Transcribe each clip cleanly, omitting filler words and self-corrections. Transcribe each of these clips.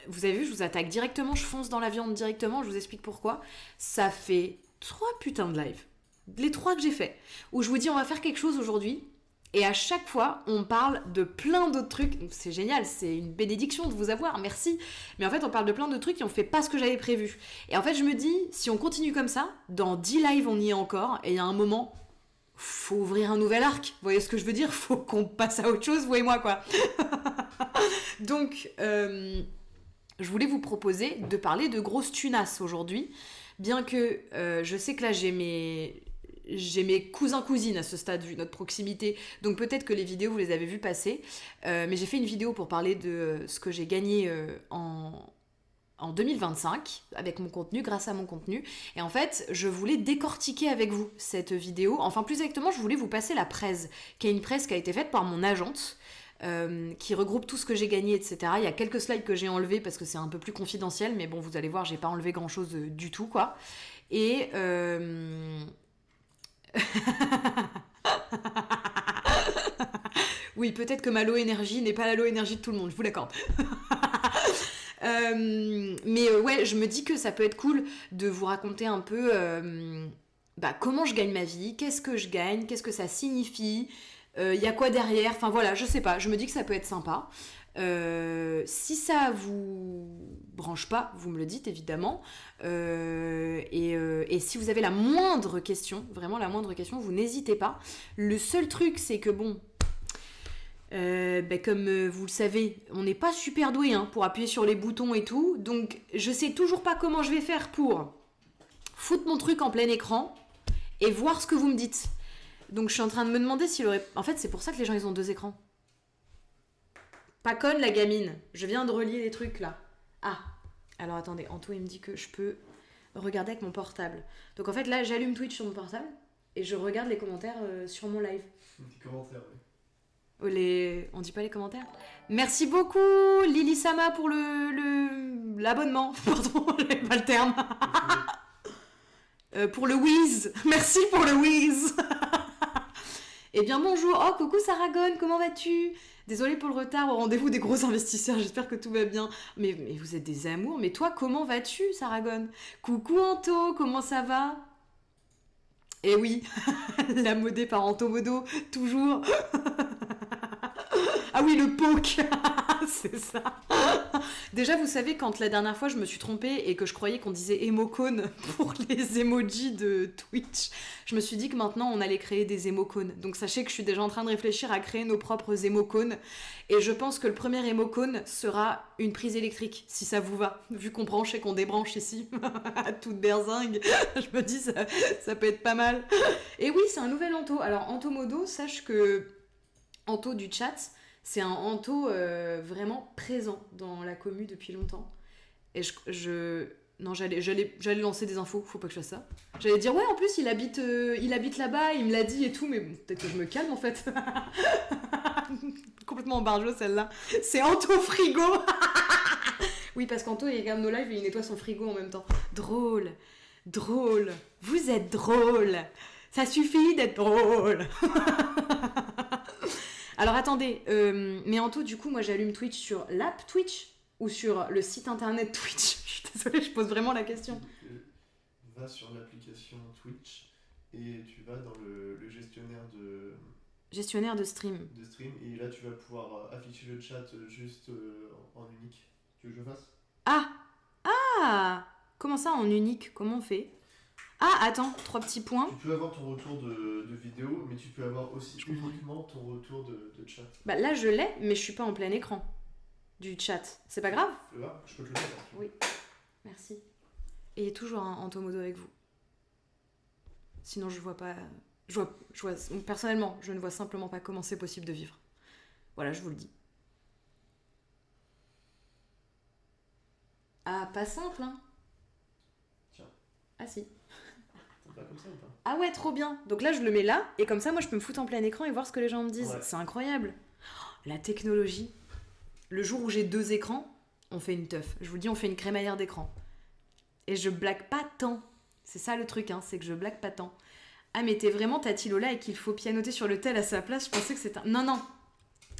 vous avez vu, je vous attaque directement, je fonce dans la viande directement, je vous explique pourquoi. Ça fait 3 putains de lives, les 3 que j'ai fait, où je vous dis on va faire quelque chose aujourd'hui, et à chaque fois on parle de plein d'autres trucs. C'est génial, c'est une bénédiction de vous avoir, merci. Mais en fait on parle de plein de trucs et on fait pas ce que j'avais prévu. Et en fait je me dis, si on continue comme ça, dans 10 lives on y est encore, et il y a un moment, faut ouvrir un nouvel arc, vous voyez ce que je veux dire, faut qu'on passe à autre chose, vous et moi quoi. Donc je voulais vous proposer de parler de grosses tunasses aujourd'hui, bien que je sais que là j'ai mes cousins-cousines à ce stade vu notre proximité, donc peut-être que les vidéos vous les avez vues passer, mais j'ai fait une vidéo pour parler de ce que j'ai gagné en 2025 avec mon contenu, grâce à mon contenu. Et en fait, je voulais décortiquer avec vous cette vidéo. Enfin, plus exactement, je voulais vous passer la presse, qui est une presse qui a été faite par mon agente, qui regroupe tout ce que j'ai gagné, etc. Il y a quelques slides que j'ai enlevés parce que c'est un peu plus confidentiel, mais bon, vous allez voir, j'ai pas enlevé grand-chose du tout, quoi. Et... oui, peut-être que ma low énergie n'est pas la low énergie de tout le monde, je vous l'accorde. Ouais, je me dis que ça peut être cool de vous raconter un peu comment je gagne ma vie, qu'est-ce que je gagne, qu'est-ce que ça signifie, y a quoi derrière, enfin voilà, je sais pas, je me dis que ça peut être sympa. Si ça vous branche pas, vous me le dites évidemment, et si vous avez la moindre question, vraiment la moindre question, vous n'hésitez pas. Le seul truc c'est que bon, comme vous le savez, on n'est pas super doué pour appuyer sur les boutons et tout, donc je sais toujours pas comment je vais faire pour foutre mon truc en plein écran et voir ce que vous me dites. Donc je suis en train de me demander s'il aurait... En fait c'est pour ça que les gens ils ont 2 écrans. Pas conne la gamine, je viens de relier les trucs là. Ah, alors attendez, Anto il me dit que je peux regarder avec mon portable. Donc en fait là j'allume Twitch sur mon portable et je regarde les commentaires sur mon live. Les commentaires, oui. On dit pas les commentaires. Merci beaucoup Lily Sama pour l'abonnement. Pardon, j'ai pas le terme. Pour le whiz. Merci pour le whiz. Eh bien bonjour. Oh coucou Saragone, comment vas-tu? Désolée pour le retard au rendez-vous des gros investisseurs, j'espère que tout va bien. Mais vous êtes des amours. Mais toi, comment vas-tu Saragone? Coucou Anto, comment ça va? Eh oui, la modée par Antomodo, toujours. Ah oui, le poke. C'est ça. Déjà, vous savez, quand la dernière fois je me suis trompée et que je croyais qu'on disait émocone pour les emojis de Twitch, je me suis dit que maintenant on allait créer des émocones. Donc sachez que je suis déjà en train de réfléchir à créer nos propres émocones. Et je pense que le premier émocone sera une prise électrique, si ça vous va. Vu qu'on branche et qu'on débranche ici, à toute berzingue, je me dis ça peut être pas mal. Et oui, c'est un nouvel Anto. Alors Antomodo, sache que Anto du chat, c'est un Anto vraiment présent dans la commu depuis longtemps. Et non, j'allais lancer des infos, faut pas que je fasse ça. J'allais dire, ouais, en plus, il habite là-bas, il me l'a dit et tout, mais bon, peut-être que je me calme, en fait. Complètement en barjo, celle-là. C'est Anto Frigo. Oui, parce qu'Anto, il regarde nos lives et il nettoie son frigo en même temps. Drôle. Vous êtes drôle. Ça suffit d'être drôle. Alors attendez, mais Anto, du coup, moi j'allume Twitch sur l'app Twitch ou sur le site internet Twitch? Je suis désolée, je pose vraiment la question. Va sur l'application Twitch et tu vas dans le gestionnaire de... Gestionnaire de stream. De stream, et là tu vas pouvoir afficher le chat juste en unique. Tu veux que je fasse? Ah comment ça en unique? Comment on fait? Ah, attends, 3 petits points. Tu peux avoir ton retour de vidéo, mais tu peux avoir aussi uniquement ton retour de chat. Bah là, je l'ai, mais je suis pas en plein écran du chat. C'est pas grave? Là, je peux te le mettre. Oui, merci. Et il y a toujours un Antomodo avec vous. Sinon, je vois pas... Personnellement, je ne vois simplement pas comment c'est possible de vivre. Voilà, je vous le dis. Ah, pas simple, hein? Tiens. Ah si. Pas comme ça ou pas? Ah ouais, trop bien. Donc là, je le mets là, et comme ça, moi, je peux me foutre en plein écran et voir ce que les gens me disent. Ouais. C'est incroyable. La technologie. Le jour où j'ai 2 écrans, on fait une teuf. Je vous le dis, on fait une crémaillère d'écran. Et je blague pas tant. C'est ça le truc, c'est que je blague pas tant. Ah, mais t'es vraiment Tati Lola et qu'il faut pianoter sur le tel à sa place? Je pensais que c'était un... Non.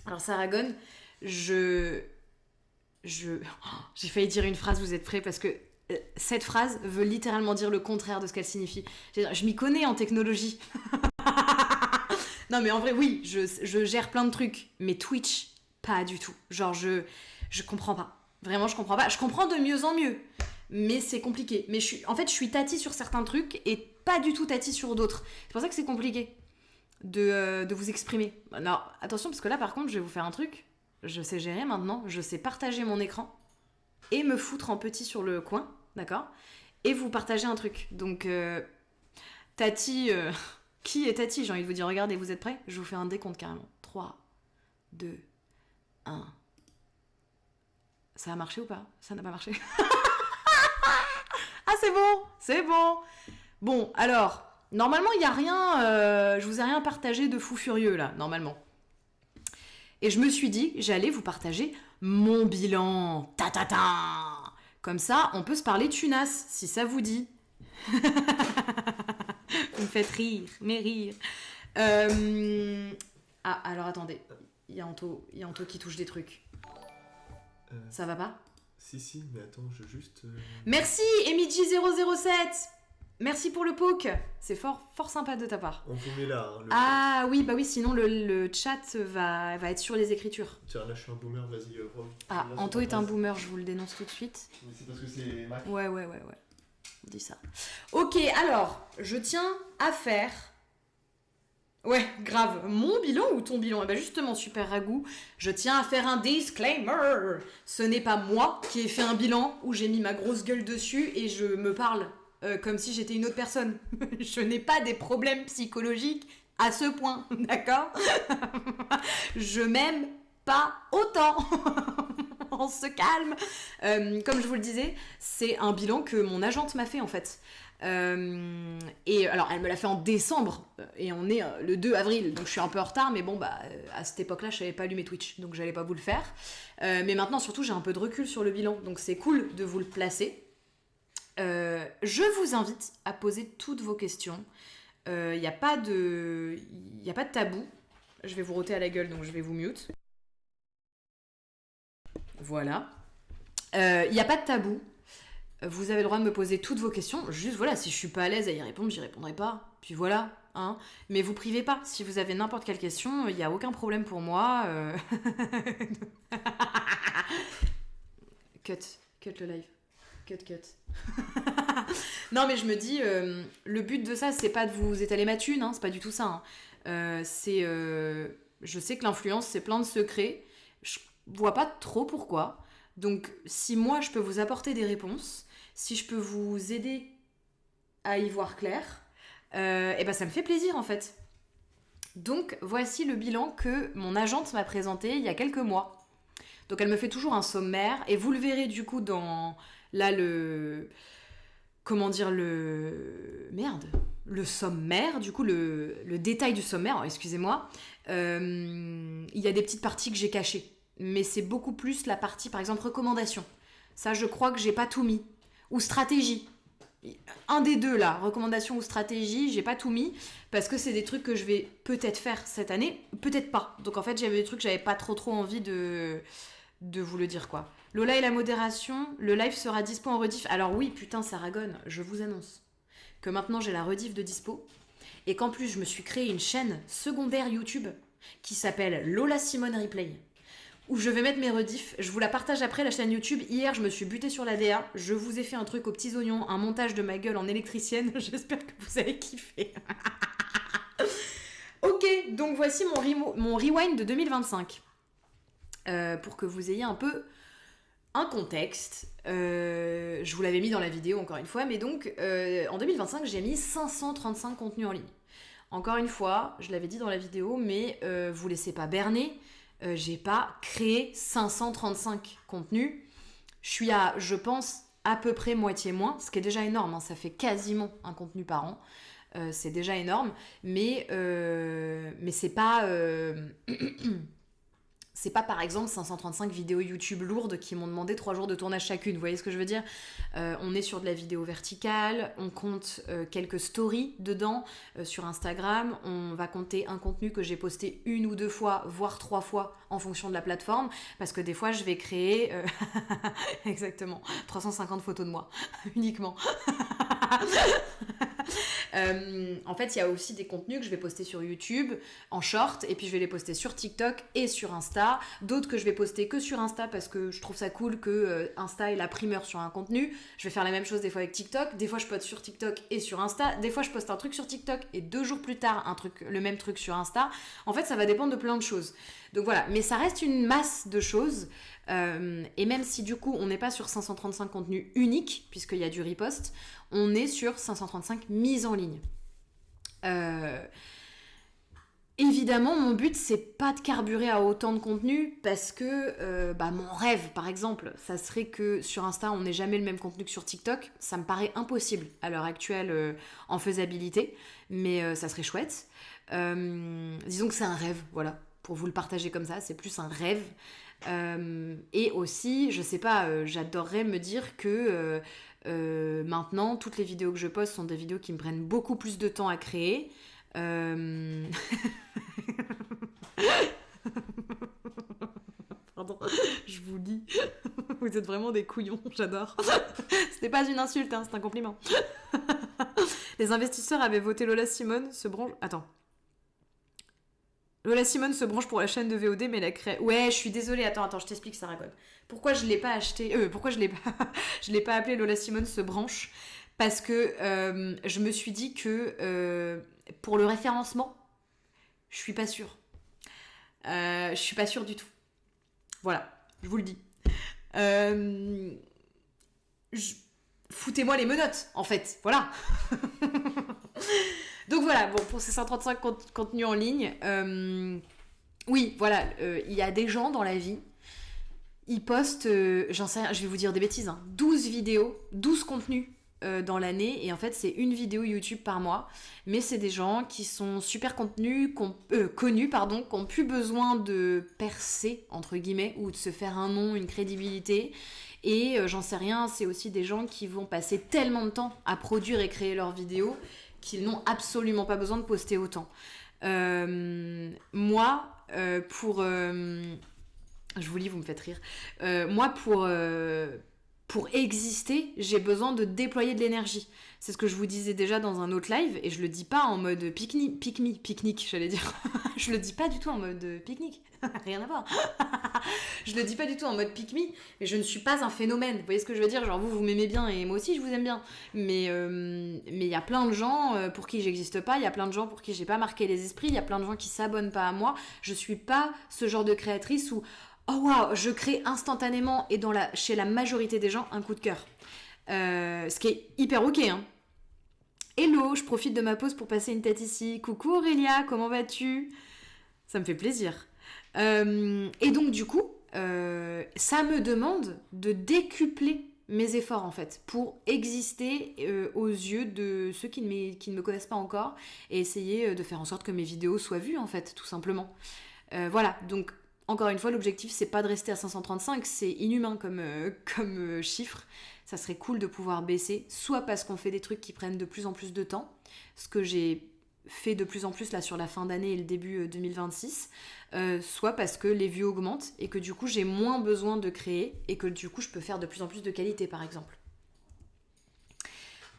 Alors, Saragone, je J'ai failli dire une phrase, vous êtes prêts? Parce que cette phrase veut littéralement dire le contraire de ce qu'elle signifie. Je m'y connais en technologie. Non, mais en vrai, oui, je gère plein de trucs. Mais Twitch, pas du tout. Genre, je comprends pas. Vraiment, je comprends pas. Je comprends de mieux en mieux. Mais c'est compliqué. Mais je suis tati sur certains trucs et pas du tout tati sur d'autres. C'est pour ça que c'est compliqué de vous exprimer. Alors, attention, parce que là, par contre, je vais vous faire un truc. Je sais gérer maintenant. Je sais partager mon écran et me foutre en petit sur le coin, d'accord? Et vous partager un truc. Donc, Tati... qui est Tati? J'ai envie de vous dire, regardez, vous êtes prêts? Je vous fais un décompte carrément. 3, 2, 1... Ça a marché ou pas? Ça n'a pas marché. Ah, c'est bon, c'est bon. Bon, alors, normalement, il n'y a rien... je vous ai rien partagé de fou furieux, là, normalement. Et je me suis dit, j'allais vous partager mon bilan. Ta ta ta. Comme ça, on peut se parler tunas, si ça vous dit. Vous me faites rire, mais rire. Ah, alors attendez. Il y a Anto qui touche des trucs. Ça va pas? Si, mais attends, je juste... Merci, Emiji007. Merci pour le poke. C'est fort sympa de ta part. On vous met là. Hein, ah oui, bah oui, sinon le chat va être sur les écritures. Tiens, là je suis un boomer, vas-y. Ah, là, Anto est un boomer, je vous le dénonce tout de suite. Mais c'est parce que c'est Mac. Ouais. On dit ça. Ok, alors, je tiens à faire... Ouais, grave. Mon bilan ou ton bilan? Eh ben justement, super ragoût. Je tiens à faire un disclaimer. Ce n'est pas moi qui ai fait un bilan où j'ai mis ma grosse gueule dessus et je me parle comme si j'étais une autre personne. Je n'ai pas des problèmes psychologiques à ce point, d'accord? Je m'aime pas autant. On se calme. Comme je vous le disais, c'est un bilan que mon agente m'a fait en fait. Et alors elle me l'a fait en décembre et on est le 2 avril, donc je suis un peu en retard, mais bon bah à cette époque là je savais pas allumer Twitch, donc j'allais pas vous le faire, mais maintenant surtout j'ai un peu de recul sur le bilan, donc c'est cool de vous le placer. Je vous invite à poser toutes vos questions. Il n'y a pas de tabou. Je vais vous roter à la gueule, donc je vais vous mute. Voilà. Il n'y a pas de tabou. Vous avez le droit de me poser toutes vos questions. Juste voilà, si je suis pas à l'aise à y répondre, j'y répondrai pas. Puis voilà, hein. Mais vous privez pas. Si vous avez n'importe quelle question, il n'y a aucun problème pour moi. Cut le live. Cut. Non mais je me dis, le but de ça, c'est pas de vous étaler ma thune, hein, c'est pas du tout ça. Hein. Je sais que l'influence, c'est plein de secrets. Je vois pas trop pourquoi. Donc si moi, je peux vous apporter des réponses, si je peux vous aider à y voir clair, et ben ça me fait plaisir en fait. Donc voici le bilan que mon agente m'a présenté il y a quelques mois. Donc elle me fait toujours un sommaire, et vous le verrez du coup dans... Là, le sommaire, du coup, le détail du sommaire, excusez-moi, il y a des petites parties que j'ai cachées. Mais c'est beaucoup plus la partie, par exemple, recommandation. Ça, je crois que j'ai pas tout mis. Ou stratégie. Un des deux, là, recommandation ou stratégie, j'ai pas tout mis, parce que c'est des trucs que je vais peut-être faire cette année, peut-être pas. Donc, en fait, j'avais des trucs que j'avais pas trop envie de vous le dire, quoi. Lola et la modération, le live sera dispo en rediff. Alors oui, putain, ça ragonne, je vous annonce que maintenant j'ai la rediff de dispo, et qu'en plus je me suis créé une chaîne secondaire YouTube qui s'appelle Lola Simone Replay, où je vais mettre mes rediffs. Je vous la partage après, la chaîne YouTube. Hier, je me suis butée sur la DA, je vous ai fait un truc aux petits oignons, un montage de ma gueule en électricienne. J'espère que vous avez kiffé. Ok, donc voici mon rewind de 2025. Pour que vous ayez un peu un contexte. Je vous l'avais mis dans la vidéo encore une fois, mais donc en 2025 j'ai mis 535 contenus en ligne. Encore une fois, je l'avais dit dans la vidéo, mais vous laissez pas berner, j'ai pas créé 535 contenus. Je suis à, je pense, à peu près moitié moins, ce qui est déjà énorme, hein, ça fait quasiment un contenu par an. C'est déjà énorme, mais c'est pas... C'est pas par exemple 535 vidéos YouTube lourdes qui m'ont demandé 3 jours de tournage chacune, vous voyez ce que je veux dire. On est sur de la vidéo verticale, on compte quelques stories dedans sur Instagram, on va compter un contenu que j'ai posté 1 ou 2 fois, voire 3 fois en fonction de la plateforme, parce que des fois je vais créer exactement 350 photos de moi, uniquement. En fait, il y a aussi des contenus que je vais poster sur YouTube en short, et puis je vais les poster sur TikTok et sur Insta. D'autres que je vais poster que sur Insta parce que je trouve ça cool que Insta ait la primeur sur un contenu. Je vais faire la même chose des fois avec TikTok. Des fois, je poste sur TikTok et sur Insta. Des fois, je poste un truc sur TikTok et 2 jours plus tard, le même truc sur Insta. En fait, ça va dépendre de plein de choses. Donc voilà, mais ça reste une masse de choses. Et même si du coup, on n'est pas sur 535 contenus uniques, puisqu'il y a du repost, on est sur 535 mises en ligne. Évidemment, mon but, c'est pas de carburer à autant de contenu parce que mon rêve, par exemple, ça serait que sur Insta, on n'ait jamais le même contenu que sur TikTok. Ça me paraît impossible à l'heure actuelle en faisabilité, mais ça serait chouette. Disons que c'est un rêve, voilà, pour vous le partager comme ça, c'est plus un rêve. Et aussi, je sais pas, j'adorerais me dire que maintenant, toutes les vidéos que je poste sont des vidéos qui me prennent beaucoup plus de temps à créer. Pardon, je vous lis. Vous êtes vraiment des couillons, j'adore. C'était pas une insulte, hein, c'est un compliment. Les investisseurs avaient voté Lola Simone se branche. Attends. Lola Simone se branche pour la chaîne de VOD, mais la crée. Ouais, je suis désolée, attends, je t'explique, Sarah Cole. Pourquoi je l'ai pas acheté. Pourquoi je l'ai pas appelé Lola Simone se branche? Parce que je me suis dit que pour le référencement, je suis pas sûre. Je suis pas sûre du tout. Voilà, je vous le dis. Foutez-moi les menottes, en fait. Voilà. Donc voilà, bon, pour ces 135 contenus en ligne, oui, voilà, il y a des gens dans la vie, ils postent, j'en sais rien, je vais vous dire des bêtises, hein, 12 vidéos, 12 contenus dans l'année, et en fait c'est une vidéo YouTube par mois, mais c'est des gens qui sont super connus, qui ont plus besoin de percer, entre guillemets, ou de se faire un nom, une crédibilité, et j'en sais rien, c'est aussi des gens qui vont passer tellement de temps à produire et créer leurs vidéos qu'ils n'ont absolument pas besoin de poster autant. Moi, pour... je vous lis, vous me faites rire. Moi, pour exister, j'ai besoin de déployer de l'énergie. C'est ce que je vous disais déjà dans un autre live, et je le dis pas en mode pique-nique, j'allais dire. Je le dis pas du tout en mode pique-nique. Rien à voir. Je le dis pas du tout en mode pick me, mais je ne suis pas un phénomène. Vous voyez ce que je veux dire? Genre vous m'aimez bien et moi aussi je vous aime bien. Mais il y a plein de gens pour qui j'existe pas, il y a plein de gens pour qui j'ai pas marqué les esprits, il y a plein de gens qui s'abonnent pas à moi. Je suis pas ce genre de créatrice où oh waouh, je crée instantanément et chez la majorité des gens un coup de cœur. Ce qui est hyper ok, hein. Hello, je profite de ma pause pour passer une tête ici. Coucou Aurélia, comment vas-tu? Ça me fait plaisir. Et donc du coup, ça me demande de décupler mes efforts en fait pour exister aux yeux de ceux qui ne me connaissent pas encore et essayer de faire en sorte que mes vidéos soient vues en fait, tout simplement. Voilà, donc encore une fois, l'objectif c'est pas de rester à 535, c'est inhumain comme chiffre. Ça serait cool de pouvoir baisser, soit parce qu'on fait des trucs qui prennent de plus en plus de temps, ce que j'ai fait de plus en plus là sur la fin d'année et le début 2026, soit parce que les vues augmentent et que du coup j'ai moins besoin de créer et que du coup je peux faire de plus en plus de qualité par exemple.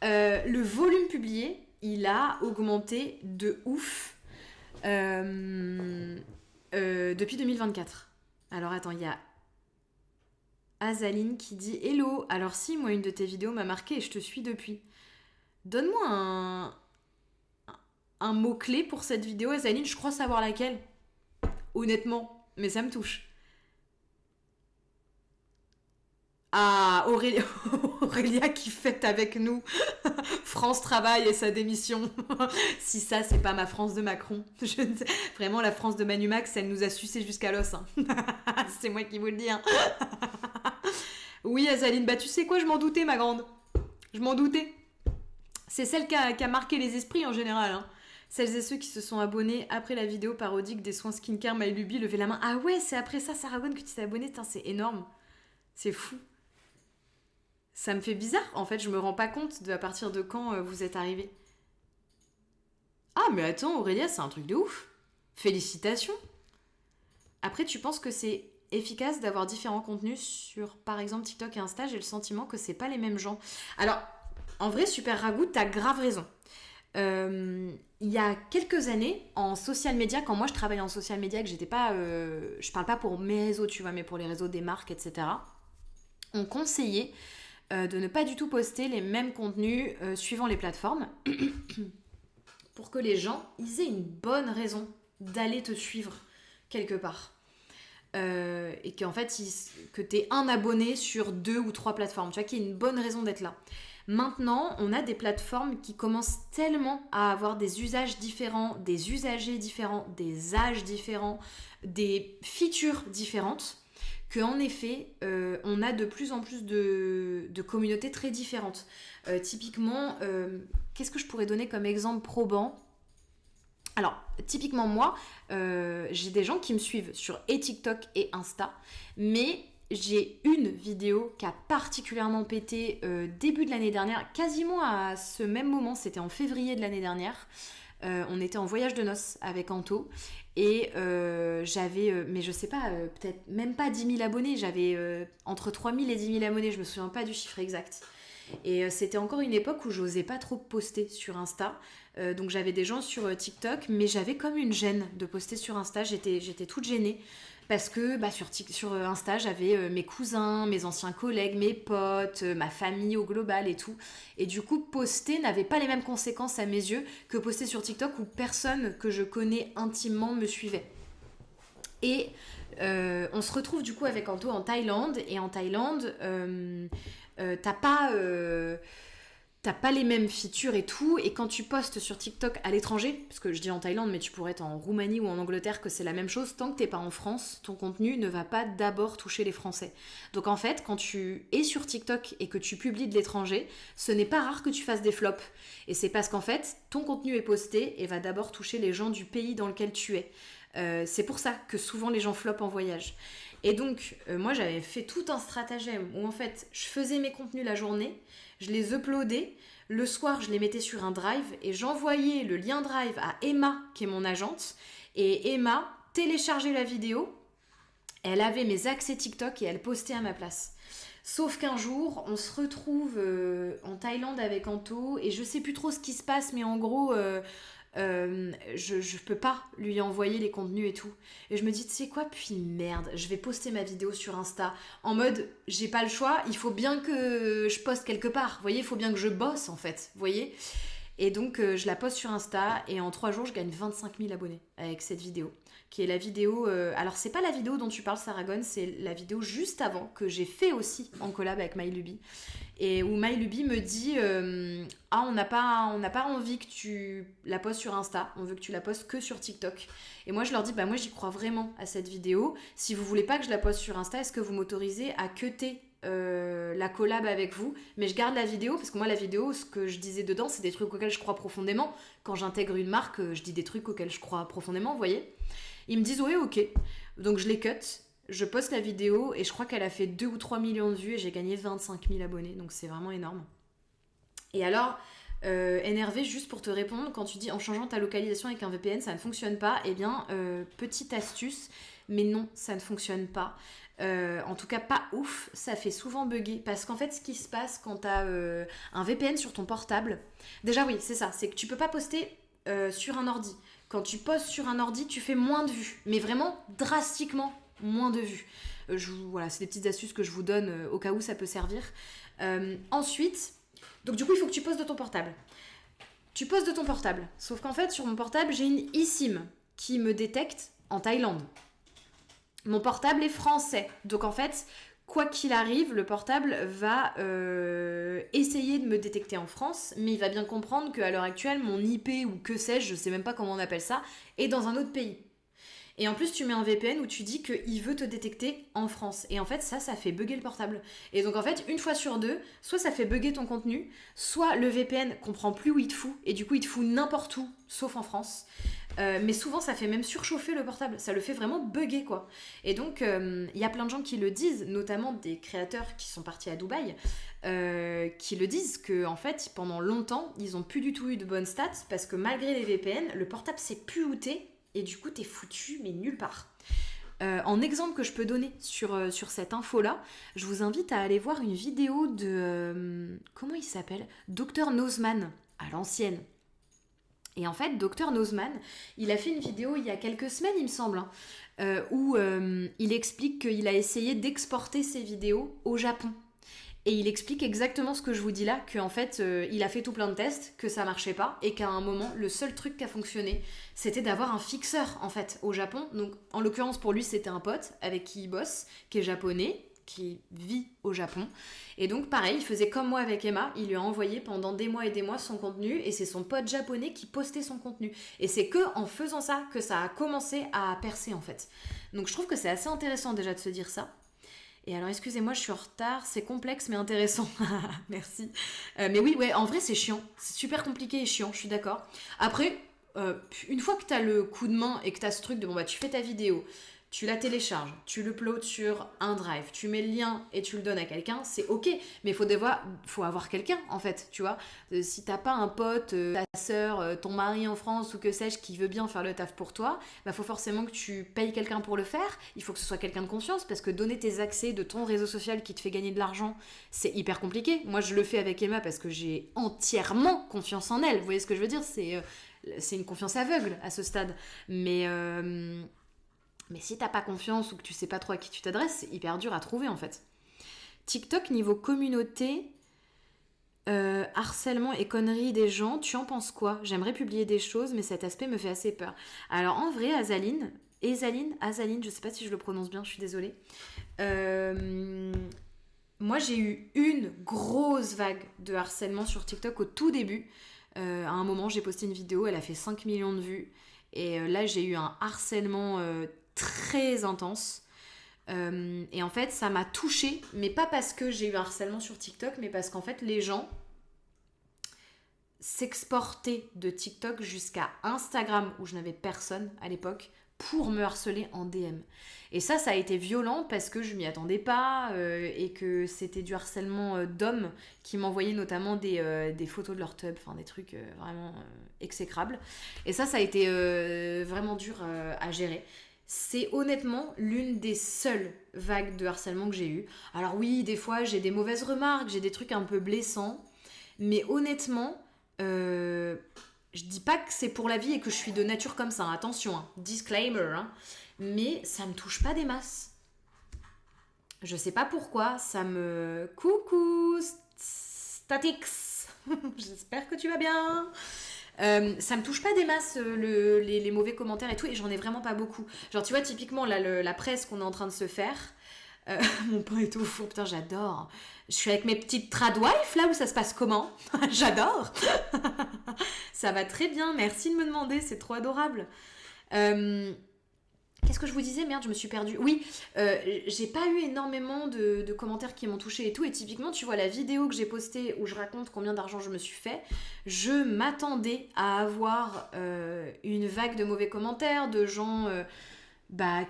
Le volume publié, il a augmenté de ouf depuis 2024. Alors attends, il y a Azaline qui dit « Hello, alors si, moi une de tes vidéos m'a marqué et je te suis depuis. Donne-moi un mot-clé pour cette vidéo, Azaline, je crois savoir laquelle. Honnêtement, mais ça me touche. » Ah, Aurélia qui fête avec nous. France Travail et sa démission. Si ça, c'est pas ma France de Macron. Vraiment, la France de Manu Max, elle nous a sucé jusqu'à l'os. Hein. C'est moi qui vous le dis. Hein. Oui, Azaline, bah tu sais quoi, je m'en doutais, ma grande. Je m'en doutais. C'est celle qui a marqué les esprits en général. Hein. Celles et ceux qui se sont abonnés après la vidéo parodique des soins skincare MyLuby, levez la main. Ah ouais, c'est après ça, Sarah Gone, que tu t'es abonnée. Putain, c'est énorme. C'est fou. Ça me fait bizarre. En fait, je me rends pas compte de à partir de quand vous êtes arrivés. Ah, mais attends, Aurélia, c'est un truc de ouf. Félicitations. Après, tu penses que c'est efficace d'avoir différents contenus sur, par exemple, TikTok et Insta? J'ai le sentiment que c'est pas les mêmes gens. Alors, en vrai, Super Ragout, t'as grave raison. Il y a quelques années, en social media, quand moi je travaillais en social media, que j'étais pas, je parle pas pour mes réseaux, tu vois, mais pour les réseaux des marques, etc., on conseillait de ne pas du tout poster les mêmes contenus suivant les plateformes pour que les gens ils aient une bonne raison d'aller te suivre quelque part. Et qu'en fait, que tu aies un abonné sur 2 ou 3 plateformes, tu vois, qu'il y ait une bonne raison d'être là. Maintenant, on a des plateformes qui commencent tellement à avoir des usages différents, des usagers différents, des âges différents, des features différentes, qu'en effet, on a de plus en plus de communautés très différentes. Typiquement, qu'est-ce que je pourrais donner comme exemple probant? Alors, typiquement moi, j'ai des gens qui me suivent sur et TikTok et Insta, mais j'ai une vidéo qui a particulièrement pété début de l'année dernière, quasiment à ce même moment, c'était en février de l'année dernière. On était en voyage de noces avec Anto et j'avais, mais je sais pas, peut-être même pas 10 000 abonnés, j'avais entre 3 000 et 10 000 abonnés, je me souviens pas du chiffre exact. Et c'était encore une époque où j'osais pas trop poster sur Insta. Donc j'avais des gens sur TikTok, mais j'avais comme une gêne de poster sur Insta. J'étais toute gênée. Parce que sur Insta, j'avais mes cousins, mes anciens collègues, mes potes, ma famille au global et tout. Et du coup, poster n'avait pas les mêmes conséquences à mes yeux que poster sur TikTok où personne que je connais intimement me suivait. Et on se retrouve du coup avec Anto en Thaïlande. Et en Thaïlande, t'as pas les mêmes features et tout, et quand tu postes sur TikTok à l'étranger, parce que je dis en Thaïlande, mais tu pourrais être en Roumanie ou en Angleterre, que c'est la même chose, tant que t'es pas en France, ton contenu ne va pas d'abord toucher les Français. Donc en fait, quand tu es sur TikTok et que tu publies de l'étranger, ce n'est pas rare que tu fasses des flops. Et c'est parce qu'en fait, ton contenu est posté et va d'abord toucher les gens du pays dans lequel tu es. C'est pour ça que souvent les gens flopent en voyage. Et donc, moi j'avais fait tout un stratagème où en fait, je faisais mes contenus la journée, je les uploadais, le soir je les mettais sur un drive et j'envoyais le lien drive à Emma, qui est mon agente, et Emma téléchargeait la vidéo, elle avait mes accès TikTok et elle postait à ma place. Sauf qu'un jour, on se retrouve en Thaïlande avec Anto et je sais plus trop ce qui se passe, mais en gros, je peux pas lui envoyer les contenus et tout. Et je me dis, tu sais quoi, puis merde, je vais poster ma vidéo sur Insta. En mode, j'ai pas le choix, il faut bien que je poste quelque part. Vous voyez, il faut bien que je bosse en fait. Vous voyez. Et donc, je la poste sur Insta et en 3 jours, je gagne 25 000 abonnés avec cette vidéo. Qui est la vidéo... alors, c'est pas la vidéo dont tu parles, Sarah Gone, c'est la vidéo juste avant que j'ai fait aussi en collab avec MyLuby. Et où MyLuby me dit on n'a pas envie que tu la postes sur Insta, on veut que tu la postes que sur TikTok. Et moi, je leur dis moi, j'y crois vraiment à cette vidéo. Si vous voulez pas que je la poste sur Insta, est-ce que vous m'autorisez à cutter la collab avec vous, mais je garde la vidéo parce que moi la vidéo, ce que je disais dedans, c'est des trucs auxquels je crois profondément. Quand j'intègre une marque, je dis des trucs auxquels je crois profondément, vous voyez. Ils me disent oui, ok, donc je les cut, je poste la vidéo et je crois qu'elle a fait 2 ou 3 millions de vues et j'ai gagné 25 000 abonnés, donc c'est vraiment énorme. Et alors énervé, juste pour te répondre, quand tu dis en changeant ta localisation avec un VPN ça ne fonctionne pas, eh bien petite astuce, mais non, ça ne fonctionne pas. En tout cas pas ouf, ça fait souvent bugger parce qu'en fait ce qui se passe quand t'as un VPN sur ton portable, déjà oui c'est ça, c'est que tu peux pas poster sur un ordi. Quand tu postes sur un ordi tu fais moins de vues, mais vraiment drastiquement moins de vues. Voilà, c'est des petites astuces que je vous donne au cas où ça peut servir. Ensuite, donc du coup il faut que tu postes de ton portable. Tu postes de ton portable, sauf qu'en fait sur mon portable j'ai une eSIM qui me détecte en Thaïlande. Mon portable est français, donc en fait, quoi qu'il arrive, le portable va essayer de me détecter en France, mais il va bien comprendre qu'à l'heure actuelle, mon IP ou que sais-je sais même pas comment on appelle ça, est dans un autre pays. Et en plus, tu mets un VPN où tu dis qu'il veut te détecter en France. Et en fait, ça fait bugger le portable. Et donc, en fait, une fois sur deux, soit ça fait bugger ton contenu, soit le VPN comprend plus où il te fout. Et du coup, il te fout n'importe où, sauf en France. Mais souvent, ça fait même surchauffer le portable. Ça le fait vraiment bugger, quoi. Et donc, il y a plein de gens qui le disent, notamment des créateurs qui sont partis à Dubaï, qui le disent que en fait, pendant longtemps, ils ont plus du tout eu de bonnes stats parce que malgré les VPN, le portable sait plus où t'es et du coup, t'es foutu, mais nulle part. En exemple que je peux donner sur cette info-là, je vous invite à aller voir une vidéo de... comment il s'appelle Dr Nozman, à l'ancienne. Et en fait, Dr Nozman, il a fait une vidéo il y a quelques semaines, il me semble, où il explique qu'il a essayé d'exporter ses vidéos au Japon. Et il explique exactement ce que je vous dis là, qu'en fait, il a fait tout plein de tests, que ça marchait pas, et qu'à un moment, le seul truc qui a fonctionné, c'était d'avoir un fixeur, en fait, au Japon. Donc, en l'occurrence, pour lui, c'était un pote avec qui il bosse, qui est japonais, qui vit au Japon. Et donc, pareil, il faisait comme moi avec Emma, il lui a envoyé pendant des mois et des mois son contenu, et c'est son pote japonais qui postait son contenu. Et c'est que en faisant ça que ça a commencé à percer, en fait. Donc, je trouve que c'est assez intéressant déjà de se dire ça. Et alors, excusez-moi, je suis en retard, c'est complexe mais intéressant. Merci. Mais oui, ouais, en vrai, c'est chiant. C'est super compliqué et chiant, je suis d'accord. Après, une fois que t'as le coup de main et que t'as ce truc de bon, bah, tu fais ta vidéo, tu la télécharges, tu l'uploads sur un drive, tu mets le lien et tu le donnes à quelqu'un, c'est ok. Mais faut avoir quelqu'un, en fait, tu vois. Si t'as pas un pote, ta soeur, ton mari en France ou que sais-je qui veut bien faire le taf pour toi, bah faut forcément que tu payes quelqu'un pour le faire. Il faut que ce soit quelqu'un de confiance parce que donner tes accès de ton réseau social qui te fait gagner de l'argent, c'est hyper compliqué. Moi, je le fais avec Emma parce que j'ai entièrement confiance en elle. Vous voyez ce que je veux dire ? C'est une confiance aveugle à ce stade. Mais si t'as pas confiance ou que tu sais pas trop à qui tu t'adresses, c'est hyper dur à trouver en fait. TikTok niveau communauté, harcèlement et conneries des gens, tu en penses quoi ? J'aimerais publier des choses, mais cet aspect me fait assez peur. Alors en vrai, Azaline, je sais pas si je le prononce bien, je suis désolée. Moi j'ai eu une grosse vague de harcèlement sur TikTok au tout début. À un moment j'ai posté une vidéo, elle a fait 5 millions de vues. Et là j'ai eu un harcèlement très intense. Et en fait, ça m'a touchée, mais pas parce que j'ai eu un harcèlement sur TikTok, mais parce qu'en fait, les gens s'exportaient de TikTok jusqu'à Instagram, où je n'avais personne à l'époque, pour me harceler en DM. Et ça a été violent parce que je m'y attendais pas et que c'était du harcèlement d'hommes qui m'envoyaient notamment des photos de leur tub, enfin des trucs vraiment exécrables. Et ça a été vraiment dur à gérer. C'est honnêtement l'une des seules vagues de harcèlement que j'ai eues. Alors oui, des fois j'ai des mauvaises remarques, j'ai des trucs un peu blessants, mais honnêtement, je dis pas que c'est pour la vie et que je suis de nature comme ça, attention, hein, disclaimer, hein, mais ça me touche pas des masses. Je sais pas pourquoi, ça me... Coucou, Statix. J'espère que tu vas bien. Ça me touche pas des masses les mauvais commentaires et tout, et j'en ai vraiment pas beaucoup. Genre tu vois typiquement là, la presse qu'on est en train de se faire, mon pain est au four, putain j'adore. Je suis avec mes petites tradwives là où ça se passe comment. J'adore. Ça va très bien, merci de me demander, c'est trop adorable. Qu'est-ce que je vous disais ? Merde, je me suis perdue. Oui, j'ai pas eu énormément de commentaires qui m'ont touchée et tout. Et typiquement, tu vois, la vidéo que j'ai postée où je raconte combien d'argent je me suis fait, je m'attendais à avoir une vague de mauvais commentaires, de gens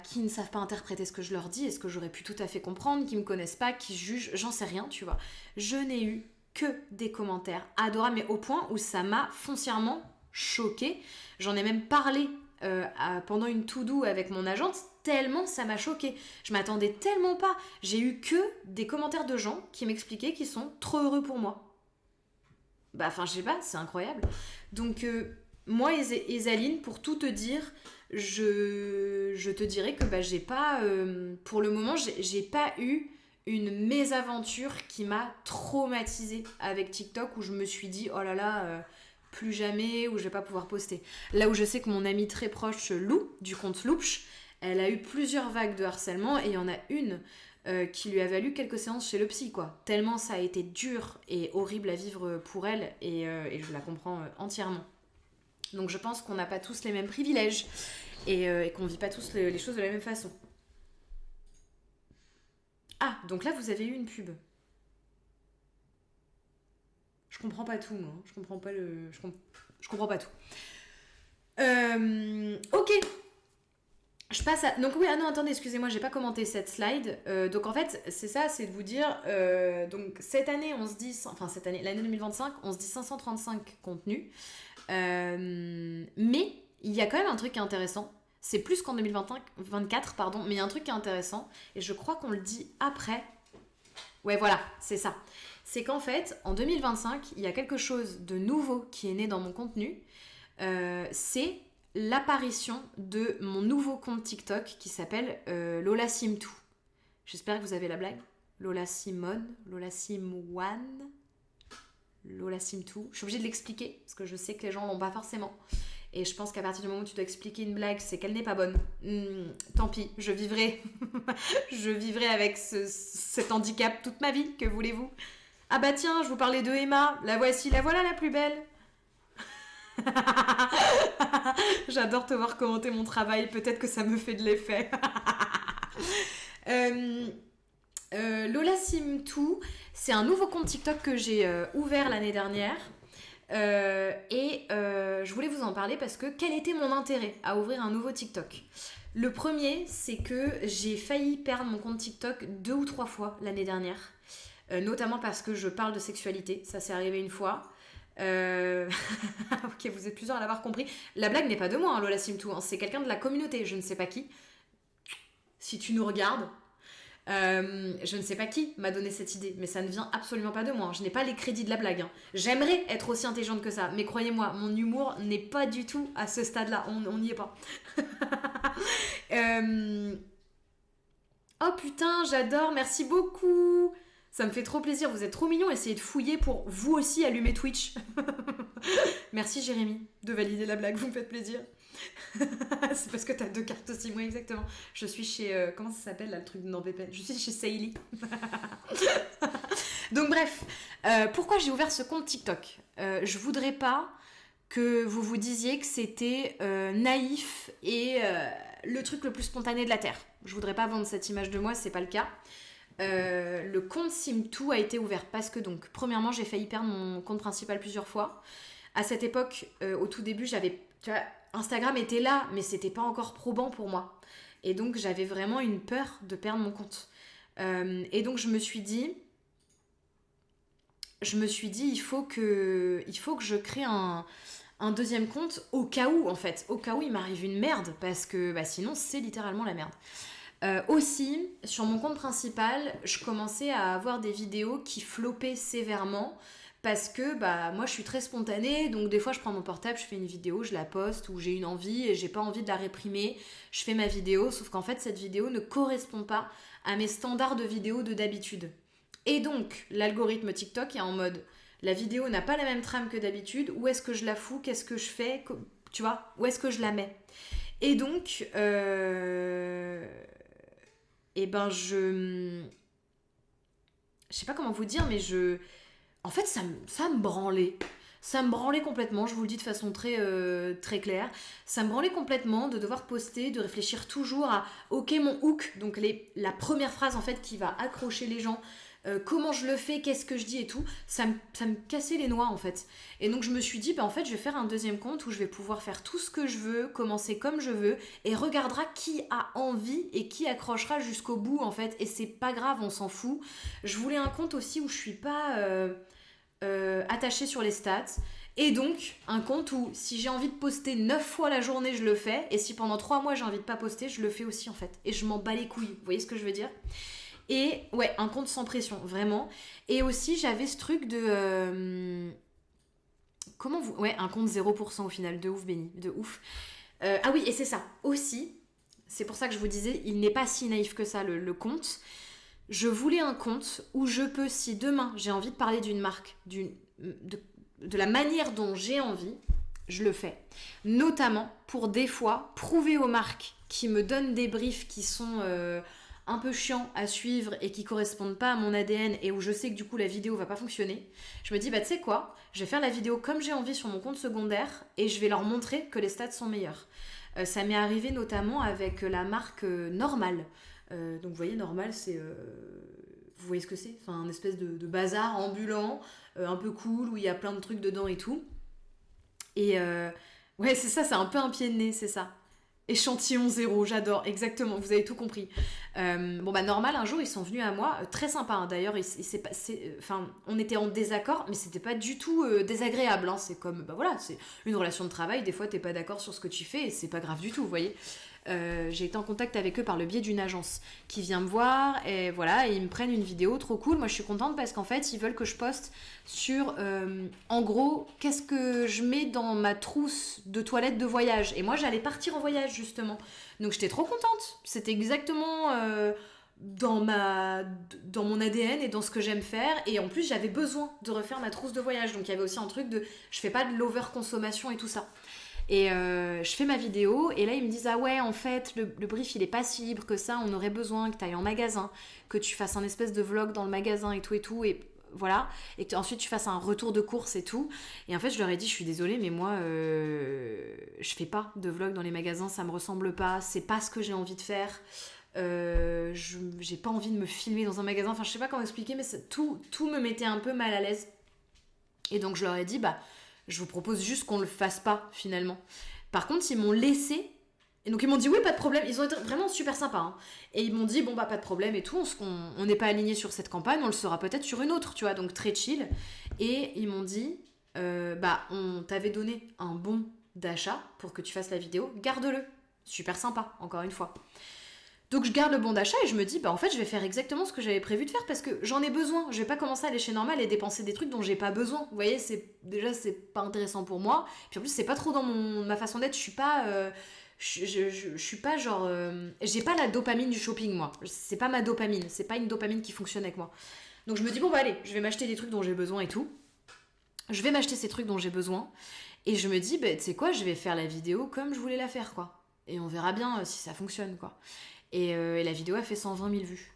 qui ne savent pas interpréter ce que je leur dis et ce que j'aurais pu tout à fait comprendre, qui me connaissent pas, qui jugent, j'en sais rien, tu vois. Je n'ai eu que des commentaires adorables, mais au point où ça m'a foncièrement choquée. J'en ai même parlé pendant une to-do avec mon agente, tellement ça m'a choquée. Je m'attendais tellement pas. J'ai eu que des commentaires de gens qui m'expliquaient qu'ils sont trop heureux pour moi. Bah, enfin, je sais pas, c'est incroyable. Donc, moi, Esaline, pour tout te dire, je te dirais que j'ai pas... pour le moment, j'ai pas eu une mésaventure qui m'a traumatisée avec TikTok où je me suis dit, oh là là... plus jamais, où je vais pas pouvoir poster. Là où je sais que mon amie très proche, Lou, du compte Loupch, elle a eu plusieurs vagues de harcèlement et il y en a une qui lui a valu quelques séances chez le psy, quoi. Tellement ça a été dur et horrible à vivre pour elle et je la comprends entièrement. Donc je pense qu'on n'a pas tous les mêmes privilèges et qu'on vit pas tous les choses de la même façon. Ah, donc là vous avez eu une pub. Je comprends pas tout, moi. Je comprends pas je comprends pas tout. Ok. Je passe à... Donc oui, ah non, attendez, excusez-moi, j'ai pas commenté cette slide. Donc en fait, c'est ça, c'est de vous dire... donc cette année, on se dit... Enfin, cette année, l'année 2025, on se dit 535 contenus. Mais il y a quand même un truc qui est intéressant. C'est plus qu'en 2024, pardon, mais il y a un truc qui est intéressant. Et je crois qu'on le dit après. Ouais, voilà, c'est ça. C'est qu'en fait, en 2025, il y a quelque chose de nouveau qui est né dans mon contenu. C'est l'apparition de mon nouveau compte TikTok qui s'appelle Lola Sim2. J'espère que vous avez la blague. Lola Simone, Lola Sim1, Lola Sim2. Je suis obligée de l'expliquer parce que je sais que les gens l'ont pas forcément. Et je pense qu'à partir du moment où tu dois expliquer une blague, c'est qu'elle n'est pas bonne. Tant pis, je vivrai avec cet handicap toute ma vie, que voulez-vous? Ah bah tiens, je vous parlais de Emma, la voilà la plus belle. J'adore te voir commenter mon travail, peut-être que ça me fait de l'effet. Lola Sim2, c'est un nouveau compte TikTok que j'ai ouvert l'année dernière. Je voulais vous en parler parce que quel était mon intérêt à ouvrir un nouveau TikTok? Le premier, c'est que j'ai failli perdre mon compte TikTok 2 ou 3 fois l'année dernière, notamment parce que je parle de sexualité, ça s'est arrivé une fois. Ok, vous êtes plusieurs à l'avoir compris. La blague n'est pas de moi, hein, Lola Sim2, hein, c'est quelqu'un de la communauté, je ne sais pas qui. Si tu nous regardes, je ne sais pas qui m'a donné cette idée, mais ça ne vient absolument pas de moi. Je n'ai pas les crédits de la blague. Hein. J'aimerais être aussi intelligente que ça, mais croyez-moi, mon humour n'est pas du tout à ce stade-là. On n'y est pas. Oh putain, j'adore, merci beaucoup. Ça me fait trop plaisir, vous êtes trop mignons. Essayez de fouiller pour vous aussi allumer Twitch. Merci Jérémy de valider la blague, vous me faites plaisir. C'est parce que t'as 2 cartes aussi, moi exactement. Je suis chez... comment ça s'appelle là, le truc de NordVPN? Je suis chez Sailly. Donc bref, pourquoi j'ai ouvert ce compte TikTok? Je voudrais pas que vous vous disiez que c'était naïf et le truc le plus spontané de la Terre. Je voudrais pas vendre cette image de moi, c'est pas le cas. Le compte Sim2 a été ouvert parce que donc, premièrement, j'ai failli perdre mon compte principal plusieurs fois. À cette époque, au tout début, j'avais... Tu vois, Instagram était là, mais c'était pas encore probant pour moi. Et donc, j'avais vraiment une peur de perdre mon compte. Et donc, je me suis dit, il faut que je crée un deuxième compte au cas où, en fait. Au cas où il m'arrive une merde, parce que sinon, c'est littéralement la merde. Aussi, sur mon compte principal, je commençais à avoir des vidéos qui floppaient sévèrement parce que moi je suis très spontanée, donc des fois je prends mon portable, je fais une vidéo, je la poste ou j'ai une envie et j'ai pas envie de la réprimer, je fais ma vidéo, sauf qu'en fait cette vidéo ne correspond pas à mes standards de vidéo de d'habitude. Et donc l'algorithme TikTok est en mode la vidéo n'a pas la même trame que d'habitude, où est-ce que je la fous, qu'est-ce que je fais, tu vois, où est-ce que je la mets? Et donc je sais pas comment vous dire, mais en fait ça me branlait. Ça me branlait complètement, je vous le dis de façon très, très claire. Ça me branlait complètement de devoir poster, de réfléchir toujours à ok mon hook, donc la première phrase en fait qui va accrocher les gens, comment je le fais, qu'est-ce que je dis et tout, ça me cassait les noix en fait. Et donc je me suis dit en fait je vais faire un deuxième compte où je vais pouvoir faire tout ce que je veux, commencer comme je veux et regardera qui a envie et qui accrochera jusqu'au bout en fait. Et c'est pas grave, on s'en fout. Je voulais un compte aussi où je suis pas attachée sur les stats. Et donc, un compte où si j'ai envie de poster 9 fois la journée, je le fais. Et si pendant 3 mois j'ai envie de pas poster, je le fais aussi en fait. Et je m'en bats les couilles, vous voyez ce que je veux dire? Et ouais, un compte sans pression, vraiment. Et aussi, j'avais ce truc de... Ouais, un compte 0% au final, de ouf, Benny, de ouf. Ah oui, et c'est ça, aussi, c'est pour ça que je vous disais, il n'est pas si naïf que ça, le compte. Je voulais un compte où je peux, si demain j'ai envie de parler d'une marque, de la manière dont j'ai envie, je le fais. Notamment pour des fois prouver aux marques qui me donnent des briefs qui sont un peu chiants à suivre et qui correspondent pas à mon ADN et où je sais que du coup la vidéo va pas fonctionner, je me dis bah tu sais quoi, je vais faire la vidéo comme j'ai envie sur mon compte secondaire et je vais leur montrer que les stats sont meilleurs. Ça m'est arrivé notamment avec la marque Normal. Donc vous voyez, Normal, c'est... vous voyez ce que c'est? Enfin, un espèce de bazar ambulant, un peu cool, où il y a plein de trucs dedans et tout. Et ouais, c'est ça, c'est un peu un pied de nez, c'est ça. Échantillon zéro, j'adore, exactement, vous avez tout compris. Bon bah Normal, un jour ils sont venus à moi, très sympa hein, d'ailleurs, il s'est passé, enfin on était en désaccord, mais c'était pas du tout désagréable, hein. C'est comme, bah voilà, c'est une relation de travail, des fois t'es pas d'accord sur ce que tu fais et c'est pas grave du tout, vous voyez. J'ai été en contact avec eux par le biais d'une agence qui vient me voir et voilà, et ils me prennent une vidéo trop cool. Moi je suis contente parce qu'en fait ils veulent que je poste sur en gros qu'est-ce que je mets dans ma trousse de toilette de voyage, et moi j'allais partir en voyage justement, donc j'étais trop contente, c'était exactement dans mon ADN et dans ce que j'aime faire, et en plus j'avais besoin de refaire ma trousse de voyage, donc il y avait aussi un truc de je fais pas de l'overconsommation et tout ça. Et je fais ma vidéo et là ils me disent ah ouais en fait le brief il est pas si libre que ça, on aurait besoin que tu ailles en magasin, que tu fasses un espèce de vlog dans le magasin et tout et voilà, et que ensuite tu fasses un retour de course et tout. Et en fait je leur ai dit je suis désolée mais moi je fais pas de vlog dans les magasins, ça me ressemble pas, c'est pas ce que j'ai envie de faire. J'ai pas envie de me filmer dans un magasin, enfin je sais pas comment expliquer, mais tout me mettait un peu mal à l'aise. Et donc je leur ai dit bah je vous propose juste qu'on le fasse pas finalement. Par contre, ils m'ont laissé. Et donc ils m'ont dit oui, pas de problème. Ils ont été vraiment super sympas. Hein. Et ils m'ont dit bon bah pas de problème et tout. On n'est pas aligné sur cette campagne, on le sera peut-être sur une autre, tu vois. Donc très chill. Et ils m'ont dit bah on t'avait donné un bon d'achat pour que tu fasses la vidéo, garde-le. Super sympa, encore une fois. Donc je garde le bon d'achat et je me dis bah en fait je vais faire exactement ce que j'avais prévu de faire parce que j'en ai besoin. Je vais pas commencer à aller chez Normal et dépenser des trucs dont j'ai pas besoin. Vous voyez, c'est pas intéressant pour moi. Puis en plus c'est pas trop dans ma façon d'être. Je suis pas je suis pas genre j'ai pas la dopamine du shopping moi. C'est pas ma dopamine, c'est pas une dopamine qui fonctionne avec moi. Donc je me dis bon bah allez, je vais m'acheter des trucs dont j'ai besoin et tout. Je vais m'acheter ces trucs dont j'ai besoin et je me dis bah tu sais quoi, je vais faire la vidéo comme je voulais la faire quoi. Et on verra bien si ça fonctionne quoi. Et la vidéo a fait 120 000 vues.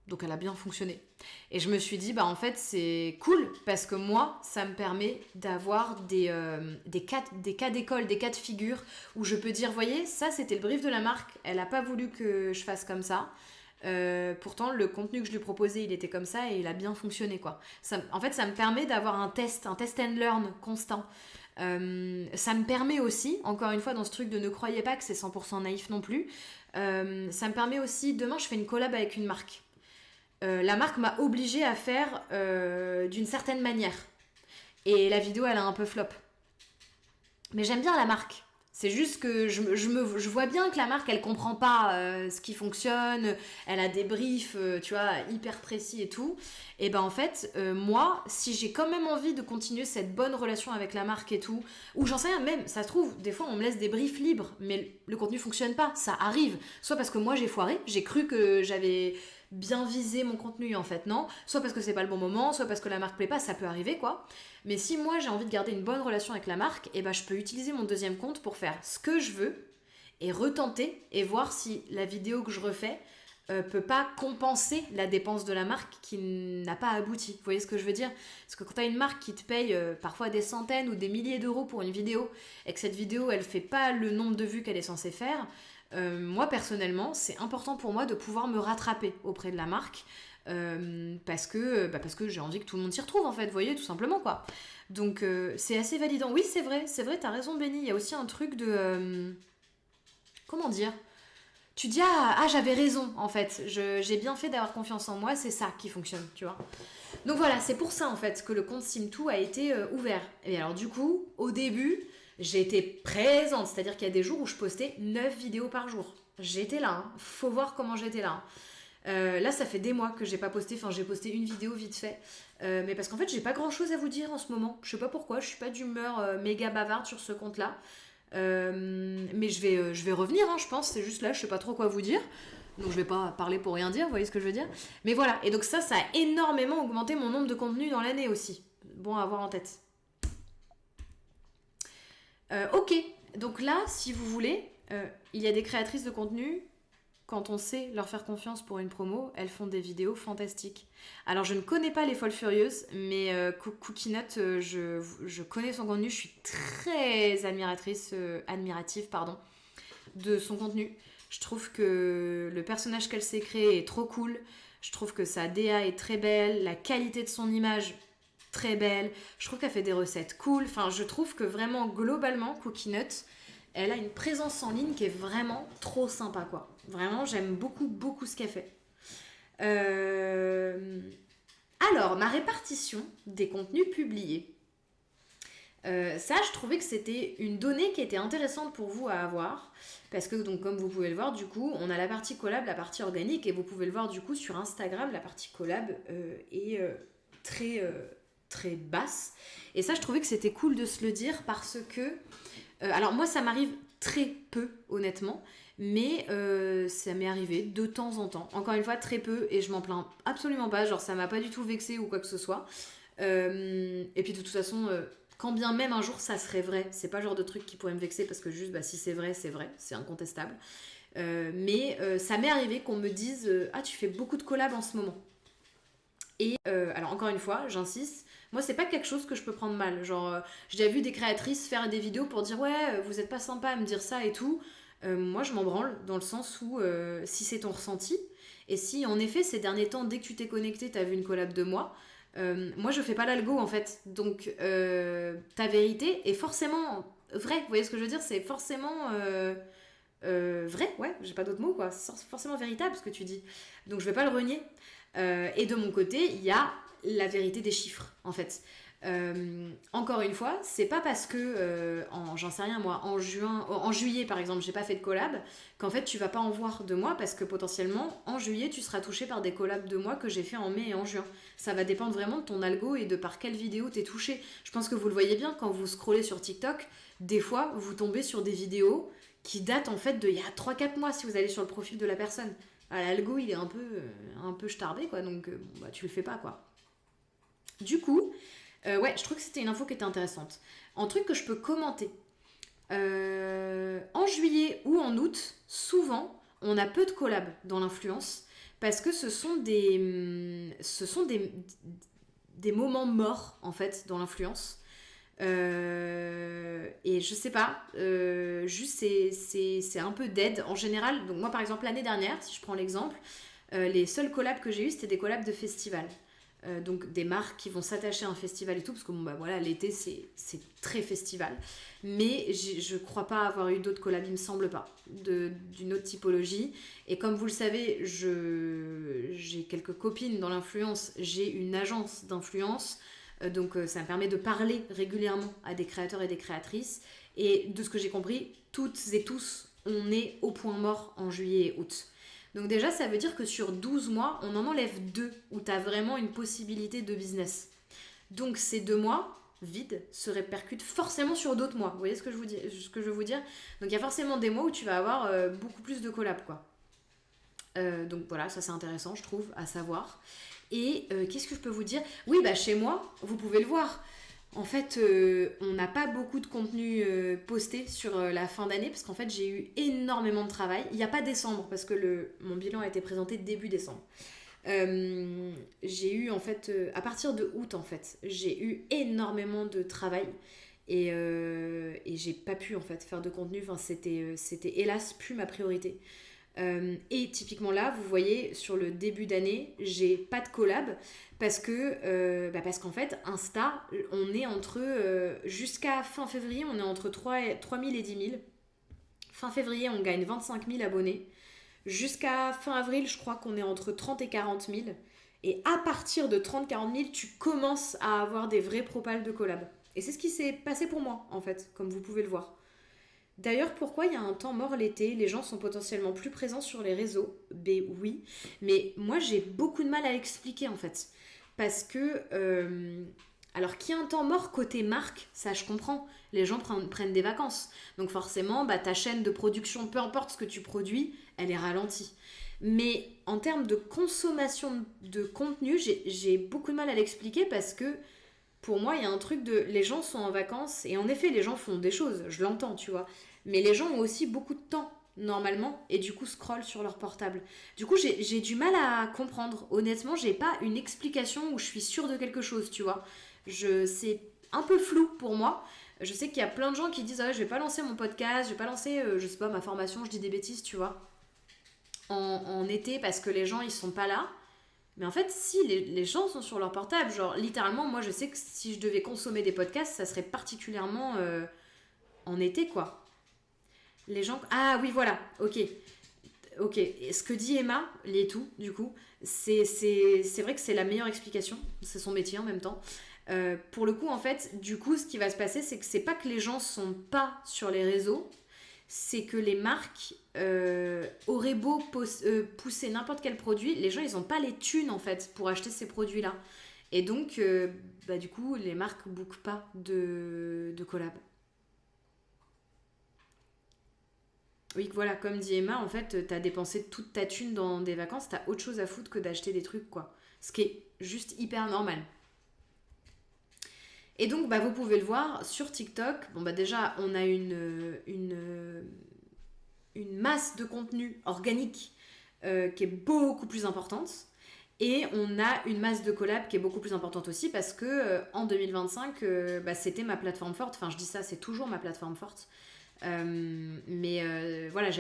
Donc elle a bien fonctionné. Et je me suis dit, bah en fait c'est cool parce que moi, ça me permet d'avoir des cas d'école, des cas de figure où je peux dire, voyez, ça c'était le brief de la marque, elle n'a pas voulu que je fasse comme ça. Pourtant le contenu que je lui proposais il était comme ça et il a bien fonctionné quoi. En fait ça me permet d'avoir un test and learn constant. Ça me permet aussi, encore une fois dans ce truc de ne croyez pas que c'est 100% naïf non plus, ça me permet aussi, demain je fais une collab avec une marque. La marque m'a obligée à faire d'une certaine manière. Et la vidéo elle a un peu flop. Mais j'aime bien la marque. C'est juste que je vois bien que la marque, elle comprend pas ce qui fonctionne, elle a des briefs, tu vois, hyper précis et tout. Et ben en fait, moi, si j'ai quand même envie de continuer cette bonne relation avec la marque et tout, ou j'en sais rien, même, ça se trouve, des fois on me laisse des briefs libres, mais le contenu fonctionne pas, ça arrive. Soit parce que moi j'ai foiré, j'ai cru que j'avais bien visé mon contenu en fait, non. Soit parce que c'est pas le bon moment, soit parce que la marque plaît pas, ça peut arriver quoi. Mais si moi j'ai envie de garder une bonne relation avec la marque, et ben je peux utiliser mon deuxième compte pour faire ce que je veux et retenter et voir si la vidéo que je refais peut pas compenser la dépense de la marque qui n'a pas abouti. Vous voyez ce que je veux dire? Parce que quand tu as une marque qui te paye parfois des centaines ou des milliers d'euros pour une vidéo et que cette vidéo elle fait pas le nombre de vues qu'elle est censée faire, moi personnellement c'est important pour moi de pouvoir me rattraper auprès de la marque. Parce que j'ai envie que tout le monde s'y retrouve en fait, vous voyez, tout simplement quoi. Donc c'est assez validant. Oui, c'est vrai, t'as raison Benny, il y a aussi un truc de... comment dire? Tu dis j'avais raison en fait, j'ai bien fait d'avoir confiance en moi, c'est ça qui fonctionne, tu vois. Donc voilà, c'est pour ça en fait que le compte Sim2 a été ouvert. Et alors du coup, au début, j'ai été présente, c'est-à-dire qu'il y a des jours où je postais 9 vidéos par jour. J'étais là, hein. Faut voir comment j'étais là. Là ça fait des mois que j'ai pas posté, enfin j'ai posté une vidéo vite fait, mais parce qu'en fait j'ai pas grand chose à vous dire en ce moment, je sais pas pourquoi, je suis pas d'humeur méga bavarde sur ce compte là, mais je vais revenir hein, je pense, c'est juste là je sais pas trop quoi vous dire, donc je vais pas parler pour rien dire, vous voyez ce que je veux dire, mais voilà, et donc ça a énormément augmenté mon nombre de contenus dans l'année aussi, bon à avoir en tête. Ok, donc là si vous voulez, il y a des créatrices de contenu quand on sait leur faire confiance pour une promo, elles font des vidéos fantastiques. Alors, je ne connais pas les Folles Furieuses, mais Cookie Nut, je connais son contenu. Je suis très admirative, de son contenu. Je trouve que le personnage qu'elle s'est créé est trop cool. Je trouve que sa DA est très belle. La qualité de son image, très belle. Je trouve qu'elle fait des recettes cool. Enfin, je trouve que vraiment, globalement, Cookie Nut, elle a une présence en ligne qui est vraiment trop sympa, quoi. Vraiment, j'aime beaucoup, beaucoup ce qu'elle fait. Alors, ma répartition des contenus publiés. Ça, je trouvais que c'était une donnée qui était intéressante pour vous à avoir. Parce que, donc, comme vous pouvez le voir, du coup, on a la partie collab, la partie organique. Et vous pouvez le voir, du coup, sur Instagram, la partie collab est très basse. Et ça, je trouvais que c'était cool de se le dire parce que... alors, moi, ça m'arrive très peu, honnêtement. Mais ça m'est arrivé de temps en temps. Encore une fois, très peu. Et je m'en plains absolument pas. Genre, ça m'a pas du tout vexé ou quoi que ce soit. Et puis, de toute façon... quand bien même un jour ça serait vrai, c'est pas le genre de truc qui pourrait me vexer parce que juste si c'est vrai, c'est incontestable. Mais ça m'est arrivé qu'on me dise ah, tu fais beaucoup de collabs en ce moment. Et alors encore une fois, j'insiste, moi c'est pas quelque chose que je peux prendre mal. Genre, j'ai déjà vu des créatrices faire des vidéos pour dire ouais, vous êtes pas sympa à me dire ça et tout. Moi je m'en branle dans le sens où si c'est ton ressenti, et si en effet ces derniers temps, dès que tu t'es connecté, t'as vu une collab de moi. Moi je fais pas l'algo en fait, donc ta vérité est forcément vraie, vous voyez ce que je veux dire, c'est forcément vrai, ouais, j'ai pas d'autres mots quoi, c'est forcément véritable ce que tu dis, donc je vais pas le renier. Et de mon côté il y a la vérité des chiffres en fait. Encore une fois, c'est pas parce que j'en sais rien moi, en juillet par exemple, j'ai pas fait de collab, qu'en fait tu vas pas en voir de moi parce que potentiellement en juillet tu seras touché par des collabs de moi que j'ai fait en mai et en juin. Ça va dépendre vraiment de ton algo et de par quelle vidéo t'es touché. Je pense que vous le voyez bien quand vous scrollez sur TikTok, des fois vous tombez sur des vidéos qui datent en fait d'il y a 3-4 mois si vous allez sur le profil de la personne. Ah, l'algo il est un peu starbé quoi, donc tu le fais pas quoi. Du coup, ouais, je trouve que c'était une info qui était intéressante. Un truc que je peux commenter. En juillet ou en août, souvent, on a peu de collabs dans l'influence parce que ce sont des moments morts, en fait, dans l'influence. Et je sais pas, juste c'est un peu dead en général. Donc moi, par exemple, l'année dernière, si je prends l'exemple, les seuls collabs que j'ai eu c'était des collabs de festivals. Donc des marques qui vont s'attacher à un festival et tout, parce que bon, bah, voilà, l'été c'est très festival, mais je crois pas avoir eu d'autres collabs, il me semble pas, d'une autre typologie. Et comme vous le savez, j'ai quelques copines dans l'influence, j'ai une agence d'influence, donc ça me permet de parler régulièrement à des créateurs et des créatrices, et de ce que j'ai compris, toutes et tous on est au point mort en juillet et août. Donc déjà, ça veut dire que sur 12 mois, on en enlève 2 où tu as vraiment une possibilité de business. Donc ces 2 mois vides se répercutent forcément sur d'autres mois. Vous voyez ce que je veux vous dire ? Donc il y a forcément des mois où tu vas avoir beaucoup plus de collabs, quoi. Donc voilà, ça c'est intéressant, je trouve, à savoir. Et qu'est-ce que je peux vous dire ? Oui, bah chez moi, vous pouvez le voir. En fait, on n'a pas beaucoup de contenu posté sur la fin d'année parce qu'en fait, j'ai eu énormément de travail. Il n'y a pas décembre parce que mon bilan a été présenté début décembre. J'ai eu en fait, à partir de août en fait, j'ai eu énormément de travail et j'ai pas pu en fait faire de contenu. Enfin, c'était hélas plus ma priorité. Et typiquement là, vous voyez, sur le début d'année, j'ai pas de collab parce qu'en fait, Insta, on est jusqu'à fin février, on est entre 3 000 et 10 000. Fin février, on gagne 25 000 abonnés. Jusqu'à fin avril, je crois qu'on est entre 30 et 40 000. Et à partir de 30-40 000, tu commences à avoir des vrais propals de collab. Et c'est ce qui s'est passé pour moi, en fait, comme vous pouvez le voir. D'ailleurs, pourquoi il y a un temps mort l'été ? Les gens sont potentiellement plus présents sur les réseaux. Ben oui, mais moi j'ai beaucoup de mal à l'expliquer en fait. Parce que, alors qu'il y a un temps mort côté marque, ça je comprends. Les gens prennent des vacances. Donc forcément, ta chaîne de production, peu importe ce que tu produis, elle est ralentie. Mais en termes de consommation de contenu, j'ai beaucoup de mal à l'expliquer parce que pour moi, il y a un truc de... Les gens sont en vacances et en effet, les gens font des choses, je l'entends, tu vois. Mais les gens ont aussi beaucoup de temps normalement, et du coup scrollent sur leur portable. Du coup, j'ai du mal à comprendre. Honnêtement, j'ai pas une explication où je suis sûre de quelque chose, tu vois. C'est un peu flou pour moi. Je sais qu'il y a plein de gens qui disent, ah, je vais pas lancer mon podcast, je vais pas lancer, je sais pas, ma formation, je dis des bêtises, tu vois, en été parce que les gens, ils sont pas là. Mais en fait, si, les gens sont sur leur portable. Genre, littéralement, moi, je sais que si je devais consommer des podcasts, ça serait particulièrement en été, quoi. Les gens... Ah oui, voilà, ok. Ok, et ce que dit Emma, les tout, du coup, c'est vrai que c'est la meilleure explication. C'est son métier en même temps. Pour le coup, en fait, du coup, ce qui va se passer, c'est que c'est pas que les gens sont pas sur les réseaux, c'est que les marques auraient beau pousser n'importe quel produit, les gens, ils ont pas les thunes, en fait, pour acheter ces produits-là. Et donc, bah, du coup, les marques bookent pas de collab. Oui, voilà, comme dit Emma, en fait, t'as dépensé toute ta thune dans des vacances, t'as autre chose à foutre que d'acheter des trucs, quoi. Ce qui est juste hyper normal. Et donc, bah, vous pouvez le voir sur TikTok. Bon, bah, déjà, on a une masse de contenu organique qui est beaucoup plus importante. Et on a une masse de collabs qui est beaucoup plus importante aussi parce que en 2025, bah, c'était ma plateforme forte. Enfin, je dis ça, c'est toujours ma plateforme forte. Voilà,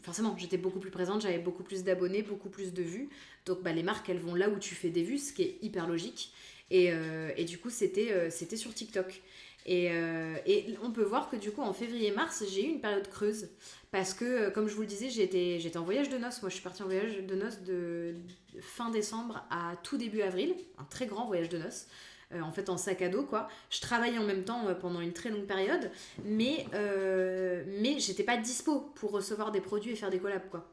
forcément, j'étais beaucoup plus présente, j'avais beaucoup plus d'abonnés, beaucoup plus de vues. Donc, bah, les marques, elles vont là où tu fais des vues, ce qui est hyper logique. Et du coup, c'était sur TikTok. Et on peut voir que du coup, en février-mars, j'ai eu une période creuse. Parce que, comme je vous le disais, j'étais en voyage de noces. Moi, je suis partie en voyage de noces de fin décembre à tout début avril. Un très grand voyage de noces. En fait, en sac à dos, quoi. Je travaillais en même temps pendant une très longue période. Mais j'étais pas dispo pour recevoir des produits et faire des collabs, quoi.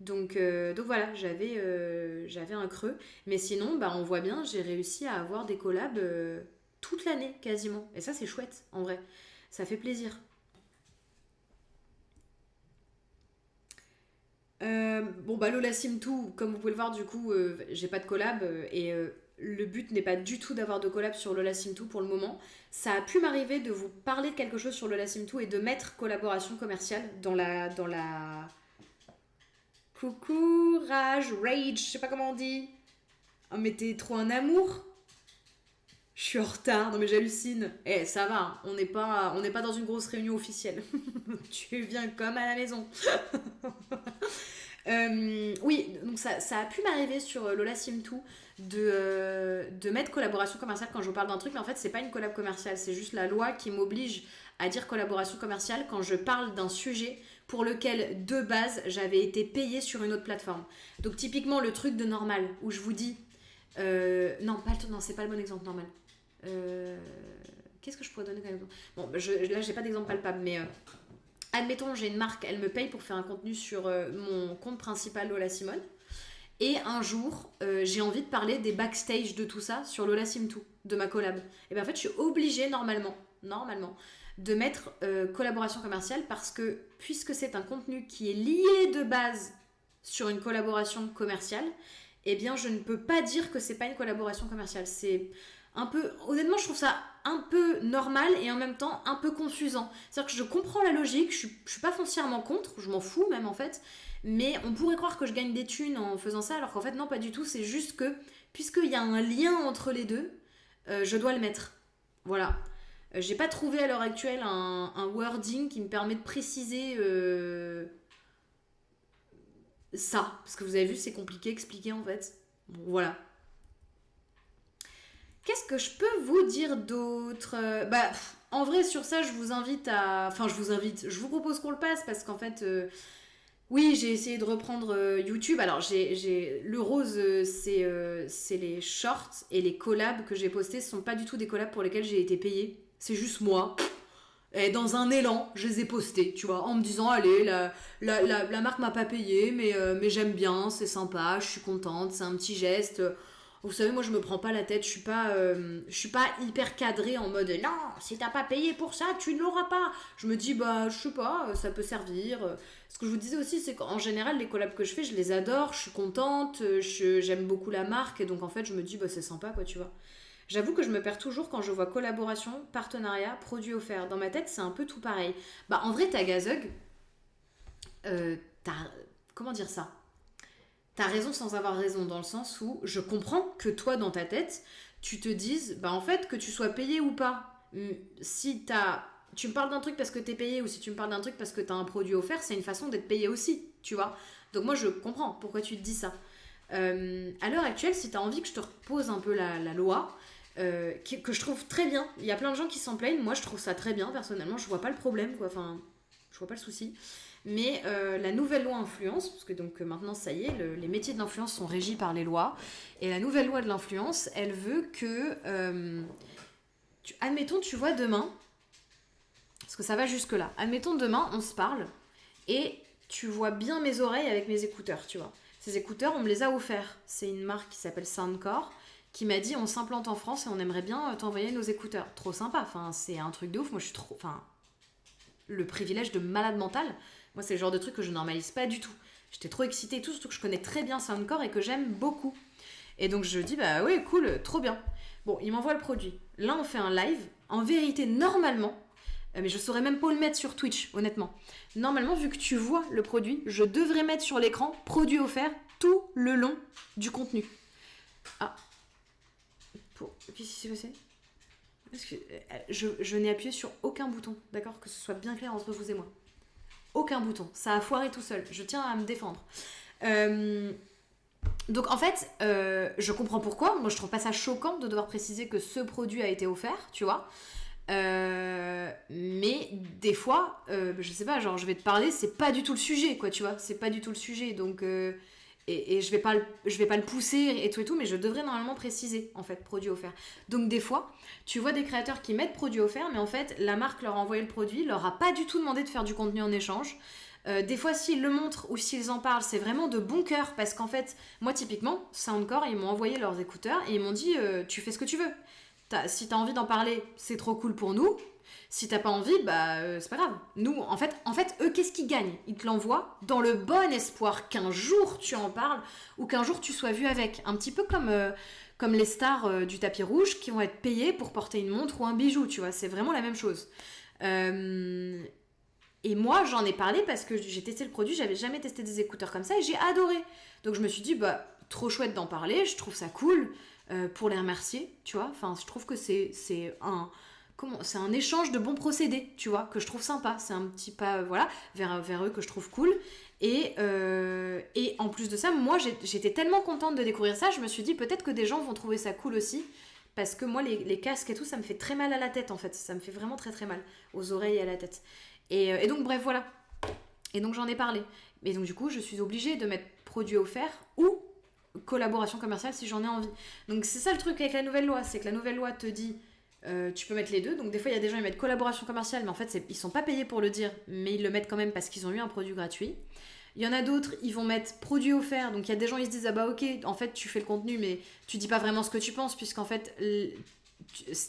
Donc voilà, j'avais un creux. Mais sinon, bah, on voit bien, j'ai réussi à avoir des collabs toute l'année, quasiment. Et ça, c'est chouette, en vrai. Ça fait plaisir. Bon bah Lola Sim 2, comme vous pouvez le voir du coup, j'ai pas de collab le but n'est pas du tout d'avoir de collab sur Lola Sim 2 pour le moment. Ça a pu m'arriver de vous parler de quelque chose sur Lola Sim 2 et de mettre collaboration commerciale dans la coucou rage, je sais pas comment on dit. Oh mais t'es trop un amour. Je suis en retard, non mais j'hallucine. Eh ça va, hein, on n'est pas dans une grosse réunion officielle. Tu viens comme à la maison. Oui, donc ça a pu m'arriver sur Lola Sim 2 de mettre collaboration commerciale quand je vous parle d'un truc, mais en fait c'est pas une collab commerciale, c'est juste la loi qui m'oblige à dire collaboration commerciale quand je parle d'un sujet pour lequel de base j'avais été payée sur une autre plateforme. Donc typiquement le truc de normal où je vous dis non, non, c'est pas le bon exemple normal. Qu'est-ce que je pourrais donner comme exemple? Bon, là j'ai pas d'exemple palpable, mais admettons, j'ai une marque, elle me paye pour faire un contenu sur mon compte principal Lola Simone. Et un jour, j'ai envie de parler des backstage de tout ça sur Lola Sim 2, de ma collab. Et bien en fait, je suis obligée normalement, de mettre collaboration commerciale parce que puisque c'est un contenu qui est lié de base sur une collaboration commerciale, eh bien je ne peux pas dire que c'est pas une collaboration commerciale. C'est un peu, honnêtement, je trouve ça un peu normal et en même temps un peu confusant. C'est-à-dire que je comprends la logique, je suis pas foncièrement contre, je m'en fous même en fait, mais on pourrait croire que je gagne des thunes en faisant ça, alors qu'en fait non, pas du tout. C'est juste que puisqu'il y a un lien entre les deux, je dois le mettre. Voilà. J'ai pas trouvé à l'heure actuelle un wording qui me permet de préciser ça, parce que vous avez vu, c'est compliqué à expliquer en fait. Bon, voilà. Qu'est-ce que je peux vous dire d'autre? En vrai, sur ça, je vous invite à... Enfin, je vous propose qu'on le passe parce qu'en fait, oui, j'ai essayé de reprendre YouTube. Alors, le rose, c'est les shorts et les collabs que j'ai postés. Ce sont pas du tout des collabs pour lesquels j'ai été payée. C'est juste moi. Et dans un élan, je les ai postés, tu vois, en me disant, allez, la marque m'a pas payé, mais j'aime bien, c'est sympa, je suis contente, c'est un petit geste. Vous savez, moi je me prends pas la tête, je suis pas hyper cadrée en mode non, si t'as pas payé pour ça, tu ne l'auras pas. Je me dis, bah, je sais pas, ça peut servir. Ce que je vous disais aussi, c'est qu'en général, les collabs que je fais, je les adore, je suis contente, j'aime beaucoup la marque, et donc en fait, je me dis, bah, c'est sympa, quoi, tu vois. J'avoue que je me perds toujours quand je vois collaboration, partenariat, produit offert. Dans ma tête, c'est un peu tout pareil. Bah, en vrai, Tagazug, t'as... Comment dire ça? T'as raison sans avoir raison, dans le sens où je comprends que toi, dans ta tête, tu te dises, bah en fait, que tu sois payé ou pas, si t'as... Tu me parles d'un truc parce que t'es payé ou si tu me parles d'un truc parce que t'as un produit offert, c'est une façon d'être payé aussi, tu vois. Donc moi, je comprends pourquoi tu te dis ça. À l'heure actuelle, si t'as envie que je te repose un peu la loi, que je trouve très bien, il y a plein de gens qui s'en plaignent, moi je trouve ça très bien, personnellement, je vois pas le problème, quoi, enfin, je vois pas le souci. Mais la nouvelle loi influence, parce que donc maintenant ça y est, les métiers de l'influence sont régis par les lois, et la nouvelle loi de l'influence, elle veut que, admettons, tu vois, demain, parce que ça va jusque là, admettons demain, on se parle, et tu vois bien mes oreilles avec mes écouteurs, tu vois. Ces écouteurs, on me les a offerts. C'est une marque qui s'appelle Soundcore, qui m'a dit on s'implante en France et on aimerait bien t'envoyer nos écouteurs. Trop sympa, enfin, c'est un truc de ouf, moi je suis trop... Enfin, le privilège de malade mental, moi c'est le genre de truc que je normalise pas du tout. J'étais trop excitée et tout, surtout que je connais très bien Soundcore et que j'aime beaucoup. Et donc je dis bah oui cool, trop bien. Bon, il m'envoie le produit. Là on fait un live. En vérité, normalement, mais je saurais même pas le mettre sur Twitch, honnêtement. Normalement, vu que tu vois le produit, je devrais mettre sur l'écran produit offert tout le long du contenu. Ah. Qu'est-ce qui s'est passé? Parce que je n'ai appuyé sur aucun bouton, d'accord? Que ce soit bien clair entre vous et moi. Aucun bouton. Ça a foiré tout seul. Je tiens à me défendre. Donc en fait, je comprends pourquoi. Moi, je trouve pas ça choquant de devoir préciser que ce produit a été offert, tu vois. Mais des fois, je sais pas, genre je vais te parler, c'est pas du tout le sujet, quoi, tu vois. C'est pas du tout le sujet, donc... Et je vais pas le pousser et tout, mais je devrais normalement préciser, en fait, produit offert. Donc des fois, tu vois des créateurs qui mettent produit offert, mais en fait, la marque leur a envoyé le produit, leur a pas du tout demandé de faire du contenu en échange. Des fois, s'ils le montrent ou s'ils en parlent, c'est vraiment de bon cœur, parce qu'en fait, moi, typiquement, Soundcore, ils m'ont envoyé leurs écouteurs et ils m'ont dit, tu fais ce que tu veux. Si t'as envie d'en parler, c'est trop cool pour nous. Si t'as pas envie, bah c'est pas grave. Nous, en fait, eux, qu'est-ce qu'ils gagnent? Ils te l'envoient dans le bon espoir qu'un jour tu en parles ou qu'un jour tu sois vu avec. Un petit peu comme les stars du tapis rouge qui vont être payées pour porter une montre ou un bijou, tu vois. C'est vraiment la même chose. Et moi, j'en ai parlé parce que j'ai testé le produit, j'avais jamais testé des écouteurs comme ça et j'ai adoré. Donc je me suis dit, bah, trop chouette d'en parler, je trouve ça cool pour les remercier, tu vois. Enfin, je trouve que c'est un échange de bons procédés, tu vois, que je trouve sympa. C'est un petit pas, voilà, vers eux que je trouve cool. Et en plus de ça, moi, j'étais tellement contente de découvrir ça, je me suis dit peut-être que des gens vont trouver ça cool aussi. Parce que moi, les casques et tout, ça me fait très mal à la tête, en fait. Ça me fait vraiment très très mal aux oreilles et à la tête. Et donc, bref, voilà. Et donc, j'en ai parlé. Et donc, du coup, je suis obligée de mettre produit offert ou collaboration commerciale si j'en ai envie. Donc, c'est ça le truc avec la nouvelle loi. C'est que la nouvelle loi te dit, tu peux mettre les deux. Donc, des fois, il y a des gens qui mettent collaboration commerciale, mais en fait, ils sont pas payés pour le dire, mais ils le mettent quand même parce qu'ils ont eu un produit gratuit. Il y en a d'autres, ils vont mettre produit offert. Donc, il y a des gens, ils se disent, ah bah ok, en fait, tu fais le contenu, mais tu dis pas vraiment ce que tu penses, puisqu'en fait,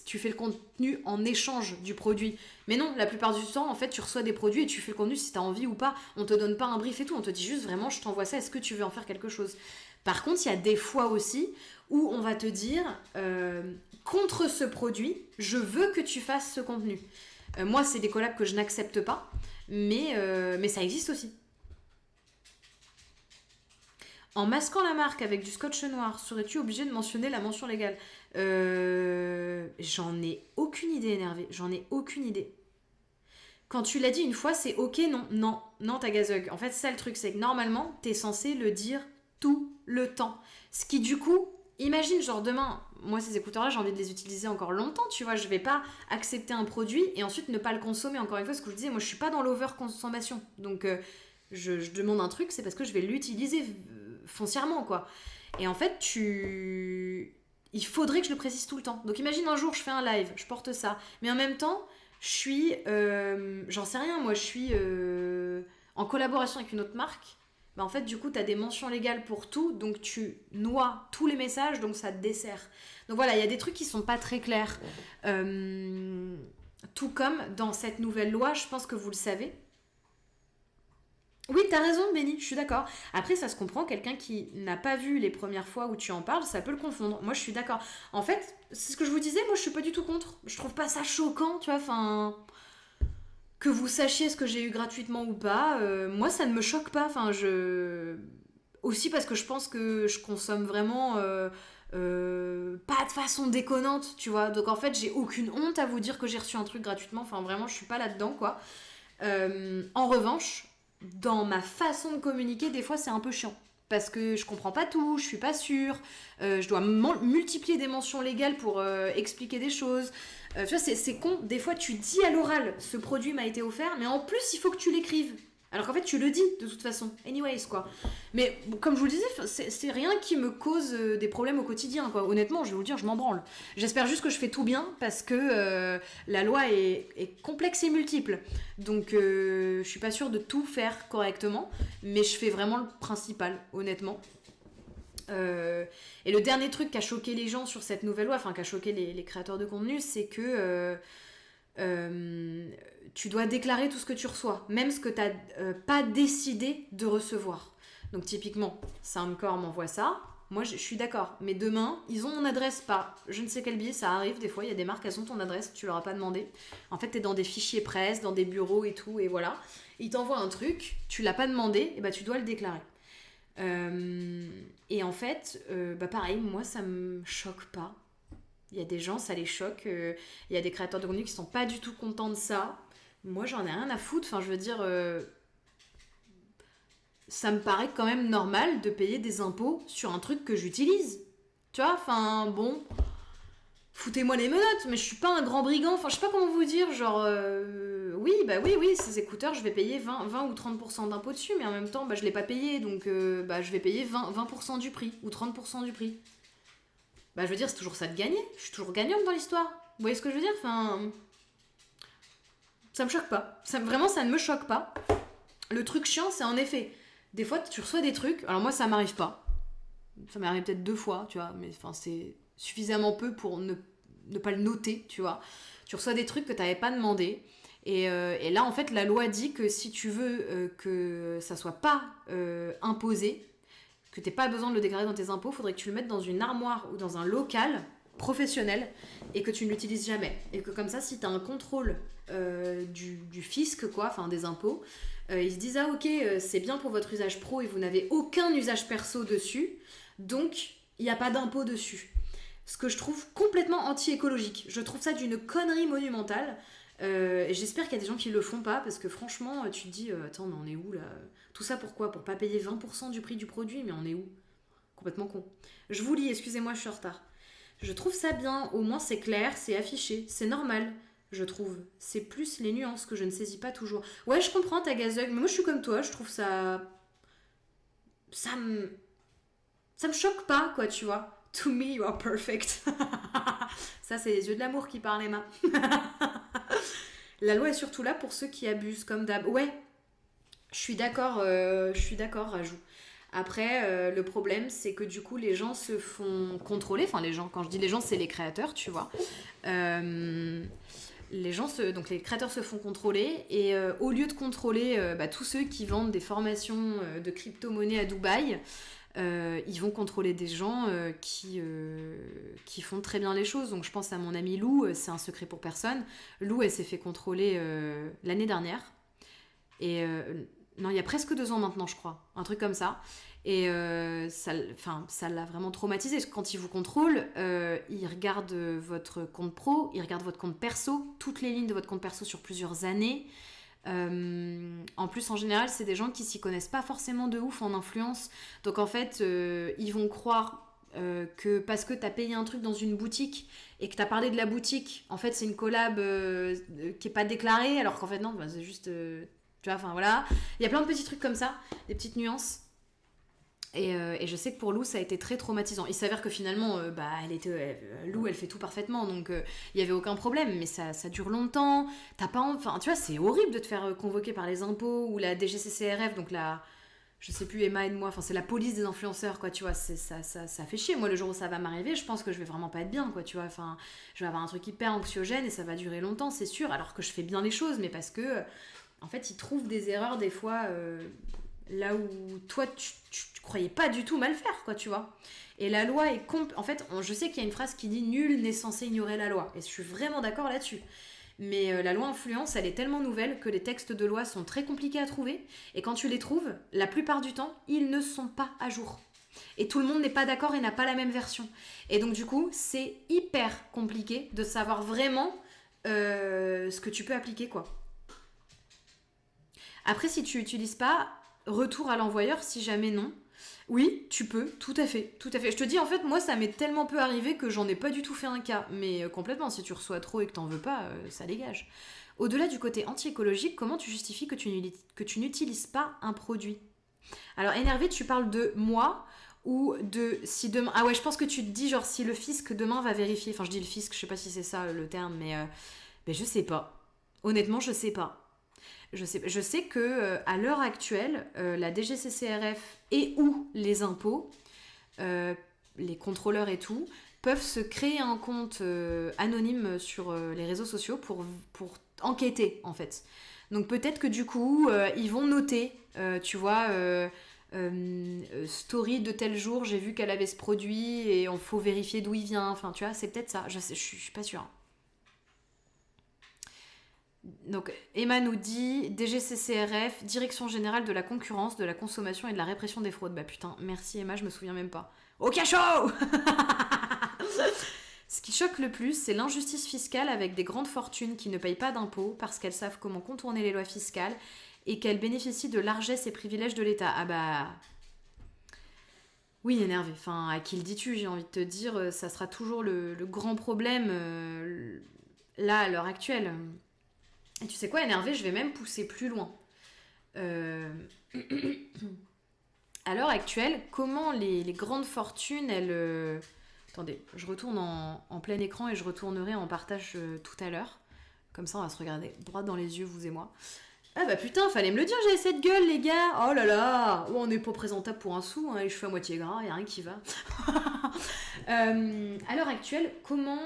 tu fais le contenu en échange du produit. Mais non, la plupart du temps, en fait, tu reçois des produits et tu fais le contenu si t'as envie ou pas. On te donne pas un brief et tout, on te dit juste vraiment, je t'envoie ça, est-ce que tu veux en faire quelque chose? Par contre, il y a des fois aussi où on va te dire, contre ce produit, je veux que tu fasses ce contenu. Moi, c'est des collabs que je n'accepte pas, mais ça existe aussi. En masquant la marque avec du scotch noir, serais-tu obligé de mentionner la mention légale? J'en ai aucune idée, énervée. J'en ai aucune idée. Quand tu l'as dit une fois, c'est ok, non, ta gazug. En fait, ça le truc, c'est que normalement, t'es censé le dire tout le temps. Ce qui, du coup, imagine, genre demain, moi, ces écouteurs-là, j'ai envie de les utiliser encore longtemps, tu vois. Je vais pas accepter un produit et ensuite ne pas le consommer. Encore une fois, ce que je disais, moi, je suis pas dans l'over-consommation. Donc, je demande un truc, c'est parce que je vais l'utiliser foncièrement, quoi. Et en fait, il faudrait que je le précise tout le temps. Donc imagine un jour, je fais un live, je porte ça. Mais en même temps, je suis... j'en sais rien, moi, je suis en collaboration avec une autre marque. Bah, en fait, du coup, tu as des mentions légales pour tout. Donc tu noies tous les messages, donc ça te dessert. Donc voilà, il y a des trucs qui sont pas très clairs. Tout comme dans cette nouvelle loi, je pense que vous le savez. Oui, t'as raison, Benny, je suis d'accord. Après, ça se comprend, quelqu'un qui n'a pas vu les premières fois où tu en parles, ça peut le confondre. Moi, je suis d'accord. En fait, c'est ce que je vous disais, moi, je suis pas du tout contre. Je trouve pas ça choquant, tu vois, enfin... Que vous sachiez ce que j'ai eu gratuitement ou pas, moi ça ne me choque pas. Enfin, aussi parce que je pense que je consomme vraiment pas de façon déconnante, tu vois. Donc en fait, j'ai aucune honte à vous dire que j'ai reçu un truc gratuitement. Enfin, vraiment, je suis pas là-dedans, quoi. En revanche, dans ma façon de communiquer, des fois c'est un peu chiant. Parce que je comprends pas tout, je suis pas sûre, je dois multiplier des mentions légales pour expliquer des choses. Tu vois, c'est con, des fois tu dis à l'oral, ce produit m'a été offert, mais en plus il faut que tu l'écrives. Alors qu'en fait tu le dis de toute façon, anyways quoi. Mais bon, comme je vous le disais, c'est rien qui me cause des problèmes au quotidien, quoi. Honnêtement, je vais vous le dire, je m'en branle. J'espère juste que je fais tout bien parce que la loi est complexe et multiple. Donc je suis pas sûre de tout faire correctement, mais je fais vraiment le principal, honnêtement. Et le dernier truc qui a choqué les gens sur cette nouvelle loi, enfin qui a choqué les créateurs de contenu, c'est que tu dois déclarer tout ce que tu reçois, même ce que tu n'as pas décidé de recevoir. Donc typiquement, Soundcore m'envoie ça, moi je suis d'accord, mais demain, ils ont mon adresse par je ne sais quel biais, ça arrive des fois, il y a des marques, elles ont ton adresse, tu leur as pas demandé. En fait, tu es dans des fichiers presse, dans des bureaux et tout, et voilà. Ils t'envoient un truc, tu l'as pas demandé, et bah tu dois le déclarer. Et en fait, pareil, moi ça me choque pas. Il y a des gens, ça les choque. Il y a des créateurs de contenu qui sont pas du tout contents de ça. Moi, j'en ai rien à foutre. Enfin, je veux dire, ça me paraît quand même normal de payer des impôts sur un truc que j'utilise. Tu vois, enfin, bon, foutez-moi les menottes, mais je suis pas un grand brigand. Enfin, je sais pas comment vous dire. Genre, oui, ces écouteurs, je vais payer 20 ou 30% d'impôts dessus, mais en même temps, je l'ai pas payé. Donc, je vais payer 20% du prix ou 30% du prix. Je veux dire, c'est toujours ça de gagner. Je suis toujours gagnante dans l'histoire. Vous voyez ce que je veux dire? Enfin, ça me choque pas. Vraiment, ça ne me choque pas. Le truc chiant, c'est en effet, des fois, tu reçois des trucs. Alors moi, ça m'arrive pas. Ça m'est arrivé peut-être 2 fois, tu vois. Mais enfin, c'est suffisamment peu pour ne pas le noter, tu vois. Tu reçois des trucs que tu n'avais pas demandé. Et là, en fait, la loi dit que si tu veux que ça soit pas imposé, que t'aies pas besoin de le déclarer dans tes impôts, faudrait que tu le mettes dans une armoire ou dans un local professionnel et que tu ne l'utilises jamais. Et que comme ça, si tu as un contrôle du fisc, quoi, enfin des impôts, ils se disent ah ok, c'est bien pour votre usage pro et vous n'avez aucun usage perso dessus, donc il n'y a pas d'impôt dessus. Ce que je trouve complètement anti-écologique. Je trouve ça d'une connerie monumentale. Et j'espère qu'il y a des gens qui le font pas parce que franchement, tu te dis attends, mais on est où là? Tout ça pourquoi? Pour pas payer 20% du prix du produit, mais on est où? Complètement con. Je vous lis, excusez-moi, je suis en retard. Je trouve ça bien, au moins c'est clair, c'est affiché, c'est normal, je trouve. C'est plus les nuances que je ne saisis pas toujours. Ouais, je comprends ta gazeugle, mais moi je suis comme toi, je trouve ça. Ça me choque pas, quoi, tu vois. To me, you are perfect. Ça, c'est les yeux de l'amour qui parlent, Emma. La loi est surtout là pour ceux qui abusent, comme d'hab. Ouais, je suis d'accord, Rajou. Après, le problème, c'est que du coup, les gens se font contrôler. Enfin, les gens, quand je dis les gens, c'est les créateurs, tu vois. Donc les créateurs se font contrôler. Et au lieu de contrôler tous ceux qui vendent des formations de crypto-monnaie à Dubaï, ils vont contrôler des gens qui font très bien les choses. Donc je pense à mon amie Lou, c'est un secret pour personne. Lou, elle s'est fait contrôler l'année dernière. Et non, il y a presque 2 ans maintenant, je crois. Un truc comme ça. Et ça l'a vraiment traumatisé. Quand ils vous contrôlent, ils regardent votre compte pro, ils regardent votre compte perso, toutes les lignes de votre compte perso sur plusieurs années. En plus, en général, c'est des gens qui s'y connaissent pas forcément de ouf en influence. Donc en fait, ils vont croire que parce que t'as payé un truc dans une boutique et que t'as parlé de la boutique, en fait c'est une collab qui est pas déclarée, alors qu'en fait non, c'est juste tu vois, enfin voilà, il y a plein de petits trucs comme ça, des petites nuances. Et je sais que pour Lou ça a été très traumatisant. Il s'avère que finalement Lou elle fait tout parfaitement, donc il y avait aucun problème, mais ça dure longtemps. Enfin tu vois, c'est horrible de te faire convoquer par les impôts ou la DGCCRF, donc la, je sais plus, Emma aide-moi, enfin c'est la police des influenceurs, quoi, tu vois. Ça fait chier. Moi, le jour où ça va m'arriver, je pense que je vais vraiment pas être bien, quoi, tu vois. Enfin, je vais avoir un truc hyper anxiogène et ça va durer longtemps, c'est sûr, alors que je fais bien les choses, mais parce que en fait ils trouvent des erreurs des fois là où toi tu croyais pas du tout mal faire, quoi, tu vois. Et la loi est en fait, je sais qu'il y a une phrase qui dit nul n'est censé ignorer la loi, et je suis vraiment d'accord là-dessus. Mais la loi influence, elle est tellement nouvelle que les textes de loi sont très compliqués à trouver. Et quand tu les trouves, la plupart du temps, ils ne sont pas à jour. Et tout le monde n'est pas d'accord et n'a pas la même version. Et donc du coup, c'est hyper compliqué de savoir vraiment ce que tu peux appliquer, quoi. Après, si tu n'utilises pas, retour à l'envoyeur si jamais non. Oui, tu peux, tout à fait, tout à fait. Je te dis, en fait, moi, ça m'est tellement peu arrivé que j'en ai pas du tout fait un cas. Mais complètement, si tu reçois trop et que t'en veux pas, ça dégage. Au-delà du côté anti-écologique, comment tu justifies que tu n'utilises pas un produit? Alors, énervé, tu parles de moi ou de si demain... Ah ouais, je pense que tu te dis, genre, si le fisc demain va vérifier... Enfin, je dis le fisc, je sais pas si c'est ça le terme, mais je sais pas. Honnêtement, je sais pas. Je sais que à l'heure actuelle, la DGCCRF et ou les impôts, les contrôleurs et tout, peuvent se créer un compte anonyme sur les réseaux sociaux pour enquêter en fait. Donc peut-être que du coup, ils vont noter, tu vois, story de tel jour, j'ai vu qu'elle avait ce produit et il faut vérifier d'où il vient. Enfin, tu vois, c'est peut-être ça. Je suis pas sûre. Donc Emma nous dit DGCCRF, Direction Générale de la Concurrence, de la Consommation et de la Répression des Fraudes. Bah putain, merci Emma, je me souviens même pas. Au cachot. Ce qui choque le plus, c'est l'injustice fiscale avec des grandes fortunes qui ne payent pas d'impôts parce qu'elles savent comment contourner les lois fiscales et qu'elles bénéficient de largesses et privilèges de l'État. Ah bah... Oui, énervé. Enfin, à qui le dis-tu? J'ai envie de te dire, ça sera toujours le grand problème là, à l'heure actuelle. Et tu sais quoi, énervé, je vais même pousser plus loin. À l'heure actuelle, comment les grandes fortunes, elles... Attendez, je retourne en plein écran et je retournerai en partage tout à l'heure. Comme ça, on va se regarder droit dans les yeux, vous et moi. Ah bah putain, fallait me le dire, j'ai cette gueule, les gars. Oh là là, on n'est pas présentable pour un sou, hein, les cheveux à moitié gras, y a rien qui va. À l'heure actuelle, comment...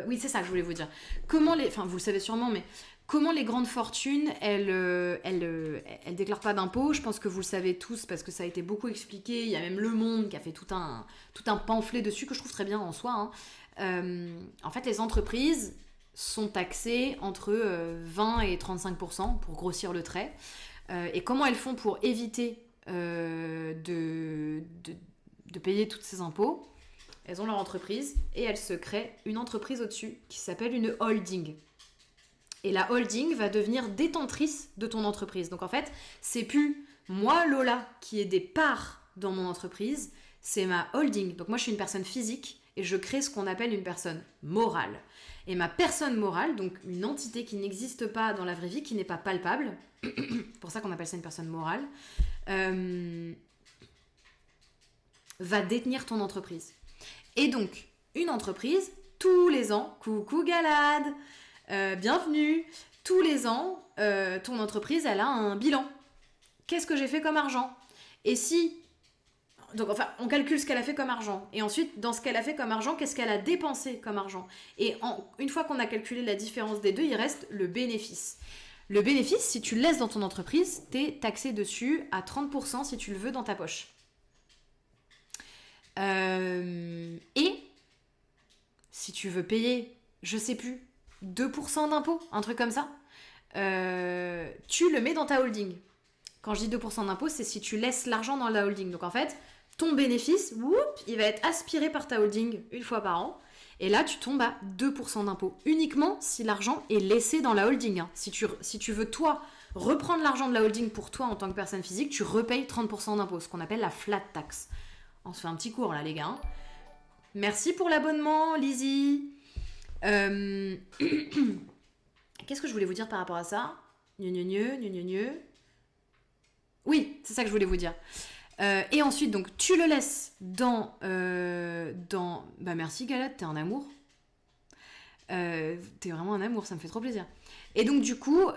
Oui, c'est ça que je voulais vous dire. Comment les... Enfin, vous le savez sûrement, mais... Comment les grandes fortunes, elles déclarent pas d'impôts? Je pense que vous le savez tous parce que ça a été beaucoup expliqué. Il y a même Le Monde qui a fait tout un pamphlet dessus que je trouve très bien en soi. Hein. En fait, les entreprises sont taxées entre 20 et 35% pour grossir le trait. Et comment elles font pour éviter de payer tous ces impôts? Elles ont leur entreprise et elles se créent une entreprise au-dessus qui s'appelle une holding. Et la holding va devenir détentrice de ton entreprise. Donc en fait, c'est plus moi, Lola, qui ai des parts dans mon entreprise, c'est ma holding. Donc moi, je suis une personne physique et je crée ce qu'on appelle une personne morale. Et ma personne morale, donc une entité qui n'existe pas dans la vraie vie, qui n'est pas palpable, c'est pour ça qu'on appelle ça une personne morale, va détenir ton entreprise. Et donc, une entreprise, tous les ans, coucou Galade, bienvenue, tous les ans, ton entreprise, elle a un bilan. Qu'est-ce que j'ai fait comme argent? Et si... Donc, enfin, on calcule ce qu'elle a fait comme argent. Et ensuite, dans ce qu'elle a fait comme argent, qu'est-ce qu'elle a dépensé comme argent? Et une fois qu'on a calculé la différence des deux, il reste le bénéfice. Le bénéfice, si tu le laisses dans ton entreprise, t'es taxé dessus à 30% si tu le veux dans ta poche. Et si tu veux payer, je sais plus, 2% d'impôt, un truc comme ça, tu le mets dans ta holding. Quand je dis 2% d'impôt, c'est si tu laisses l'argent dans la holding. Donc en fait, ton bénéfice, il va être aspiré par ta holding une fois par an. Et là, tu tombes à 2% d'impôt. Uniquement si l'argent est laissé dans la holding. Hein. Si tu veux, toi, reprendre l'argent de la holding pour toi en tant que personne physique, tu repayes 30% d'impôt, ce qu'on appelle la flat tax. On se fait un petit cours là, les gars. Merci pour l'abonnement, Lizzie. Qu'est-ce que je voulais vous dire par rapport à ça? Oui, c'est ça que je voulais vous dire. Et ensuite, donc, tu le laisses dans... Bah merci Galade, t'es un amour. T'es vraiment un amour, ça me fait trop plaisir. Et donc du coup,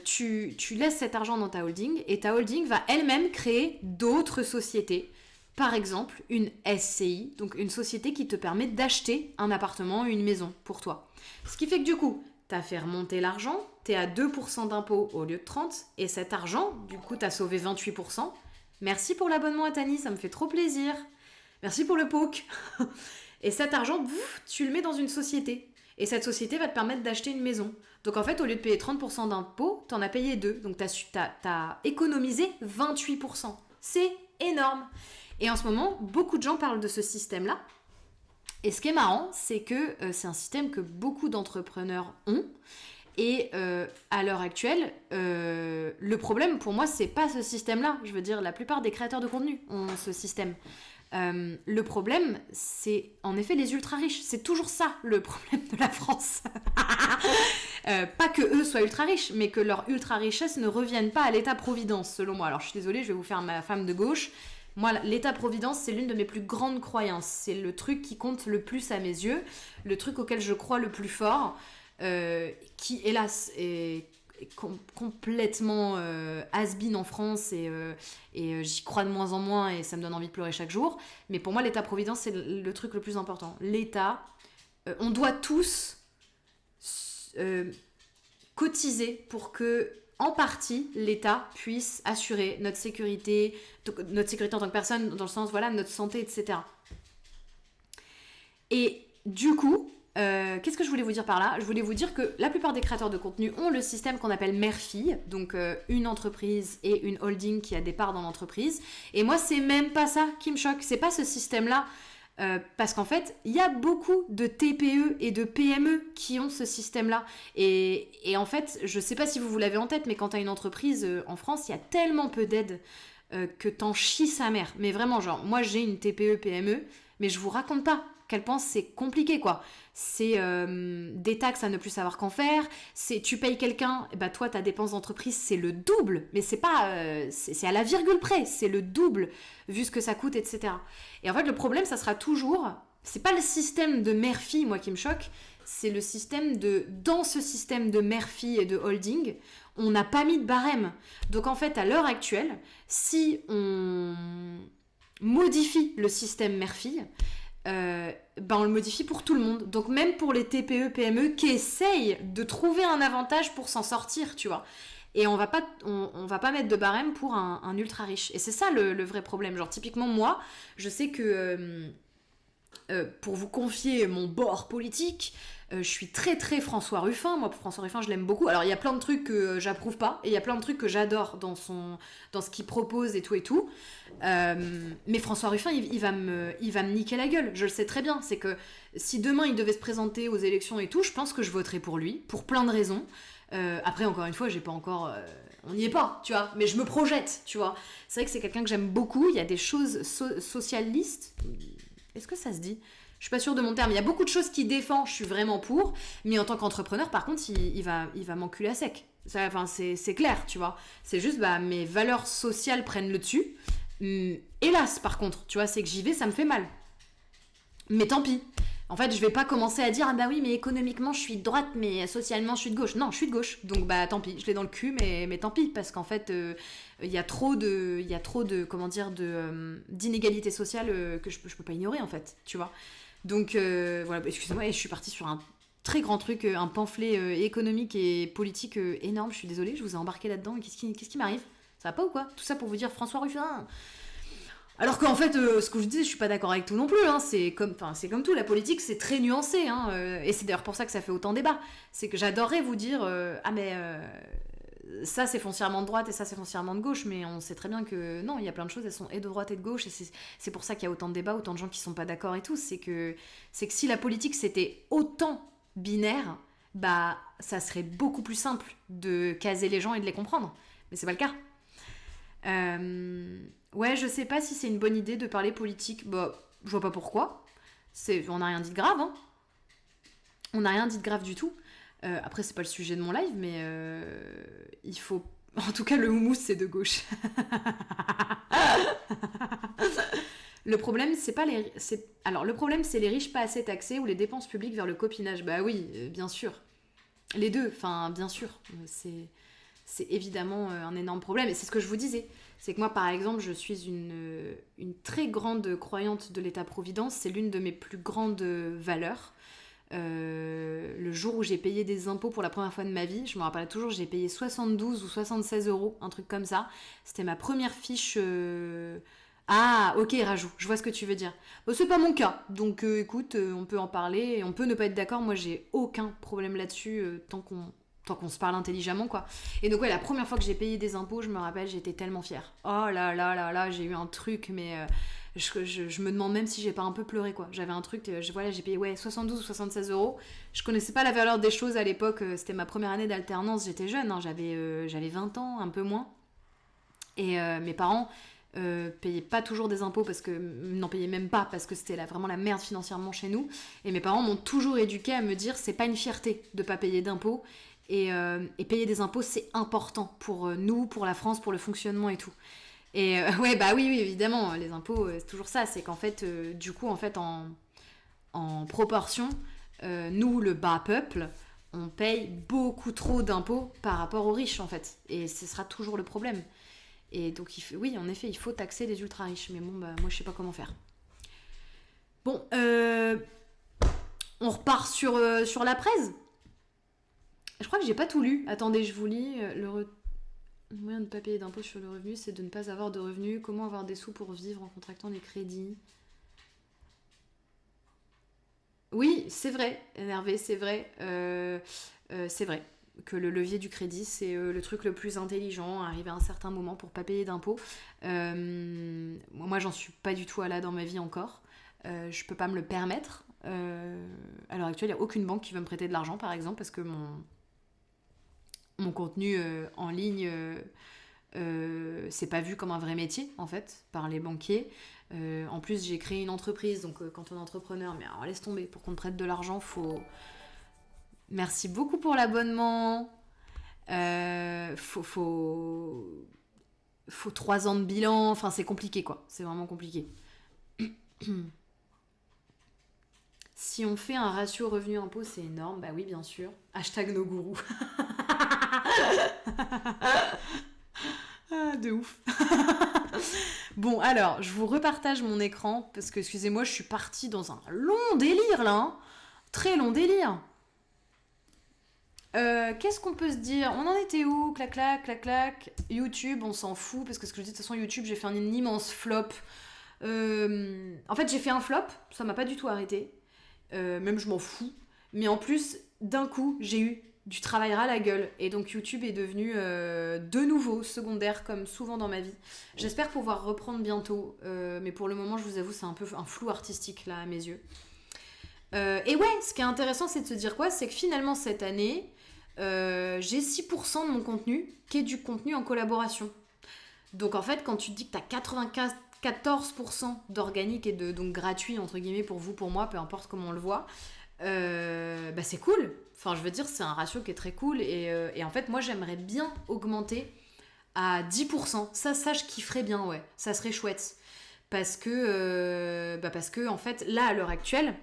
tu laisses cet argent dans ta holding et ta holding va elle-même créer d'autres sociétés. Par exemple, une SCI, donc une société qui te permet d'acheter un appartement ou une maison pour toi. Ce qui fait que du coup, t'as fait remonter l'argent, t'es à 2% d'impôt au lieu de 30%, et cet argent, du coup, t'as sauvé 28%. Merci pour l'abonnement à Tani, ça me fait trop plaisir. Merci pour le poke. Et cet argent, tu le mets dans une société. Et cette société va te permettre d'acheter une maison. Donc en fait, au lieu de payer 30% d'impôts, t'en as payé 2. Donc t'as économisé 28%. C'est énorme. Et en ce moment, beaucoup de gens parlent de ce système-là. Et ce qui est marrant, c'est que c'est un système que beaucoup d'entrepreneurs ont. Et à l'heure actuelle, le problème pour moi, c'est pas ce système-là. Je veux dire, la plupart des créateurs de contenu ont ce système. Le problème, c'est en effet les ultra-riches. C'est toujours ça le problème de la France. Pas que eux soient ultra-riches, mais que leur ultra-richesse ne revienne pas à l'État-providence, selon moi. Alors je suis désolée, je vais vous faire ma femme de gauche. Moi, l'État-providence, c'est l'une de mes plus grandes croyances. C'est le truc qui compte le plus à mes yeux, le truc auquel je crois le plus fort, qui, hélas, est complètement has-been en France et j'y crois de moins en moins et ça me donne envie de pleurer chaque jour. Mais pour moi, l'État-providence, c'est le truc le plus important. L'État, on doit tous cotiser pour que, en partie, l'État puisse assurer notre sécurité en tant que personne, dans le sens, voilà, notre santé, etc. Et du coup, qu'est-ce que je voulais vous dire par là ? Je voulais vous dire que la plupart des créateurs de contenu ont le système qu'on appelle mère-fille, donc une entreprise et une holding qui a des parts dans l'entreprise. Et moi, c'est même pas ça qui me choque, c'est pas ce système-là. Parce qu'en fait, il y a beaucoup de TPE et de PME qui ont ce système-là. Et en fait, je sais pas si vous l'avez en tête, mais quand tu as une entreprise en France, il y a tellement peu d'aides que t'en chies sa mère. Mais vraiment, genre, moi j'ai une TPE, PME, mais je vous raconte pas quel point c'est compliqué, quoi. C'est des taxes à ne plus savoir qu'en faire. C'est tu payes quelqu'un, bah toi ta dépense d'entreprise c'est le double, mais c'est pas c'est à la virgule près, c'est le double vu ce que ça coûte, etc. Et en fait le problème ça sera toujours, c'est pas le système de mère-fille moi qui me choque, c'est le système de dans ce système de mère-fille et de holding, on n'a pas mis de barème. Donc en fait à l'heure actuelle, si on modifie le système mère-fille, on le modifie pour tout le monde. Donc même pour les TPE, PME qui essayent de trouver un avantage pour s'en sortir, tu vois. Et on va pas mettre de barème pour un ultra riche. Et c'est ça le vrai problème. Genre typiquement moi, je sais que pour vous confier mon bord politique, je suis très très François Ruffin. Moi, François Ruffin, je l'aime beaucoup. Alors, il y a plein de trucs que j'approuve pas, et il y a plein de trucs que j'adore dans ce qu'il propose et tout et tout. Mais François Ruffin, il va me niquer la gueule. Je le sais très bien. C'est que si demain il devait se présenter aux élections et tout, je pense que je voterais pour lui, pour plein de raisons. Après, encore une fois, j'ai pas encore... on n'y est pas, tu vois, mais je me projette, tu vois. C'est vrai que c'est quelqu'un que j'aime beaucoup. Il y a des choses socialistes. Est-ce que ça se dit ? Je suis pas sûre de mon terme. Il y a beaucoup de choses qu'il défend, je suis vraiment pour. Mais en tant qu'entrepreneur, par contre, il va m'enculer à sec. Ça, enfin, c'est clair, tu vois. C'est juste, mes valeurs sociales prennent le dessus. Hélas, par contre, tu vois, c'est que j'y vais, ça me fait mal. Mais tant pis. En fait, je vais pas commencer à dire, ah bah oui, mais économiquement, je suis de droite, mais socialement, je suis de gauche. Non, je suis de gauche. Donc, tant pis. Je l'ai dans le cul, mais tant pis. Parce qu'en fait, il y a trop de comment dire, d'inégalités sociales que je peux pas ignorer, en fait. Tu vois. Donc, voilà, excusez-moi, je suis partie sur un très grand truc, un pamphlet économique et politique énorme. Je suis désolée, je vous ai embarqué là-dedans. Qu'est-ce qui m'arrive ? Ça va pas ou quoi ? Tout ça pour vous dire François Ruffin. Alors qu'en fait, ce que je dis, je suis pas d'accord avec tout non plus. Hein. C'est comme tout, la politique, c'est très nuancé. Hein. Et c'est d'ailleurs pour ça que ça fait autant débat. C'est que j'adorerais vous dire, ça c'est foncièrement de droite et ça c'est foncièrement de gauche, mais on sait très bien que non, il y a plein de choses, elles sont et de droite et de gauche, et c'est pour ça qu'il y a autant de débats, autant de gens qui sont pas d'accord et tout. C'est que si la politique c'était autant binaire, ça serait beaucoup plus simple de caser les gens et de les comprendre. Mais c'est pas le cas. Ouais, je sais pas si c'est une bonne idée de parler politique. Je vois pas pourquoi. On n'a rien dit de grave, hein. On n'a rien dit de grave du tout. Après, c'est pas le sujet de mon live, mais il faut... En tout cas, le houmous, c'est de gauche. Le problème, c'est pas les... Alors, le problème, c'est les riches pas assez taxés ou les dépenses publiques vers le copinage. Bah oui, bien sûr. Les deux, enfin, bien sûr. C'est évidemment un énorme problème. Et c'est ce que je vous disais. C'est que moi, par exemple, je suis une très grande croyante de l'État-providence. C'est l'une de mes plus grandes valeurs. Le jour où j'ai payé des impôts pour la première fois de ma vie, je me rappelle toujours, j'ai payé 72 ou 76 euros, un truc comme ça. C'était ma première fiche Ah, ok, Rajou, je vois ce que tu veux dire. Bon, c'est pas mon cas, donc écoute, on peut en parler, et on peut ne pas être d'accord, moi j'ai aucun problème là-dessus, tant qu'on se parle intelligemment, quoi. Et donc ouais, la première fois que j'ai payé des impôts, je me rappelle, j'étais tellement fière. Oh là là là là, j'ai eu un truc, mais je me demande même si j'ai pas un peu pleuré, quoi. J'avais un truc, voilà, j'ai payé 72 ou 76 euros. Je connaissais pas la valeur des choses à l'époque, c'était ma première année d'alternance, j'étais jeune, hein, j'avais 20 ans, un peu moins. Et mes parents payaient pas toujours des impôts parce que n'en payaient même pas parce que c'était vraiment la merde financièrement chez nous. Et mes parents m'ont toujours éduqué à me dire c'est pas une fierté de pas payer d'impôts et payer des impôts c'est important pour nous, pour la France, pour le fonctionnement et tout. Et ouais bah oui, oui évidemment les impôts c'est toujours ça, c'est qu'en fait du coup en fait en proportion nous le bas peuple on paye beaucoup trop d'impôts par rapport aux riches en fait et ce sera toujours le problème. Et donc, oui, en effet, il faut taxer les ultra riches. Mais bon, bah, moi, je sais pas comment faire. Bon, on repart sur la presse. Je crois que j'ai pas tout lu. Attendez, je vous lis. Le moyen de ne pas payer d'impôt sur le revenu, c'est de ne pas avoir de revenus. Comment avoir des sous pour vivre en contractant des crédits? Oui, c'est vrai, Hervé, c'est vrai. C'est vrai que le levier du crédit, c'est le truc le plus intelligent, arriver à un certain moment pour pas payer d'impôts. Moi, j'en suis pas du tout à là dans ma vie encore. Je peux pas me le permettre. À l'heure actuelle, il n'y a aucune banque qui veut me prêter de l'argent, par exemple, parce que mon contenu en ligne, c'est pas vu comme un vrai métier, en fait, par les banquiers. En plus, j'ai créé une entreprise, donc quand on est entrepreneur, mais alors laisse tomber, pour qu'on te prête de l'argent, faut... Merci beaucoup pour l'abonnement. Faut 3 ans de bilan. Enfin, c'est compliqué, quoi. C'est vraiment compliqué. Si on fait un ratio revenu-impôt, c'est énorme. Bah oui, bien sûr. Hashtag nos gourous. Ah, de ouf. Bon, alors, je vous repartage mon écran parce que, excusez-moi, je suis partie dans un long délire, là. Hein. Très long délire. Qu'est-ce qu'on peut se dire? On en était où? Clac, clac, clac, clac. YouTube, on s'en fout parce que ce que je dis de toute façon, YouTube, j'ai fait un immense flop. En fait, j'ai fait un flop, ça m'a pas du tout arrêté. Même je m'en fous. Mais en plus, d'un coup, j'ai eu du travail ras la gueule. Et donc YouTube est devenu de nouveau secondaire, comme souvent dans ma vie. J'espère pouvoir reprendre bientôt. Mais pour le moment, je vous avoue, c'est un peu un flou artistique, là, à mes yeux. Et ouais, ce qui est intéressant, c'est de se dire quoi? C'est que finalement, cette année, j'ai 6% de mon contenu qui est du contenu en collaboration. Donc en fait, quand tu te dis que tu as 94% d'organique et de donc gratuit, entre guillemets, pour vous, pour moi, peu importe comment on le voit, bah c'est cool. Enfin, je veux dire, c'est un ratio qui est très cool. Et en fait, moi, j'aimerais bien augmenter à 10%. Ça, je kifferais bien, ouais. Ça serait chouette. Parce que en fait, là, à l'heure actuelle,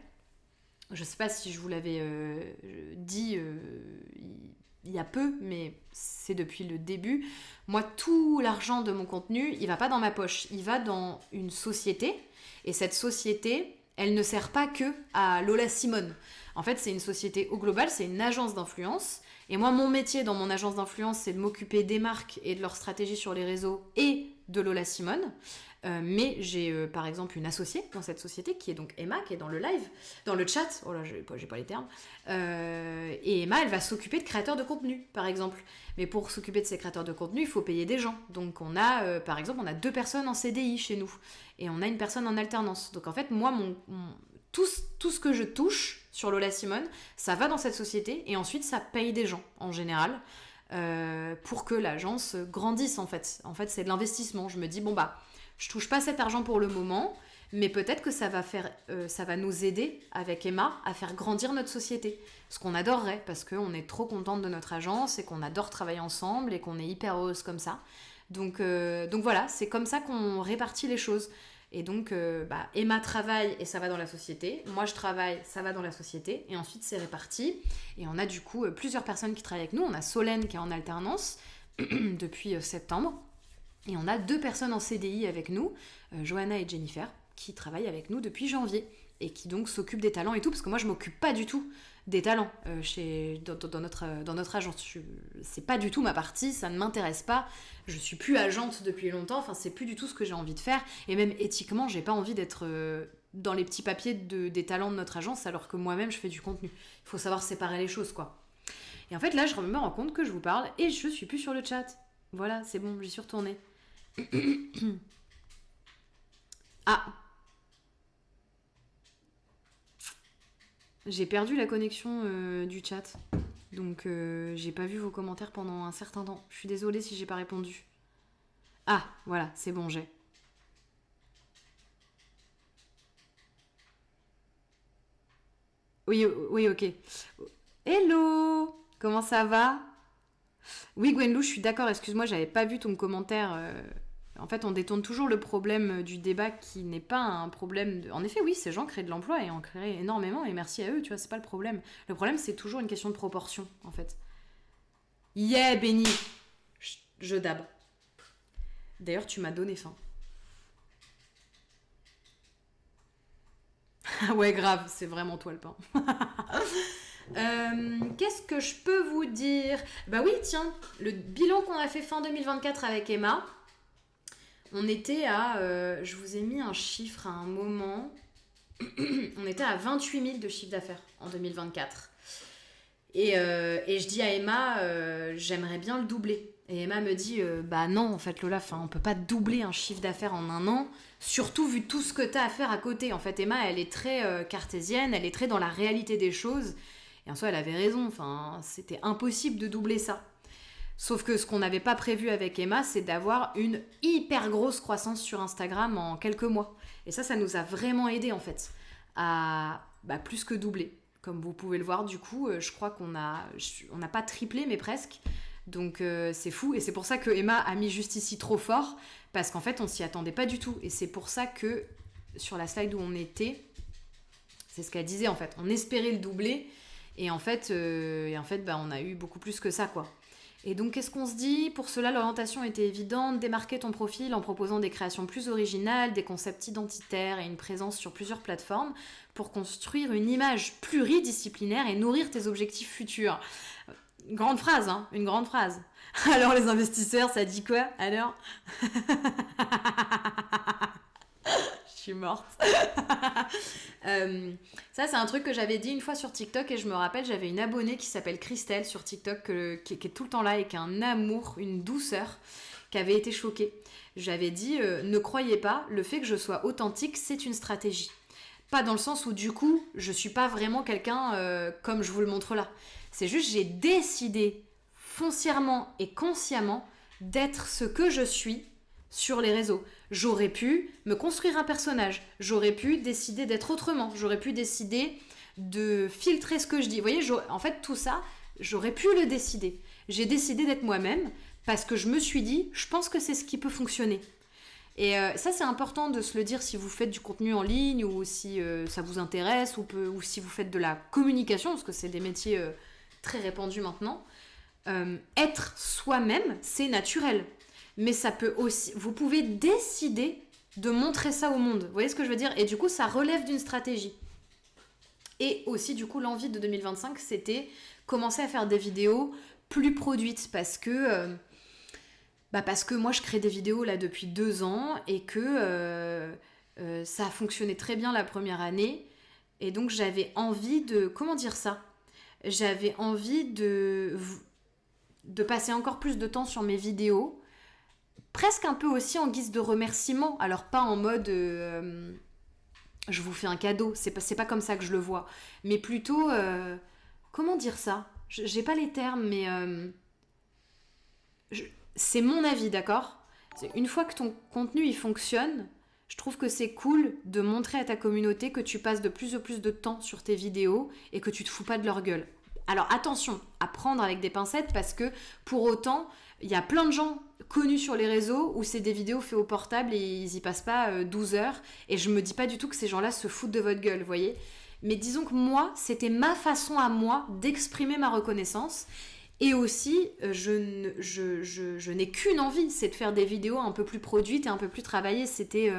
je sais pas si je vous l'avais dit il y a peu, mais c'est depuis le début. Moi, tout l'argent de mon contenu, il va pas dans ma poche, il va dans une société. Et cette société, elle ne sert pas que à Lola Simone. En fait, c'est une société au global, c'est une agence d'influence. Et moi, mon métier dans mon agence d'influence, c'est de m'occuper des marques et de leur stratégie sur les réseaux et de Lola Simone. Mais j'ai par exemple une associée dans cette société qui est donc Emma, qui est dans le live, dans le chat. Oh là, j'ai pas les termes. Et Emma, elle va s'occuper de créateurs de contenu, par exemple. Mais pour s'occuper de ces créateurs de contenu, il faut payer des gens. Donc on a, par exemple, on a 2 personnes en CDI chez nous. Et on a une personne en alternance. Donc en fait, moi, tout ce que je touche sur Lola Simone, ça va dans cette société. Et ensuite, ça paye des gens, en général. Pour que l'agence grandisse, en fait. En fait, c'est de l'investissement. Je me dis, bon bah... Je touche pas cet argent pour le moment, mais peut-être que ça va nous aider avec Emma à faire grandir notre société. Ce qu'on adorerait, parce qu'on est trop contente de notre agence et qu'on adore travailler ensemble et qu'on est hyper heureuse comme ça. Donc voilà, c'est comme ça qu'on répartit les choses. Et donc Emma travaille et ça va dans la société. Moi je travaille, ça va dans la société. Et ensuite c'est réparti. Et on a du coup plusieurs personnes qui travaillent avec nous. On a Solène qui est en alternance depuis septembre. Et on a 2 personnes en CDI avec nous, Johanna et Jennifer, qui travaillent avec nous depuis janvier et qui donc s'occupent des talents et tout, parce que moi je m'occupe pas du tout des talents dans notre agence. C'est pas du tout ma partie, ça ne m'intéresse pas. Je suis plus agente depuis longtemps, enfin c'est plus du tout ce que j'ai envie de faire. Et même éthiquement, j'ai pas envie d'être dans les petits papiers des talents de notre agence alors que moi-même je fais du contenu. Il faut savoir séparer les choses, quoi. Et en fait là, je me rends compte que je vous parle et je suis plus sur le chat. Voilà, c'est bon, j'y suis retournée. Ah, j'ai perdu la connexion du chat. Donc j'ai pas vu vos commentaires pendant un certain temps. Je suis désolée si j'ai pas répondu. Ah, voilà, c'est bon, j'ai. Oui, oui, ok. Hello! Comment ça va? Oui, Gwenlou, je suis d'accord, excuse-moi, j'avais pas vu ton commentaire. En fait, on détourne toujours le problème du débat qui n'est pas un problème de... En effet, oui, ces gens créent de l'emploi et en créent énormément et merci à eux, tu vois, c'est pas le problème. Le problème, c'est toujours une question de proportion, en fait. Yeah, Benny! Je dab. D'ailleurs, tu m'as donné faim. Ah ouais, grave, c'est vraiment toi le pain. Qu'est-ce que je peux vous dire? Bah oui, tiens, le bilan qu'on a fait fin 2024 avec Emma, on était à... je vous ai mis un chiffre à un moment. On était à 28 000 de chiffre d'affaires en 2024. Et je dis à Emma, j'aimerais bien le doubler. Et Emma me dit, bah non, en fait, Lola, on peut pas doubler un chiffre d'affaires en un an, surtout vu tout ce que t'as à faire à côté. En fait, Emma, elle est très cartésienne, elle est très dans la réalité des choses. Et en soi, elle avait raison, c'était impossible de doubler ça. Sauf que ce qu'on n'avait pas prévu avec Emma, c'est d'avoir une hyper grosse croissance sur Instagram en quelques mois. Et ça nous a vraiment aidé, en fait, à plus que doubler. Comme vous pouvez le voir, du coup, je crois qu'on n'a pas triplé, mais presque. Donc c'est fou. Et c'est pour ça que Emma a mis juste ici trop fort, parce qu'en fait, on s'y attendait pas du tout. Et c'est pour ça que, sur la slide où on était, c'est ce qu'elle disait, en fait. On espérait le doubler, et en fait, on a eu beaucoup plus que ça, quoi. Et donc, qu'est-ce qu'on se dit? Pour cela, l'orientation était évidente. Démarquer ton profil en proposant des créations plus originales, des concepts identitaires et une présence sur plusieurs plateformes pour construire une image pluridisciplinaire et nourrir tes objectifs futurs. Grande phrase, hein, une grande phrase. Alors, les investisseurs, ça dit quoi? Alors Je suis morte. Ça, c'est un truc que j'avais dit une fois sur TikTok et je me rappelle, j'avais une abonnée qui s'appelle Christelle sur TikTok qui est tout le temps là et qui a un amour, une douceur, qui avait été choquée. J'avais dit, ne croyez pas, le fait que je sois authentique, c'est une stratégie. Pas dans le sens où du coup, je suis pas vraiment quelqu'un comme je vous le montre là. C'est juste, j'ai décidé foncièrement et consciemment d'être ce que je suis sur les réseaux. J'aurais pu me construire un personnage, j'aurais pu décider d'être autrement, j'aurais pu décider de filtrer ce que je dis. Vous voyez, en fait, tout ça, j'aurais pu le décider. J'ai décidé d'être moi-même parce que je me suis dit, je pense que c'est ce qui peut fonctionner. Et ça, c'est important de se le dire si vous faites du contenu en ligne ou si ça vous intéresse ou si vous faites de la communication, parce que c'est des métiers très répandus maintenant. Être soi-même, c'est naturel. Mais ça peut aussi... Vous pouvez décider de montrer ça au monde. Vous voyez ce que je veux dire? Et du coup, ça relève d'une stratégie. Et aussi, du coup, l'envie de 2025, c'était commencer à faire des vidéos plus produites parce que moi, je crée des vidéos là depuis 2 ans et que ça a fonctionné très bien la première année. Et donc, j'avais envie de... Comment dire ça? J'avais envie de passer encore plus de temps sur mes vidéos, presque un peu aussi en guise de remerciement. Alors, pas en mode... je vous fais un cadeau, c'est pas comme ça que je le vois. Mais plutôt... comment dire ça? J'ai pas les termes, mais... c'est mon avis, d'accord? Une fois que ton contenu il fonctionne, je trouve que c'est cool de montrer à ta communauté que tu passes de plus en plus de temps sur tes vidéos et que tu te fous pas de leur gueule. Alors attention, à prendre avec des pincettes parce que pour autant, il y a plein de gens connus sur les réseaux où c'est des vidéos faites au portable et ils y passent pas 12 heures. Et je me dis pas du tout que ces gens-là se foutent de votre gueule, vous voyez? Mais disons que moi, c'était ma façon à moi d'exprimer ma reconnaissance. Et aussi, je n'ai qu'une envie, c'est de faire des vidéos un peu plus produites et un peu plus travaillées. C'était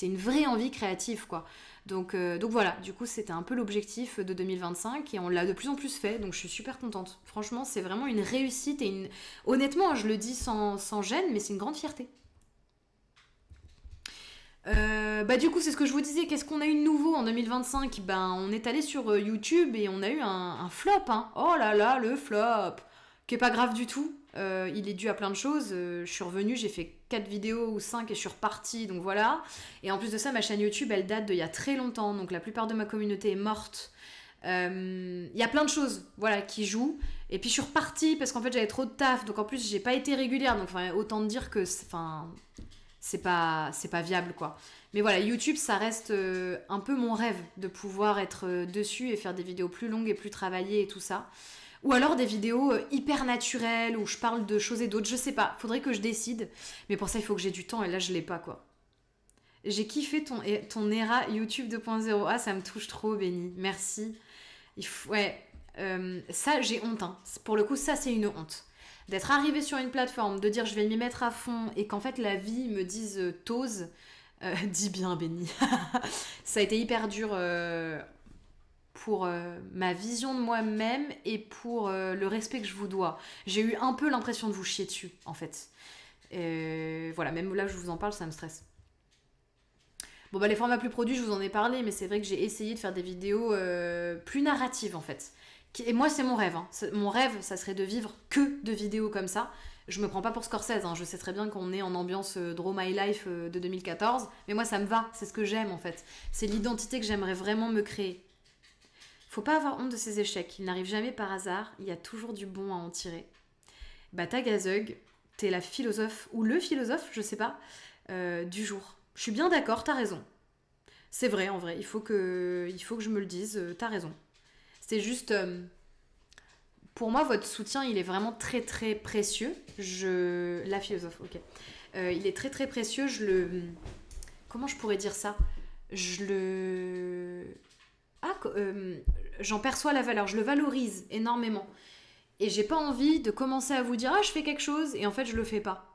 une vraie envie créative, quoi. Donc voilà, du coup c'était un peu l'objectif de 2025 et on l'a de plus en plus fait, donc je suis super contente. Franchement c'est vraiment une réussite honnêtement je le dis sans gêne, mais c'est une grande fierté. Du coup c'est ce que je vous disais, qu'est-ce qu'on a eu de nouveau en 2025? On est allé sur YouTube et on a eu un flop, hein. Oh là là, le flop, qui est pas grave du tout. Il est dû à plein de choses. Je suis revenue, j'ai fait 4 vidéos ou 5 et je suis repartie, donc voilà. Et en plus de ça, ma chaîne YouTube, elle date d'il y a très longtemps, donc la plupart de ma communauté est morte. Il y a plein de choses, voilà, qui jouent. Et puis je suis repartie parce qu'en fait j'avais trop de taf, donc en plus j'ai pas été régulière, donc autant dire que c'est pas viable quoi. Mais voilà, YouTube ça reste un peu mon rêve de pouvoir être dessus et faire des vidéos plus longues et plus travaillées et tout ça. Ou alors des vidéos hyper naturelles où je parle de choses et d'autres, je sais pas, faudrait que je décide. Mais pour ça il faut que j'ai du temps et là je l'ai pas quoi. J'ai kiffé ton era YouTube 2.0. Ah ça me touche trop Benny, merci. Ouais, ça j'ai honte hein. Pour le coup ça c'est une honte. D'être arrivé sur une plateforme, de dire je vais m'y mettre à fond et qu'en fait la vie me dise t'oses, dis bien Benny. Ça a été hyper dur pour ma vision de moi-même et pour le respect que je vous dois. J'ai eu un peu l'impression de vous chier dessus en fait. Voilà, même là je vous en parle, ça me stresse. Bon les formats plus produits, je vous en ai parlé, mais c'est vrai que j'ai essayé de faire des vidéos plus narratives en fait. Et moi c'est mon rêve, hein. Mon rêve ça serait de vivre que de vidéos comme ça. Je me prends pas pour Scorsese, hein. Je sais très bien qu'on est en ambiance Draw My Life de 2014, mais moi ça me va, c'est ce que j'aime en fait. C'est l'identité que j'aimerais vraiment me créer. Faut pas avoir honte de ses échecs, ils n'arrivent jamais par hasard, il y a toujours du bon à en tirer. Gazug, t'es la philosophe, ou le philosophe, je sais pas, du jour. Je suis bien d'accord, t'as raison. C'est vrai en vrai, il faut que je me le dise, t'as raison. C'est juste, pour moi, votre soutien, il est vraiment très très précieux. La philosophe, ok. Il est très très précieux. Comment je pourrais dire ça? J'en perçois la valeur. Je le valorise énormément. Et j'ai pas envie de commencer à vous dire je fais quelque chose et en fait je le fais pas.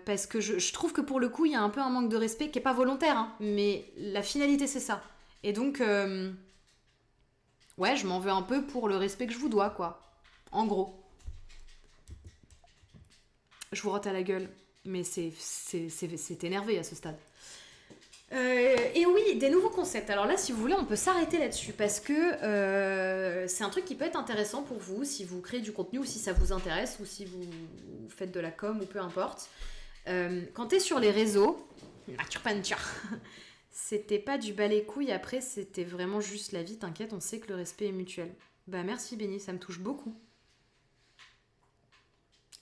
Parce que je trouve que pour le coup, il y a un peu un manque de respect qui est pas volontaire, hein, mais la finalité c'est ça. Et donc. Ouais, je m'en veux un peu pour le respect que je vous dois, quoi. En gros. Je vous rote à la gueule, mais c'est énervé à ce stade. Et oui, des nouveaux concepts. Alors là, si vous voulez, on peut s'arrêter là-dessus parce que c'est un truc qui peut être intéressant pour vous si vous créez du contenu ou si ça vous intéresse ou si vous faites de la com ou peu importe. Quand t'es sur les réseaux, c'était pas du balai couille, après c'était vraiment juste la vie, t'inquiète, on sait que le respect est mutuel. Merci Béni, ça me touche beaucoup.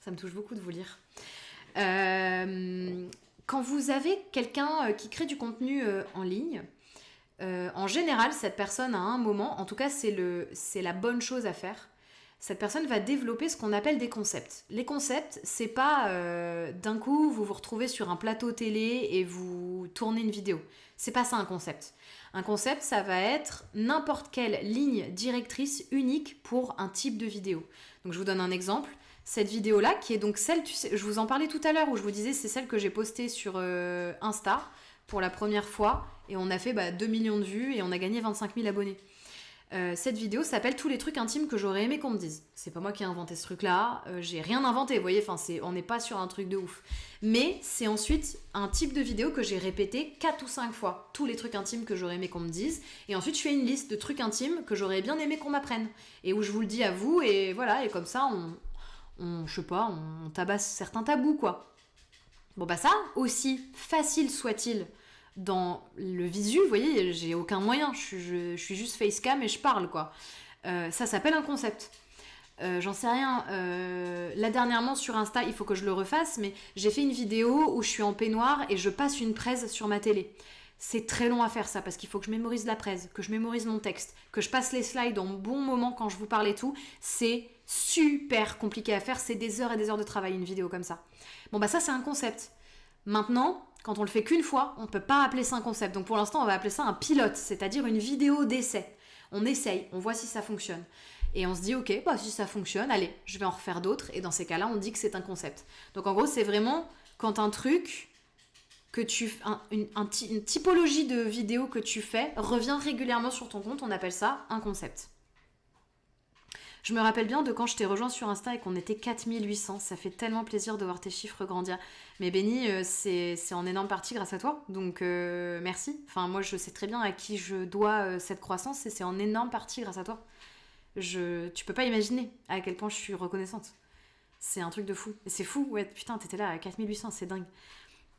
Ça me touche beaucoup de vous lire. Quand vous avez quelqu'un qui crée du contenu en ligne, en général, cette personne à un moment, en tout cas c'est la bonne chose à faire, cette personne va développer ce qu'on appelle des concepts. Les concepts, c'est pas d'un coup vous vous retrouvez sur un plateau télé et vous tournez une vidéo. C'est pas ça un concept. Un concept, ça va être n'importe quelle ligne directrice unique pour un type de vidéo. Donc je vous donne un exemple. Cette vidéo-là, qui est donc celle, je vous en parlais tout à l'heure, où je vous disais c'est celle que j'ai postée sur Insta pour la première fois, et on a fait 2 millions de vues et on a gagné 25 000 abonnés. Cette vidéo s'appelle tous les trucs intimes que j'aurais aimé qu'on me dise. C'est pas moi qui ai inventé ce truc là, j'ai rien inventé, vous voyez, on n'est pas sur un truc de ouf. Mais c'est ensuite un type de vidéo que j'ai répété 4 ou 5 fois, tous les trucs intimes que j'aurais aimé qu'on me dise, et ensuite je fais une liste de trucs intimes que j'aurais bien aimé qu'on m'apprenne, et où je vous le dis à vous, et voilà, et comme ça je sais pas, on tabasse certains tabous quoi. Ça, aussi facile soit-il, dans le visu, vous voyez, j'ai aucun moyen, je suis juste facecam et je parle quoi. Ça s'appelle un concept. J'en sais rien. Là dernièrement sur Insta, il faut que je le refasse, mais j'ai fait une vidéo où je suis en peignoir et je passe une presse sur ma télé. C'est très long à faire ça parce qu'il faut que je mémorise la presse, que je mémorise mon texte, que je passe les slides en bon moment quand je vous parle et tout. C'est super compliqué à faire, c'est des heures et des heures de travail une vidéo comme ça. Ça c'est un concept. Maintenant, quand on le fait qu'une fois, on ne peut pas appeler ça un concept. Donc pour l'instant, on va appeler ça un pilote, c'est-à-dire une vidéo d'essai. On essaye, on voit si ça fonctionne. Et on se dit, ok, si ça fonctionne, allez, je vais en refaire d'autres. Et dans ces cas-là, on dit que c'est un concept. Donc en gros, c'est vraiment quand un truc que une typologie de vidéo que tu fais revient régulièrement sur ton compte, on appelle ça un concept. Je me rappelle bien de quand je t'ai rejoint sur Insta et qu'on était 4800. Ça fait tellement plaisir de voir tes chiffres grandir. Mais Benny, c'est en énorme partie grâce à toi. Donc merci. Enfin, moi, je sais très bien à qui je dois cette croissance et c'est en énorme partie grâce à toi. Tu peux pas imaginer à quel point je suis reconnaissante. C'est un truc de fou. Et c'est fou, ouais, putain, t'étais là à 4800, c'est dingue.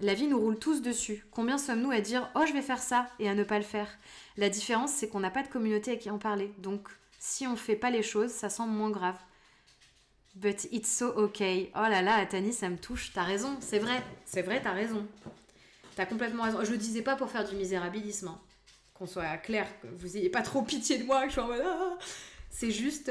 La vie nous roule tous dessus. Combien sommes-nous à dire « Oh, je vais faire ça » et à ne pas le faire? La différence, c'est qu'on n'a pas de communauté à qui en parler. Donc, si on fait pas les choses, ça semble moins grave. But it's so okay. Oh là là, Atani, ça me touche. T'as raison, c'est vrai. C'est vrai, t'as raison. T'as complètement raison. Je le disais pas pour faire du misérabilisme. Hein. Qu'on soit clair, que vous ayez pas trop pitié de moi, que je suis en mode... Ah. C'est juste...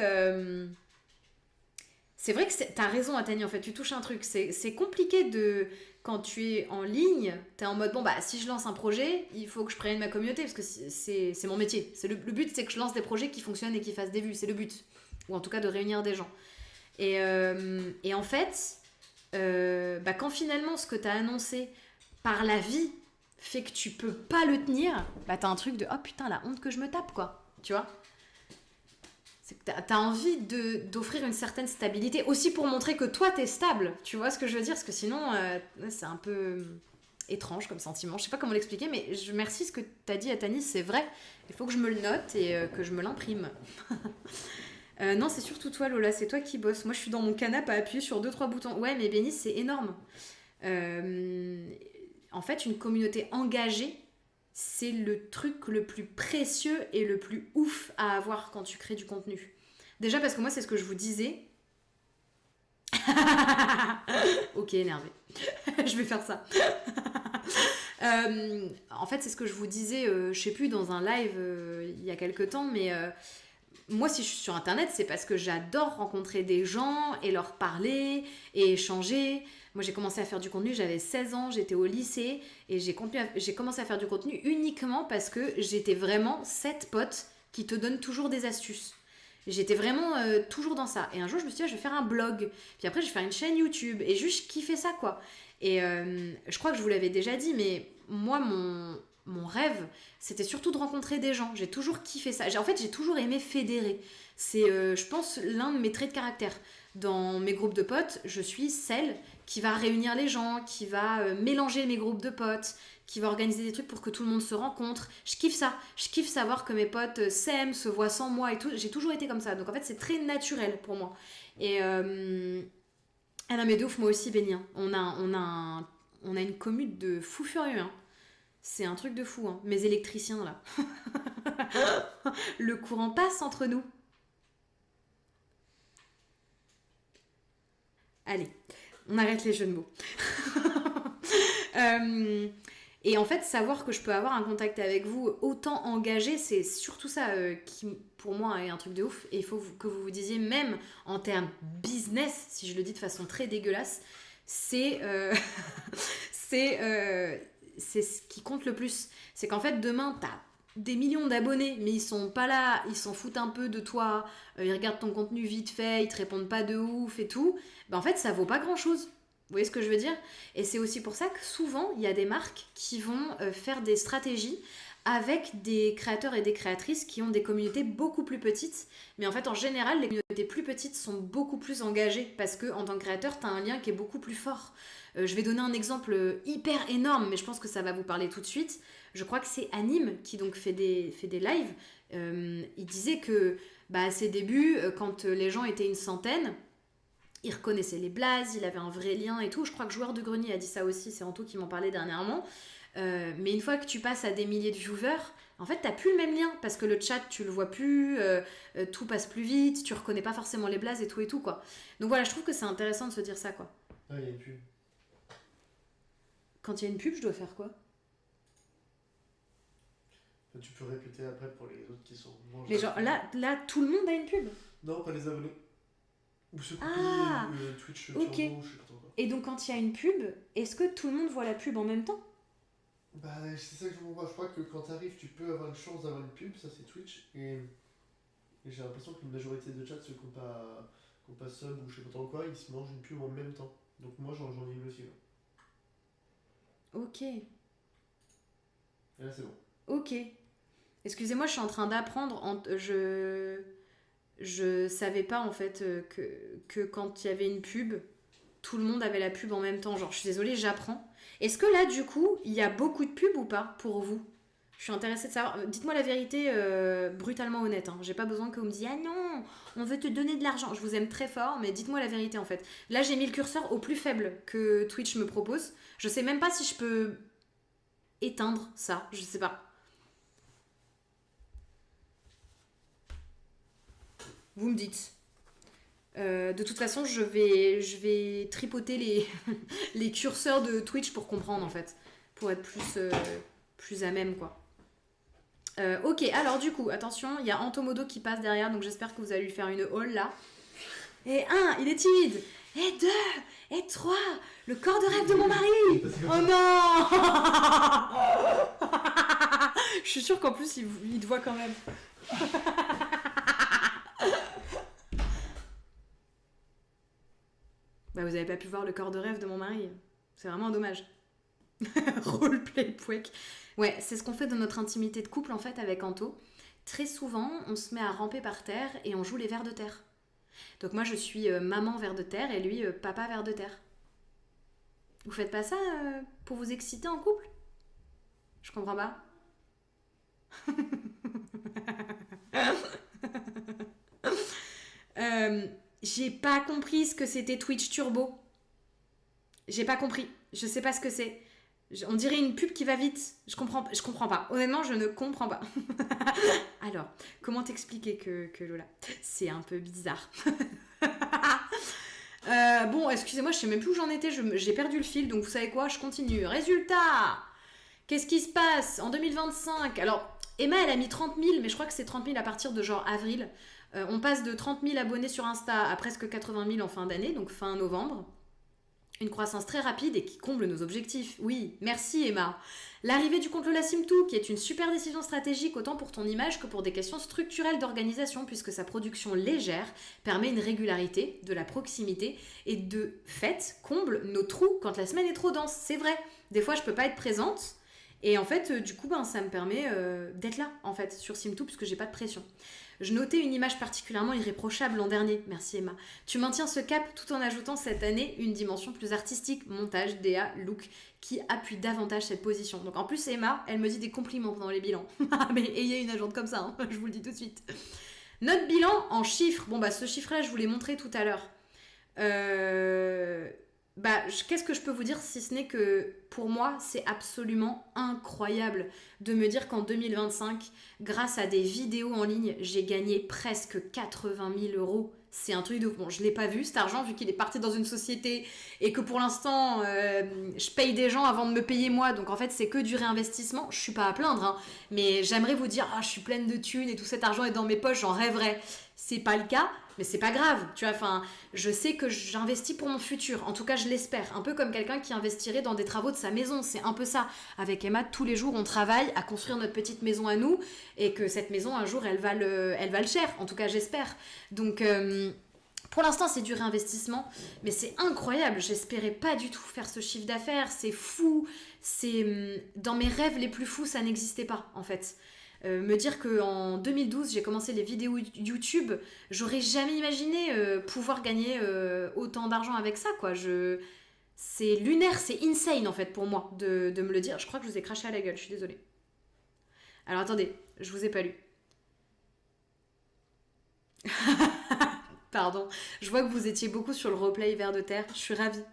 C'est vrai que t'as raison, Atani, en fait, tu touches un truc. C'est compliqué de... Quand tu es en ligne, t'es en mode, bon, bah, si je lance un projet, il faut que je prévienne ma communauté, parce que c'est mon métier. Le but, c'est que je lance des projets qui fonctionnent et qui fassent des vues. C'est le but. Ou en tout cas, de réunir des gens. Et en fait, bah, quand finalement, ce que t'as annoncé par la vie fait que tu peux pas le tenir, bah, t'as un truc de, oh putain, la honte que je me tape, quoi. Tu vois ? C'est que t'as envie d'offrir une certaine stabilité, aussi pour montrer que toi, t'es stable. Tu vois ce que je veux dire? Parce que sinon, c'est un peu étrange comme sentiment. Je sais pas comment l'expliquer, mais merci ce que t'as dit à Tanis, c'est vrai. Il faut que je me le note et que je me l'imprime. Non, c'est surtout toi, Lola, c'est toi qui bosses. Moi, je suis dans mon canapé à appuyer sur 2-3 boutons. Ouais, mais Béni, c'est énorme. En fait, une communauté engagée, c'est le truc le plus précieux et le plus ouf à avoir quand tu crées du contenu. Déjà parce que moi, c'est ce que je vous disais. Ok, énervé. Je vais faire ça. En fait, c'est ce que je vous disais, je sais plus, dans un live il y a quelques temps, mais moi, si je suis sur Internet, c'est parce que j'adore rencontrer des gens et leur parler et échanger. Moi, j'ai commencé à faire du contenu, j'avais 16 ans, j'étais au lycée et j'ai commencé à faire du contenu uniquement parce que j'étais vraiment cette pote qui te donne toujours des astuces. J'étais vraiment toujours dans ça. Et un jour, je me suis dit, je vais faire un blog. Puis après, je vais faire une chaîne YouTube. Et juste, je kiffais ça, quoi. Et je crois que je vous l'avais déjà dit, mais moi, mon rêve, c'était surtout de rencontrer des gens. J'ai toujours kiffé ça. En fait, j'ai toujours aimé fédérer. C'est, je pense, l'un de mes traits de caractère. Dans mes groupes de potes, je suis celle qui va réunir les gens, qui va mélanger mes groupes de potes, qui va organiser des trucs pour que tout le monde se rencontre. Je kiffe ça. Je kiffe savoir que mes potes s'aiment, se voient sans moi et tout. J'ai toujours été comme ça. Donc en fait, c'est très naturel pour moi. Et ah non, mais de ouf, moi aussi, Béni. Hein. On a une commute de fous furieux. Hein. C'est un truc de fou. Hein. Mes électriciens, là. Le courant passe entre nous. Allez, on arrête les jeux de mots. Et en fait, savoir que je peux avoir un contact avec vous autant engagé, c'est surtout ça qui, pour moi, est un truc de ouf. Et il faut que vous vous disiez, même en termes business, si je le dis de façon très dégueulasse, c'est ce qui compte le plus. C'est qu'en fait, demain, t'as des millions d'abonnés, mais ils sont pas là, ils s'en foutent un peu de toi, ils regardent ton contenu vite fait, ils te répondent pas de ouf et tout. Ben en fait, ça vaut pas grand-chose. Vous voyez ce que je veux dire? Et c'est aussi pour ça que souvent, il y a des marques qui vont faire des stratégies avec des créateurs et des créatrices qui ont des communautés beaucoup plus petites. Mais en fait, en général, les communautés plus petites sont beaucoup plus engagées parce que en tant que créateur, tu as un lien qui est beaucoup plus fort. Je vais donner un exemple hyper énorme, mais je pense que ça va vous parler tout de suite. Je crois que c'est Anime qui donc fait des lives. Il disait que à ses débuts, quand les gens étaient une centaine, il reconnaissait les blazes, il avait un vrai lien et tout. Je crois que Joueur de Grenier a dit ça aussi, c'est Anto qui m'en parlait dernièrement. Mais une fois que tu passes à des milliers de viewers, en fait, t'as plus le même lien parce que le chat, tu le vois plus, tout passe plus vite, tu reconnais pas forcément les blazes et tout, quoi. Donc voilà, je trouve que c'est intéressant de se dire ça, quoi. Ah, il y a une pub. Quand il y a une pub, je dois faire quoi? Tu peux répéter après pour les autres qui sont moins... Mais genre, là, tout le monde a une pub? Non, pas les abonnés. Ou ceux qui Twitch, ok. Turbo, je sais pas trop quoi. Et donc quand il y a une pub, est-ce que tout le monde voit la pub en même temps? Bah, c'est ça que je comprends pas. Je crois que quand t'arrives, tu peux avoir une chance d'avoir une pub, ça c'est Twitch. Et j'ai l'impression qu'une majorité de chats, ceux qui n'ont pas sub ou je sais pas trop quoi, ils se mangent une pub en même temps. Donc moi j'en ai une aussi. Là. Ok. Et là, c'est bon. Ok. Excusez-moi, je suis en train d'apprendre. Je savais pas en fait que quand il y avait une pub, tout le monde avait la pub en même temps. Genre, je suis désolée, j'apprends. Est-ce que là, du coup, il y a beaucoup de pubs ou pas pour vous? Je suis intéressée de savoir. Dites-moi la vérité brutalement honnête. Hein. J'ai pas besoin que vous me disiez ah non, on veut te donner de l'argent. Je vous aime très fort, mais dites-moi la vérité en fait. Là, j'ai mis le curseur au plus faible que Twitch me propose. Je sais même pas si je peux éteindre ça. Je sais pas. Vous me dites. De toute façon, je vais tripoter les curseurs de Twitch pour comprendre en fait. Pour être plus à même quoi. Ok, alors du coup, attention, il y a Antomodo qui passe derrière, donc j'espère que vous allez lui faire une haul là. Et 1, il est timide. Et 2, et 3, le corps de rêve de mon mari. Oh non. Je suis sûre qu'en plus, il te voit quand même. Bah, vous avez pas pu voir le corps de rêve de mon mari. C'est vraiment dommage. Roleplay pouec. Ouais, c'est ce qu'on fait dans notre intimité de couple en fait avec Anto. Très souvent, on se met à ramper par terre et on joue les vers de terre. Donc moi je suis maman vers de terre et lui papa vers de terre. Vous faites pas ça pour vous exciter en couple? Je comprends pas. J'ai pas compris ce que c'était Twitch Turbo. J'ai pas compris. Je sais pas ce que c'est. On dirait une pub qui va vite. Je comprends pas. Honnêtement, je ne comprends pas. Alors, comment t'expliquer que Lola, c'est un peu bizarre. Bon, excusez-moi, je sais même plus où j'en étais. J'ai perdu le fil, donc vous savez quoi? Je continue. Résultat! Qu'est-ce qui se passe en 2025? Alors, Emma, elle a mis 30 000, mais je crois que c'est 30 000 à partir de genre avril. On passe de 30 000 abonnés sur Insta à presque 80 000 en fin d'année, donc fin novembre. Une croissance très rapide et qui comble nos objectifs. Oui, merci Emma. L'arrivée du compte Lola Simtou, qui est une super décision stratégique autant pour ton image que pour des questions structurelles d'organisation, puisque sa production légère permet une régularité, de la proximité et de fait comble nos trous quand la semaine est trop dense. C'est vrai, des fois je peux pas être présente et en fait du coup ça me permet d'être là en fait sur Simtou puisque j'ai pas de pression. Je notais une image particulièrement irréprochable l'an dernier. Merci Emma. Tu maintiens ce cap tout en ajoutant cette année une dimension plus artistique, montage, DA, look, qui appuie davantage cette position. Donc en plus Emma, elle me dit des compliments pendant les bilans. Mais ayez une agente comme ça, hein, je vous le dis tout de suite. Notre bilan en chiffres. Bon bah ce chiffre-là, je vous l'ai montré tout à l'heure. Qu'est-ce que je peux vous dire si ce n'est que pour moi c'est absolument incroyable de me dire qu'en 2025 grâce à des vidéos en ligne j'ai gagné presque 80 000 euros. C'est un truc de... Bon, je l'ai pas vu cet argent vu qu'il est parti dans une société et que pour l'instant je paye des gens avant de me payer moi, donc en fait c'est que du réinvestissement. Je suis pas à plaindre hein, mais j'aimerais vous dire je suis pleine de thunes et tout cet argent est dans mes poches, j'en rêverais. C'est pas le cas, mais c'est pas grave, tu vois, enfin, je sais que j'investis pour mon futur, en tout cas je l'espère, un peu comme quelqu'un qui investirait dans des travaux de sa maison, c'est un peu ça. Avec Emma, tous les jours on travaille à construire notre petite maison à nous, et que cette maison un jour elle va le cher, en tout cas j'espère. Donc pour l'instant c'est du réinvestissement, mais c'est incroyable, j'espérais pas du tout faire ce chiffre d'affaires, c'est fou, c'est dans mes rêves les plus fous ça n'existait pas en fait. Me dire qu'en 2012 j'ai commencé les vidéos YouTube, j'aurais jamais imaginé pouvoir gagner autant d'argent avec ça quoi. C'est lunaire, c'est insane en fait pour moi de me le dire. Je crois que je vous ai craché à la gueule, je suis désolée. Alors attendez, je vous ai pas lu. Pardon, je vois que vous étiez beaucoup sur le replay vers de terre, je suis ravie.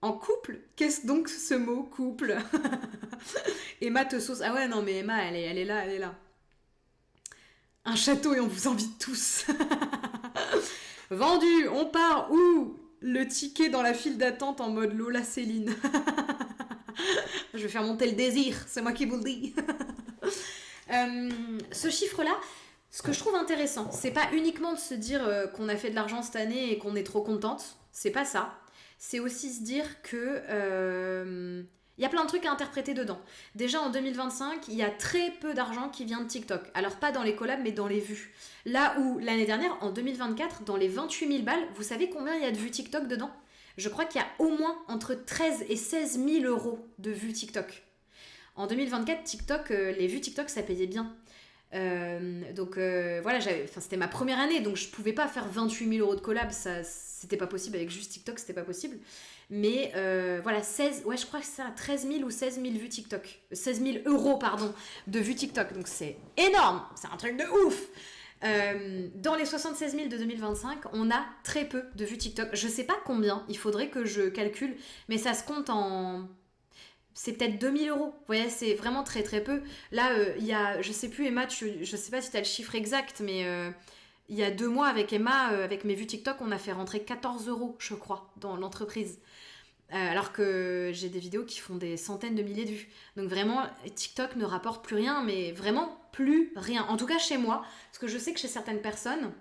En couple? Qu'est-ce donc ce mot couple? Emma te sauce. Ah ouais, non, mais Emma, elle est là, elle est là. Un château et on vous invite tous. Vendu, on part où? Le ticket dans la file d'attente en mode Lola Céline. Je vais faire monter le désir, c'est moi qui vous le dis. Ce chiffre-là, ce que je trouve intéressant, c'est pas uniquement de se dire qu'on a fait de l'argent cette année et qu'on est trop contente, c'est pas ça. C'est aussi se dire que y a plein de trucs à interpréter dedans. Déjà en 2025, il y a très peu d'argent qui vient de TikTok. Alors pas dans les collabs, mais dans les vues. Là où l'année dernière, en 2024, dans les 28 000 balles, vous savez combien il y a de vues TikTok dedans? Je crois qu'il y a au moins entre 13 et 16 000 euros de vues TikTok. En 2024, TikTok, les vues TikTok, ça payait bien. Donc voilà, c'était ma première année, donc je pouvais pas faire 28 000 euros de collab, ça, c'était pas possible, avec juste TikTok, c'était pas possible. Mais voilà, je crois que c'est ça, 13 000 ou 16 000 vues TikTok. 16 000 euros, pardon, de vues TikTok. Donc c'est énorme, c'est un truc de ouf. Dans les 76 000 de 2025, on a très peu de vues TikTok. Je sais pas combien, il faudrait que je calcule, mais ça se compte en... C'est peut-être 2 000 euros. Vous voyez, c'est vraiment très très peu. Là, il y a, je sais plus, Emma, je sais pas si tu as le chiffre exact, mais il y a 2 mois avec Emma, avec mes vues TikTok, on a fait rentrer 14 euros, je crois, dans l'entreprise. Alors que j'ai des vidéos qui font des centaines de milliers de vues. Donc vraiment, TikTok ne rapporte plus rien, mais vraiment plus rien. En tout cas chez moi, parce que je sais que chez certaines personnes,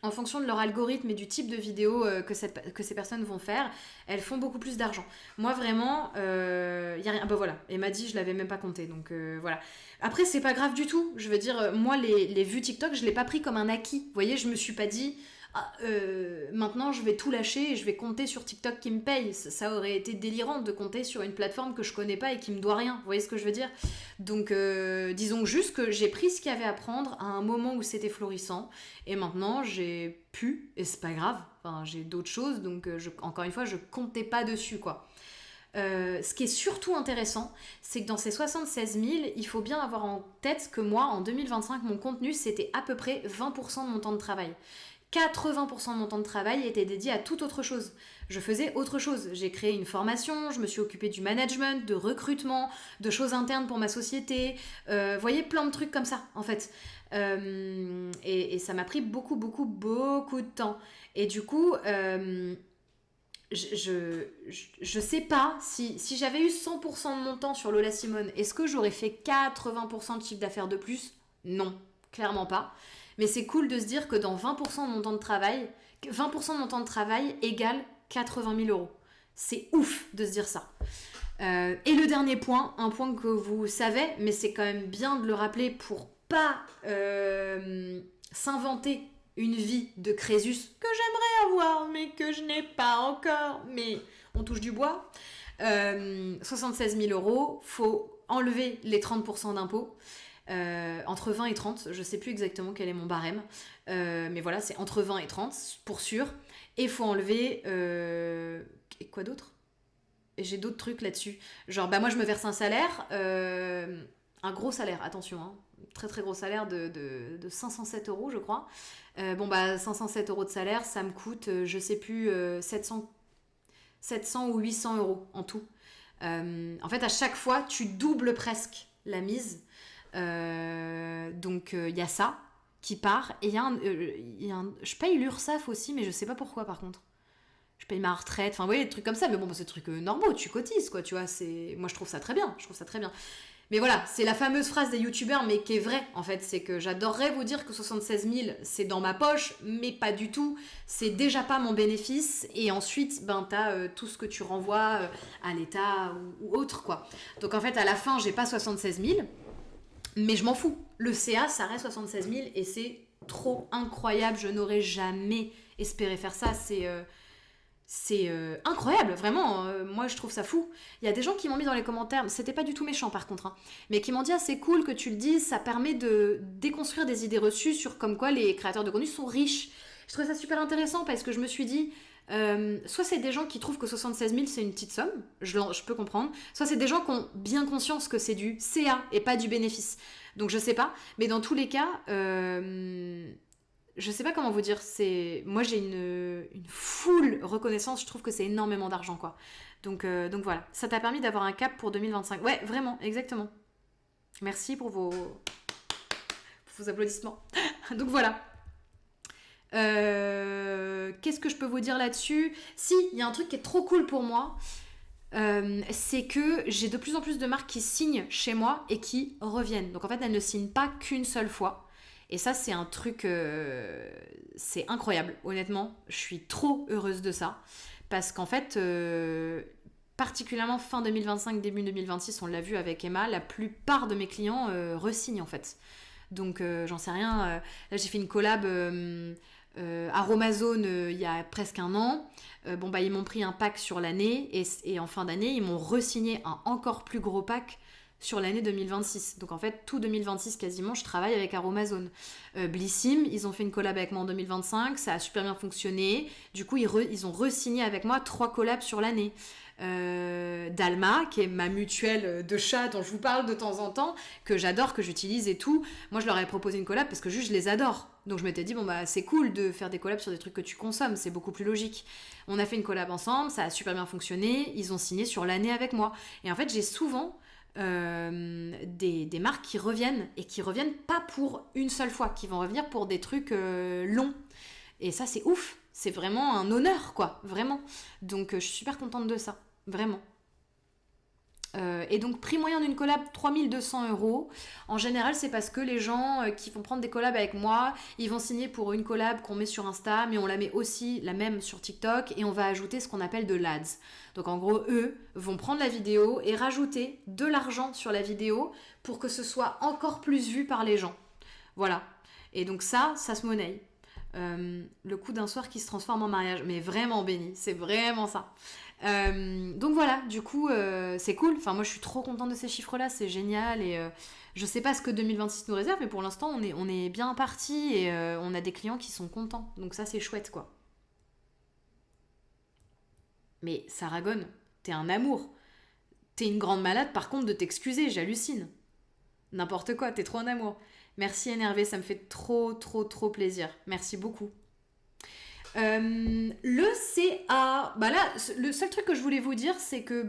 en fonction de leur algorithme et du type de vidéo que ces personnes vont faire, elles font beaucoup plus d'argent. Moi vraiment, y a rien. Bah voilà, elle m'a dit, je l'avais même pas compté, donc voilà. Après c'est pas grave du tout, je veux dire, moi les vues TikTok, je l'ai pas pris comme un acquis. Vous voyez, je me suis pas dit, maintenant je vais tout lâcher et je vais compter sur TikTok qui me paye. Ça aurait été délirant de compter sur une plateforme que je connais pas et qui me doit rien, vous voyez ce que je veux dire. Donc disons juste que j'ai pris ce qu'il y avait à prendre à un moment où c'était florissant et maintenant j'ai pu, et c'est pas grave, enfin, j'ai d'autres choses, donc encore une fois je comptais pas dessus quoi. Ce qui est surtout intéressant, c'est que dans ces 76 000, il faut bien avoir en tête que moi, en 2025, mon contenu, c'était à peu près 20% de mon temps de travail. 80% de mon temps de travail était dédié à toute autre chose. Je faisais autre chose. J'ai créé une formation, je me suis occupée du management, de recrutement, de choses internes pour ma société. Vous voyez, plein de trucs comme ça, en fait. Et ça m'a pris beaucoup de temps. Et du coup, je sais pas si j'avais eu 100% de mon temps sur Lola Simone, est-ce que j'aurais fait 80% de chiffre d'affaires de plus? Non, clairement pas. Mais c'est cool de se dire que dans 20% de mon temps de travail, 20% de mon temps de travail égale 80 000 euros. C'est ouf de se dire ça. Et le dernier point, un point que vous savez, mais c'est quand même bien de le rappeler pour pas s'inventer une vie de Crésus que j'aimerais avoir, mais que je n'ai pas encore. Mais on touche du bois. 76 000 euros, faut enlever les 30% d'impôts. Entre 20 et 30, je sais plus exactement quel est mon barème, mais voilà, c'est entre 20 et 30 pour sûr. Et il faut enlever et quoi d'autre? Et j'ai d'autres trucs là-dessus, genre bah moi je me verse un salaire, un gros salaire, attention, hein, très très gros salaire de 507 euros je crois. Bon bah 507 euros de salaire, ça me coûte je sais plus 700 ou 800 euros en tout. En fait à chaque fois tu doubles presque la mise. Donc il y a ça qui part et il y a je paye l'URSSAF aussi, mais je sais pas pourquoi par contre. Je paye ma retraite, enfin vous voyez des trucs comme ça, mais bon c'est des trucs normaux, tu cotises quoi, tu vois, moi je trouve ça très bien, mais voilà, c'est la fameuse phrase des youtubeurs, mais qui est vraie en fait, c'est que j'adorerais vous dire que 76 000 c'est dans ma poche, mais pas du tout, c'est déjà pas mon bénéfice, et ensuite ben t'as tout ce que tu renvoies à l'État ou autre quoi. Donc en fait à la fin j'ai pas 76 000, mais je m'en fous. Le CA, ça reste 76 000 et c'est trop incroyable. Je n'aurais jamais espéré faire ça. C'est incroyable, vraiment. Moi, je trouve ça fou. Il y a des gens qui m'ont mis dans les commentaires, c'était pas du tout méchant par contre, hein, mais qui m'ont dit « Ah, c'est cool que tu le dises, ça permet de déconstruire des idées reçues sur comme quoi les créateurs de contenu sont riches. » Je trouvais ça super intéressant parce que je me suis dit... soit c'est des gens qui trouvent que 76 000 c'est une petite somme, je peux comprendre, soit c'est des gens qui ont bien conscience que c'est du CA et pas du bénéfice, donc je sais pas, mais dans tous les cas je sais pas comment vous dire, moi j'ai une full reconnaissance, je trouve que c'est énormément d'argent quoi, donc voilà, ça t'a permis d'avoir un cap pour 2025, ouais vraiment, exactement, merci pour vos applaudissements. Donc voilà. Qu'est-ce que je peux vous dire là-dessus? Si, il y a un truc qui est trop cool pour moi, c'est que j'ai de plus en plus de marques qui signent chez moi et qui reviennent. Donc en fait, elles ne signent pas qu'une seule fois. Et ça, c'est un truc... c'est incroyable, honnêtement. Je suis trop heureuse de ça. Parce qu'en fait... particulièrement fin 2025, début 2026, on l'a vu avec Emma, la plupart de mes clients re-signent en fait. Donc j'en sais rien. Là j'ai fait une collab Aromazone il y a presque un an. Ils m'ont pris un pack sur l'année et en fin d'année, ils m'ont re-signé un encore plus gros pack sur l'année 2026. Donc en fait, tout 2026 quasiment, je travaille avec Aromazone. Blissim, ils ont fait une collab avec moi en 2025, ça a super bien fonctionné. Du coup, ils ont re-signé avec moi 3 collabs sur l'année. Dalma, qui est ma mutuelle de chat dont je vous parle de temps en temps, que j'adore, que j'utilise et tout. Moi, je leur ai proposé une collab parce que juste je les adore. Donc je m'étais dit, c'est cool de faire des collabs sur des trucs que tu consommes, c'est beaucoup plus logique. On a fait une collab ensemble, ça a super bien fonctionné, ils ont signé sur l'année avec moi. Et en fait, j'ai souvent des marques qui reviennent, et qui reviennent pas pour une seule fois, qui vont revenir pour des trucs longs. Et ça, c'est ouf, c'est vraiment un honneur, quoi, vraiment. Donc je suis super contente de ça, vraiment. Et donc, prix moyen d'une collab, 3 200 €. En général, c'est parce que les gens qui vont prendre des collabs avec moi, ils vont signer pour une collab qu'on met sur Insta, mais on la met aussi, la même, sur TikTok, et on va ajouter ce qu'on appelle de l'ADS. Donc, en gros, eux vont prendre la vidéo et rajouter de l'argent sur la vidéo pour que ce soit encore plus vu par les gens. Voilà. Et donc ça se monnaie. Le coup d'un soir qui se transforme en mariage. Mais vraiment, Béni, c'est vraiment ça. Donc voilà, du coup c'est cool, enfin moi je suis trop contente de ces chiffres là, c'est génial. Et je sais pas ce que 2026 nous réserve, mais pour l'instant on est bien parti, et on a des clients qui sont contents, donc ça c'est chouette quoi. Mais Saragone, t'es un amour, t'es une grande malade par contre de t'excuser, j'hallucine. N'importe quoi, t'es trop un amour. Merci énervé, ça me fait trop trop trop plaisir, merci beaucoup. Le CA, là, le seul truc que je voulais vous dire, c'est que,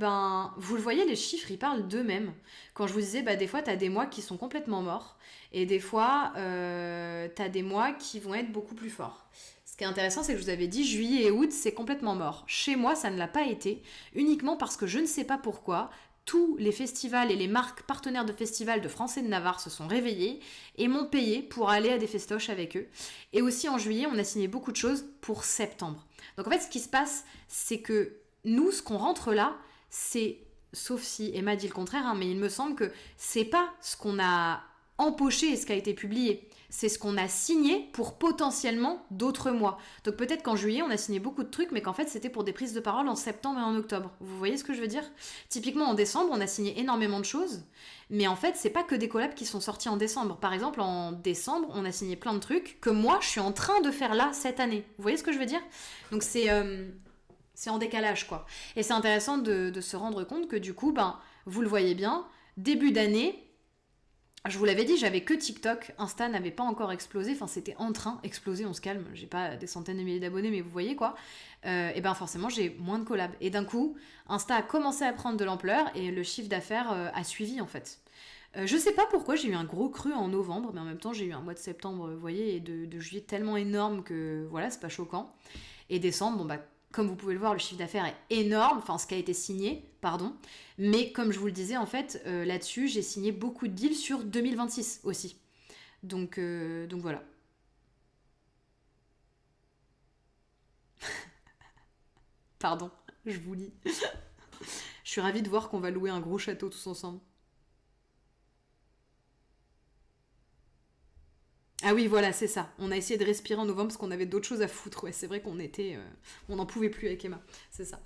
vous le voyez, les chiffres, ils parlent d'eux-mêmes. Quand je vous disais, des fois, t'as des mois qui sont complètement morts, et des fois, t'as des mois qui vont être beaucoup plus forts. Ce qui est intéressant, c'est que je vous avais dit, juillet et août, c'est complètement mort. Chez moi, ça ne l'a pas été, uniquement parce que je ne sais pas pourquoi, tous les festivals et les marques partenaires de festivals de Français de Navarre se sont réveillés et m'ont payé pour aller à des festoches avec eux. Et aussi en juillet, on a signé beaucoup de choses pour septembre. Donc en fait, ce qui se passe, c'est que nous, ce qu'on rentre là, c'est, sauf si Emma dit le contraire, mais il me semble que c'est pas ce qu'on a empoché et ce qui a été publié. C'est ce qu'on a signé pour potentiellement d'autres mois. Donc peut-être qu'en juillet, on a signé beaucoup de trucs, mais qu'en fait, c'était pour des prises de parole en septembre et en octobre. Vous voyez ce que je veux dire ? Typiquement, en décembre, on a signé énormément de choses, mais en fait, c'est pas que des collabs qui sont sortis en décembre. Par exemple, en décembre, on a signé plein de trucs que moi, je suis en train de faire là, cette année. Vous voyez ce que je veux dire ? Donc c'est en décalage, quoi. Et c'est intéressant de se rendre compte que du coup, vous le voyez bien, début d'année, je vous l'avais dit, j'avais que TikTok, Insta n'avait pas encore explosé, enfin c'était en train d'exploser, on se calme, j'ai pas des centaines de milliers d'abonnés, mais vous voyez quoi, et forcément j'ai moins de collabs. Et d'un coup, Insta a commencé à prendre de l'ampleur et le chiffre d'affaires a suivi en fait. Je sais pas pourquoi, j'ai eu un gros cru en novembre, mais en même temps j'ai eu un mois de septembre, vous voyez, et de juillet tellement énorme que voilà, c'est pas choquant. Et décembre, comme vous pouvez le voir, le chiffre d'affaires est énorme, enfin ce qui a été signé, pardon. Mais comme je vous le disais, en fait, là-dessus, j'ai signé beaucoup de deals sur 2026 aussi. Donc voilà. Pardon, je vous lis. Je suis ravie de voir qu'on va louer un gros château tous ensemble. Ah oui, voilà, c'est ça. On a essayé de respirer en novembre parce qu'on avait d'autres choses à foutre. Ouais, c'est vrai qu'on était... on n'en pouvait plus avec Emma. C'est ça.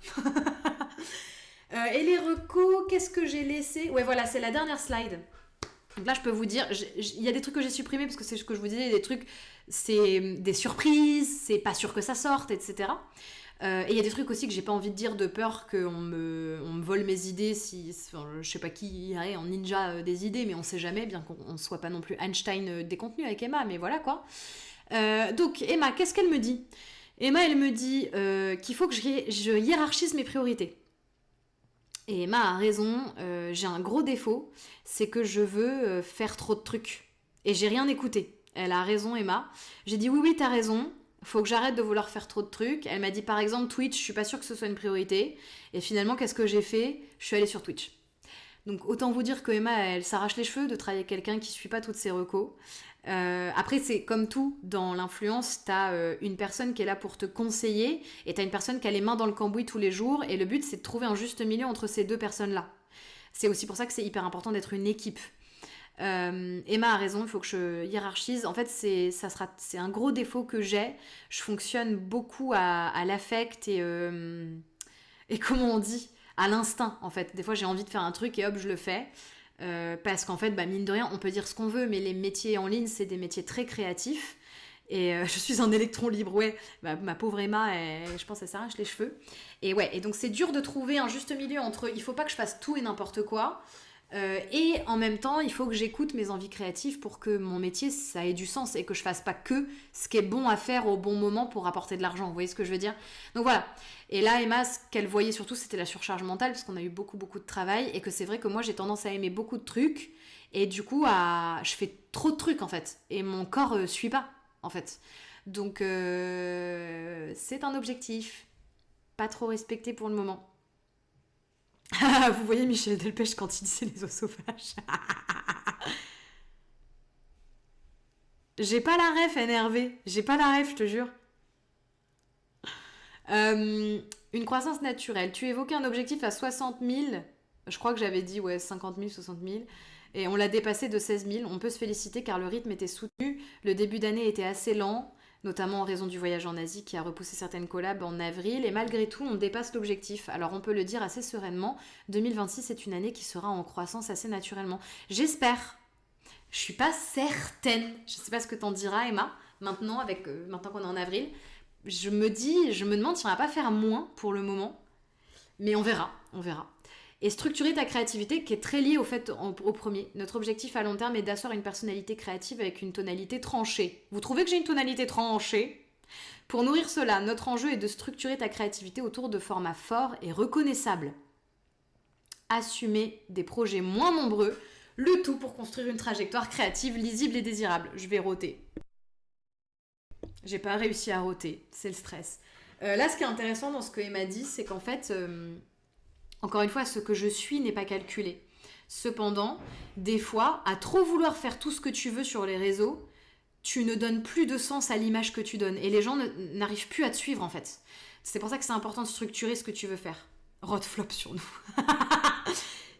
Et les recos, qu'est-ce que j'ai laissé ? Ouais, voilà, c'est la dernière slide. Donc là, je peux vous dire, il y a des trucs que j'ai supprimés parce que c'est ce que je vous disais, des trucs, c'est des surprises, c'est pas sûr que ça sorte, etc. Et il y a des trucs aussi que j'ai pas envie de dire de peur qu'on me vole mes idées, je sais pas qui irait en ninja des idées, mais on sait jamais, bien qu'on soit pas non plus Einstein des contenus avec Emma, mais voilà quoi. Donc Emma, qu'est-ce qu'elle me dit ? Emma, elle me dit qu'il faut que je hiérarchise mes priorités. Et Emma a raison, j'ai un gros défaut, c'est que je veux faire trop de trucs. Et j'ai rien écouté. Elle a raison, Emma. J'ai dit oui, t'as raison, faut que j'arrête de vouloir faire trop de trucs. Elle m'a dit par exemple Twitch, je suis pas sûre que ce soit une priorité. Et finalement, qu'est-ce que j'ai fait ? Je suis allée sur Twitch. Donc autant vous dire que Emma, elle s'arrache les cheveux de travailler avec quelqu'un qui suit pas toutes ses recos. Après, c'est comme tout, dans l'influence, t'as une personne qui est là pour te conseiller et t'as une personne qui a les mains dans le cambouis tous les jours, et le but, c'est de trouver un juste milieu entre ces deux personnes-là. C'est aussi pour ça que c'est hyper important d'être une équipe. Emma a raison, il faut que je hiérarchise. En fait, c'est un gros défaut que j'ai. Je fonctionne beaucoup à l'affect et comment on dit, à l'instinct en fait. Des fois j'ai envie de faire un truc et hop je le fais. Parce qu'en fait, mine de rien, on peut dire ce qu'on veut, mais les métiers en ligne, c'est des métiers très créatifs. Et je suis un électron libre, ouais. Ma pauvre Emma, je pense, elle s'arrache les cheveux. Et ouais, et donc c'est dur de trouver un juste milieu entre il faut pas que je fasse tout et n'importe quoi. Et en même temps, il faut que j'écoute mes envies créatives pour que mon métier, ça ait du sens et que je fasse pas que ce qui est bon à faire au bon moment pour apporter de l'argent. Vous voyez ce que je veux dire? Donc voilà. Et là, Emma, ce qu'elle voyait surtout, c'était la surcharge mentale parce qu'on a eu beaucoup, beaucoup de travail et que c'est vrai que moi, j'ai tendance à aimer beaucoup de trucs et du coup, je fais trop de trucs en fait. Et mon corps suit pas en fait. Donc, c'est un objectif. Pas trop respecté pour le moment. Vous voyez Michel Delpech quand il disait les os sauvages. J'ai pas la ref énervée. J'ai pas la ref, je te jure. Une croissance naturelle. Tu évoquais un objectif à 60 000. Je crois que j'avais dit 50 000, 60 000. Et on l'a dépassé de 16 000. On peut se féliciter car le rythme était soutenu. Le début d'année était assez lent, notamment en raison du voyage en Asie qui a repoussé certaines collabs en avril. Et malgré tout, on dépasse l'objectif. Alors on peut le dire assez sereinement. 2026 est une année qui sera en croissance assez naturellement. J'espère. Je suis pas certaine. Je sais pas ce que t'en diras, Emma. Maintenant qu'on est en avril. Je me demande si on va pas faire moins pour le moment. Mais on verra. Et structurer ta créativité qui est très liée au fait au premier. Notre objectif à long terme est d'asseoir une personnalité créative avec une tonalité tranchée. Vous trouvez que j'ai une tonalité tranchée? Pour nourrir cela, notre enjeu est de structurer ta créativité autour de formats forts et reconnaissables. Assumer des projets moins nombreux, le tout pour construire une trajectoire créative, lisible et désirable. Je vais roter. J'ai pas réussi à roter, c'est le stress. Là, ce qui est intéressant dans ce que Emma dit, c'est qu'en fait... Encore une fois, ce que je suis n'est pas calculé. Cependant, des fois, à trop vouloir faire tout ce que tu veux sur les réseaux, tu ne donnes plus de sens à l'image que tu donnes. Et les gens n'arrivent plus à te suivre, en fait. C'est pour ça que c'est important de structurer ce que tu veux faire. Rodflop sur nous.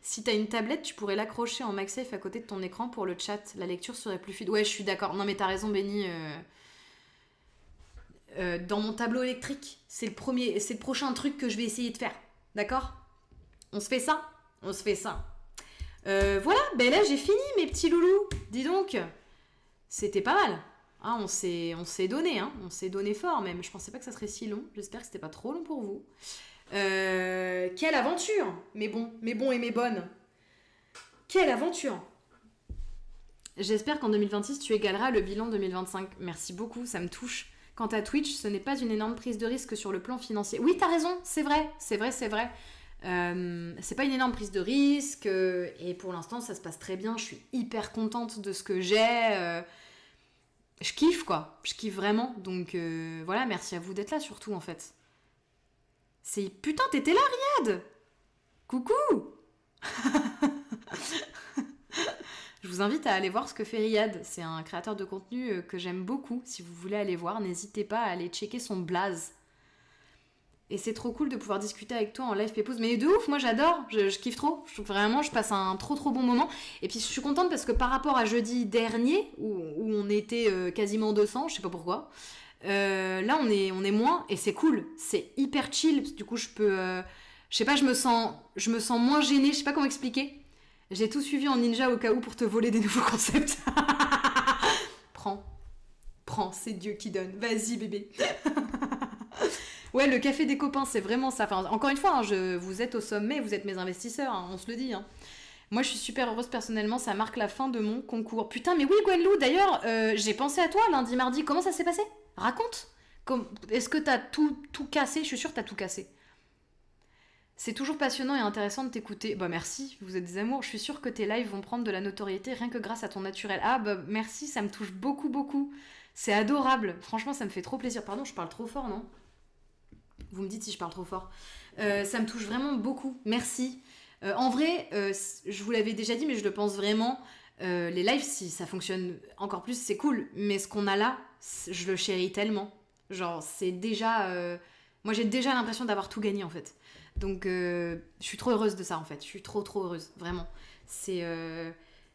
Si t'as une tablette, tu pourrais l'accrocher en MagSafe à côté de ton écran pour le chat. La lecture serait plus fluide. Ouais, je suis d'accord. Non, mais t'as raison, Benny. Dans mon tableau électrique, c'est le prochain truc que je vais essayer de faire. D'accord ? On se fait ça. Voilà, là j'ai fini mes petits loulous. Dis donc, c'était pas mal. Hein, on s'est donné, hein. On s'est donné fort même. Je pensais pas que ça serait si long. J'espère que c'était pas trop long pour vous. Quelle aventure. Mes bons et mes bonnes. Quelle aventure. J'espère qu'en 2026 tu égaleras le bilan 2025. Merci beaucoup, ça me touche. Quant à Twitch, ce n'est pas une énorme prise de risque sur le plan financier. Oui, t'as raison, c'est vrai. C'est pas une énorme prise de risque et pour l'instant ça se passe très bien, je suis hyper contente de ce que j'ai, je kiffe quoi, je kiffe vraiment, donc voilà, merci à vous d'être là surtout en fait. Putain, t'étais là Riyad. Coucou. Je vous invite à aller voir ce que fait Riyad, c'est un créateur de contenu que j'aime beaucoup. Si vous voulez aller voir, n'hésitez pas à aller checker son blaze. Et c'est trop cool de pouvoir discuter avec toi en live Pépouze. Mais de ouf, moi j'adore, je kiffe trop. Vraiment, je passe un trop bon moment. Et puis je suis contente parce que par rapport à jeudi dernier, où on était quasiment 200, je sais pas pourquoi, là on est moins et c'est cool. C'est hyper chill. Du coup, je peux... je sais pas, je me sens moins gênée, je sais pas comment expliquer. J'ai tout suivi en ninja au cas où pour te voler des nouveaux concepts. Prends, c'est Dieu qui donne. Vas-y bébé. Ouais, le café des copains, c'est vraiment ça. Enfin, encore une fois, hein, vous êtes au sommet, vous êtes mes investisseurs, hein, on se le dit. Hein. Moi, je suis super heureuse personnellement, ça marque la fin de mon concours. Putain, mais oui, Gwenlou, d'ailleurs, j'ai pensé à toi lundi, mardi. Comment ça s'est passé? Raconte. Est-ce que t'as tout cassé? Je suis sûre que t'as tout cassé. C'est toujours passionnant et intéressant de t'écouter. Bah merci, vous êtes des amours. Je suis sûre que tes lives vont prendre de la notoriété rien que grâce à ton naturel. Ah bah merci, ça me touche beaucoup. C'est adorable. Franchement, ça me fait trop plaisir. Pardon, je parle trop fort, non? Vous me dites si je parle trop fort. Ça me touche vraiment beaucoup. Merci. En vrai, je vous l'avais déjà dit, mais je le pense vraiment. Les lives, si ça fonctionne encore plus, c'est cool. Mais ce qu'on a là, je le chéris tellement. Genre, c'est déjà... moi, j'ai déjà l'impression d'avoir tout gagné, en fait. Donc, je suis trop heureuse de ça, en fait. Je suis trop heureuse, vraiment. C'est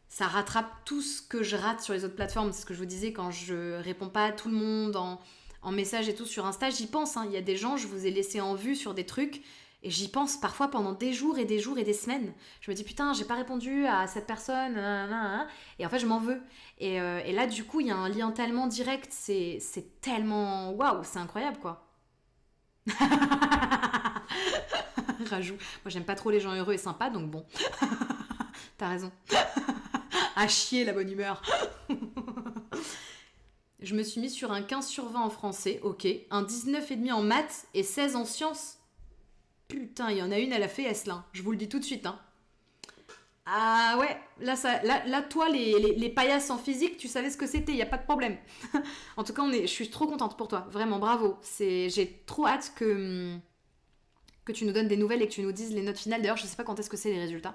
ça rattrape tout ce que je rate sur les autres plateformes. C'est ce que je vous disais, quand je réponds pas à tout le monde en message et tout sur Insta, j'y pense. Hein. Il y a des gens, je vous ai laissé en vue sur des trucs, et j'y pense parfois pendant des jours et des jours et des semaines. Je me dis, putain, j'ai pas répondu à cette personne, et en fait, je m'en veux. Et là, du coup, il y a un lien tellement direct, c'est tellement... Waouh, c'est incroyable, quoi. Rajout. Moi, j'aime pas trop les gens heureux et sympas, donc bon. T'as raison. À chier la bonne humeur. Je me suis mis sur un 15 sur 20 en français, ok. Un 19,5 en maths et 16 en sciences. Putain, il y en a une, elle a fait S là. Je vous le dis tout de suite. Hein. Ah ouais, là toi, les paillasses en physique, tu savais ce que c'était, il n'y a pas de problème. En tout cas, je suis trop contente pour toi. Vraiment, bravo. J'ai trop hâte que tu nous donnes des nouvelles et que tu nous dises les notes finales. D'ailleurs, je sais pas quand est-ce que c'est les résultats.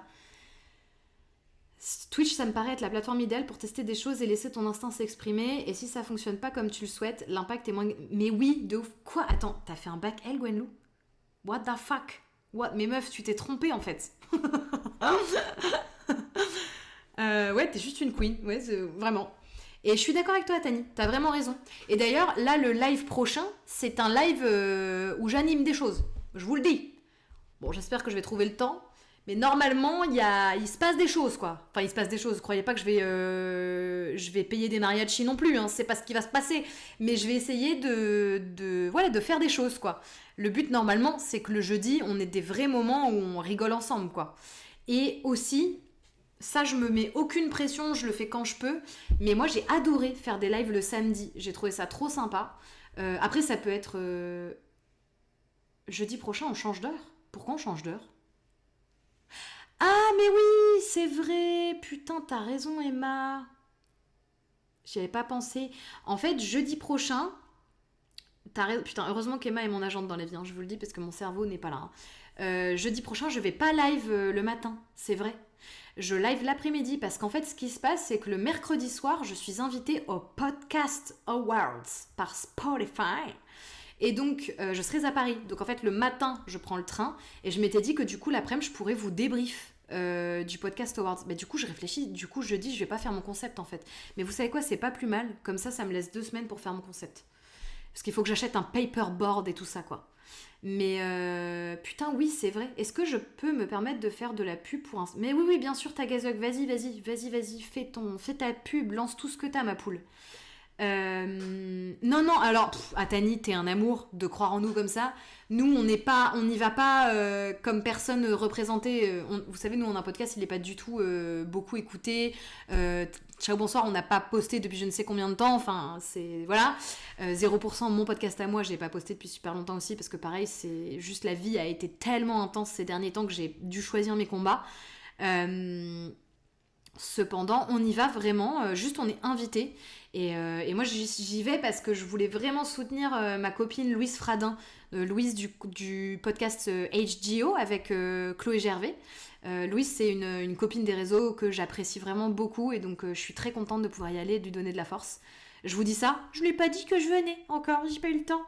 Twitch, ça me paraît être la plateforme idéale pour tester des choses et laisser ton instinct s'exprimer. Et si ça fonctionne pas comme tu le souhaites, l'impact est moins... Mais oui, de ouf. Quoi? Attends, t'as fait un bac L, Gwenlou? What the fuck? What? Mais meuf, tu t'es trompée en fait. Ouais, t'es juste une queen. Ouais, vraiment. Et je suis d'accord avec toi, Tani. T'as vraiment raison. Et d'ailleurs, là, le live prochain, c'est un live où j'anime des choses. Je vous le dis. Bon, j'espère que je vais trouver le temps. Mais normalement, il se passe des choses, quoi. Enfin, il se passe des choses. Croyez pas que je vais payer des mariachis non plus. Hein. C'est pas ce qui va se passer. Mais je vais essayer de faire des choses, quoi. Le but, normalement, c'est que le jeudi, on ait des vrais moments où on rigole ensemble, quoi. Et aussi, ça, je me mets aucune pression. Je le fais quand je peux. Mais moi, j'ai adoré faire des lives le samedi. J'ai trouvé ça trop sympa. Après, ça peut être... Jeudi prochain, on change d'heure. Pourquoi on change d'heure? Ah, mais oui, c'est vrai. Putain, t'as raison, Emma. J'y avais pas pensé. En fait, jeudi prochain, t'as raison. Putain, heureusement qu'Emma est mon agente dans la vie, hein, je vous le dis, parce que mon cerveau n'est pas là. Hein. Jeudi prochain, je vais pas live le matin, c'est vrai. Je live l'après-midi, parce qu'en fait, ce qui se passe, c'est que le mercredi soir, je suis invitée au Podcast Awards par Spotify. Et donc, je serai à Paris. Donc, en fait, le matin, je prends le train. Et je m'étais dit que du coup, l'après-midi, je pourrais vous débrief du Podcast Awards. Mais du coup, je réfléchis. Du coup, je dis, je vais pas faire mon concept, en fait. Mais vous savez quoi, c'est pas plus mal. Comme ça me laisse 2 semaines pour faire mon concept. Parce qu'il faut que j'achète un paperboard et tout ça, quoi. Mais putain, oui, c'est vrai. Est-ce que je peux me permettre de faire de la pub pour un... Mais oui, bien sûr, ta Gazog. Vas-y. Fais ta pub. Lance tout ce que t'as, ma poule. Non, alors, Atani, t'es un amour de croire en nous comme ça. Nous, on n'y va pas comme personne représentée. Vous savez, nous, on a un podcast, il n'est pas du tout beaucoup écouté. Ciao, bonsoir, on n'a pas posté depuis je ne sais combien de temps. Enfin, c'est. Voilà. 0% mon podcast à moi, je l'ai pas posté depuis super longtemps aussi, parce que pareil, c'est juste la vie a été tellement intense ces derniers temps que j'ai dû choisir mes combats. Cependant, on y va vraiment, juste on est invité. Et moi j'y vais parce que je voulais vraiment soutenir ma copine Louise Fradin, Louise du podcast HGO avec Chloé Gervais. Louise, c'est une copine des réseaux que j'apprécie vraiment beaucoup, et donc je suis très contente de pouvoir y aller et de lui donner de la force. Je vous dis ça, je lui ai pas dit que je venais encore, j'ai pas eu le temps.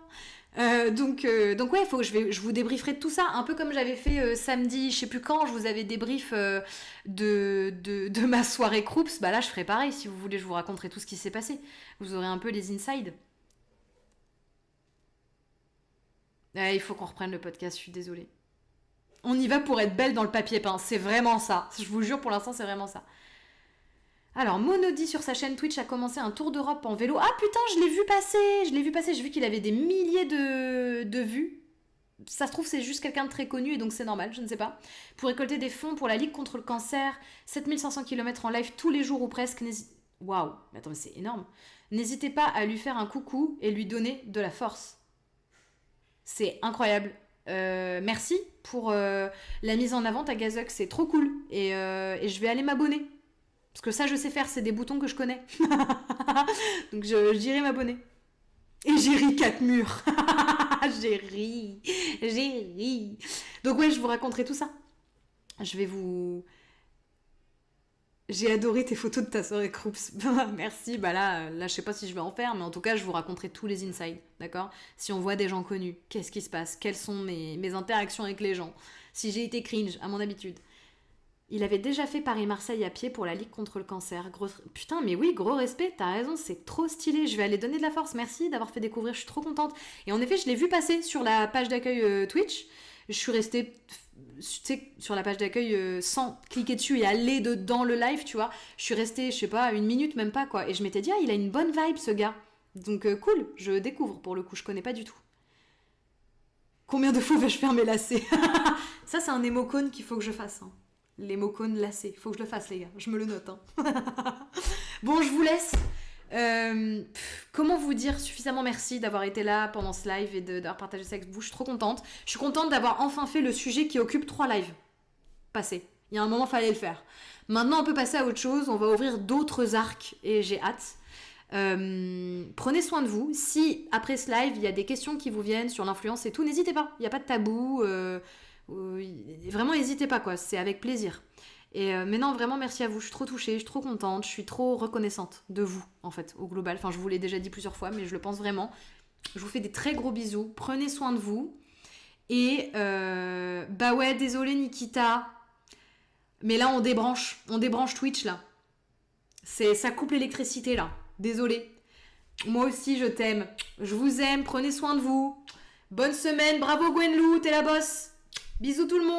Donc ouais, je vous débrieferai de tout ça, un peu comme j'avais fait samedi, je sais plus quand, je vous avais débrief de ma soirée Croops. Bah là, je ferai pareil, si vous voulez, je vous raconterai tout ce qui s'est passé. Vous aurez un peu les insides. Il faut qu'on reprenne le podcast, je suis désolée. On y va pour être belle dans le papier peint, c'est vraiment ça. Je vous jure, pour l'instant, c'est vraiment ça. Alors, Monody sur sa chaîne Twitch a commencé un tour d'Europe en vélo. Ah putain, je l'ai vu passer, j'ai vu qu'il avait des milliers de vues. Ça se trouve, c'est juste quelqu'un de très connu et donc c'est normal, je ne sais pas. Pour récolter des fonds pour la Ligue contre le cancer, 7500 km en live tous les jours ou presque. Waouh, mais attends, mais c'est énorme. N'hésitez pas à lui faire un coucou et lui donner de la force. C'est incroyable. Merci pour la mise en avant, ta Gazok, c'est trop cool. Et je vais aller m'abonner. Parce que ça, je sais faire, c'est des boutons que je connais. Donc j'irai m'abonner. Et j'ai ri 4 murs. J'ai ri. Donc ouais, je vous raconterai tout ça. J'ai adoré tes photos de ta soirée Croops. Merci. Bah là, je sais pas si je vais en faire, mais en tout cas, je vous raconterai tous les insides, d'accord? Si on voit des gens connus, qu'est-ce qui se passe? Quelles sont mes interactions avec les gens? Si j'ai été cringe, à mon habitude. Il avait déjà fait Paris-Marseille à pied pour la Ligue contre le cancer. Putain, mais oui, gros respect, t'as raison, c'est trop stylé. Je vais aller donner de la force. Merci d'avoir fait découvrir, je suis trop contente. Et en effet, je l'ai vu passer sur la page d'accueil Twitch. Je suis restée, tu sais, sur la page d'accueil sans cliquer dessus et aller dans le live, tu vois. Je suis restée, je sais pas, 1 minute, même pas, quoi. Et je m'étais dit, ah, il a une bonne vibe, ce gars. Donc, cool, je découvre, pour le coup, je connais pas du tout. Combien de fois vais-je faire mes lacets? Ça, c'est un émocone qu'il faut que je fasse, hein. L'émocone lacé. Faut que je le fasse, les gars. Je me le note. Hein. Bon, je vous laisse. Comment vous dire suffisamment merci d'avoir été là pendant ce live et d'avoir partagé ça avec vous. Je suis trop contente. Je suis contente d'avoir enfin fait le sujet qui occupe 3 lives passés. Il y a un moment, il fallait le faire. Maintenant, on peut passer à autre chose. On va ouvrir d'autres arcs et j'ai hâte. Prenez soin de vous. Si, après ce live, il y a des questions qui vous viennent sur l'influence et tout, n'hésitez pas. Il n'y a pas de tabou. Vraiment n'hésitez pas, quoi, c'est avec plaisir. Mais non, vraiment merci à vous, je suis trop touchée, je suis trop contente, je suis trop reconnaissante de vous, en fait, au global. Enfin, je vous l'ai déjà dit plusieurs fois, mais je le pense vraiment. Je vous fais des très gros bisous, prenez soin de vous. Et bah ouais, désolé Nikita, mais là on débranche Twitch là. Ça coupe l'électricité là, désolé. Moi aussi je t'aime, je vous aime, prenez soin de vous. Bonne semaine, bravo Gwenlou, t'es la boss. Bisous tout le monde.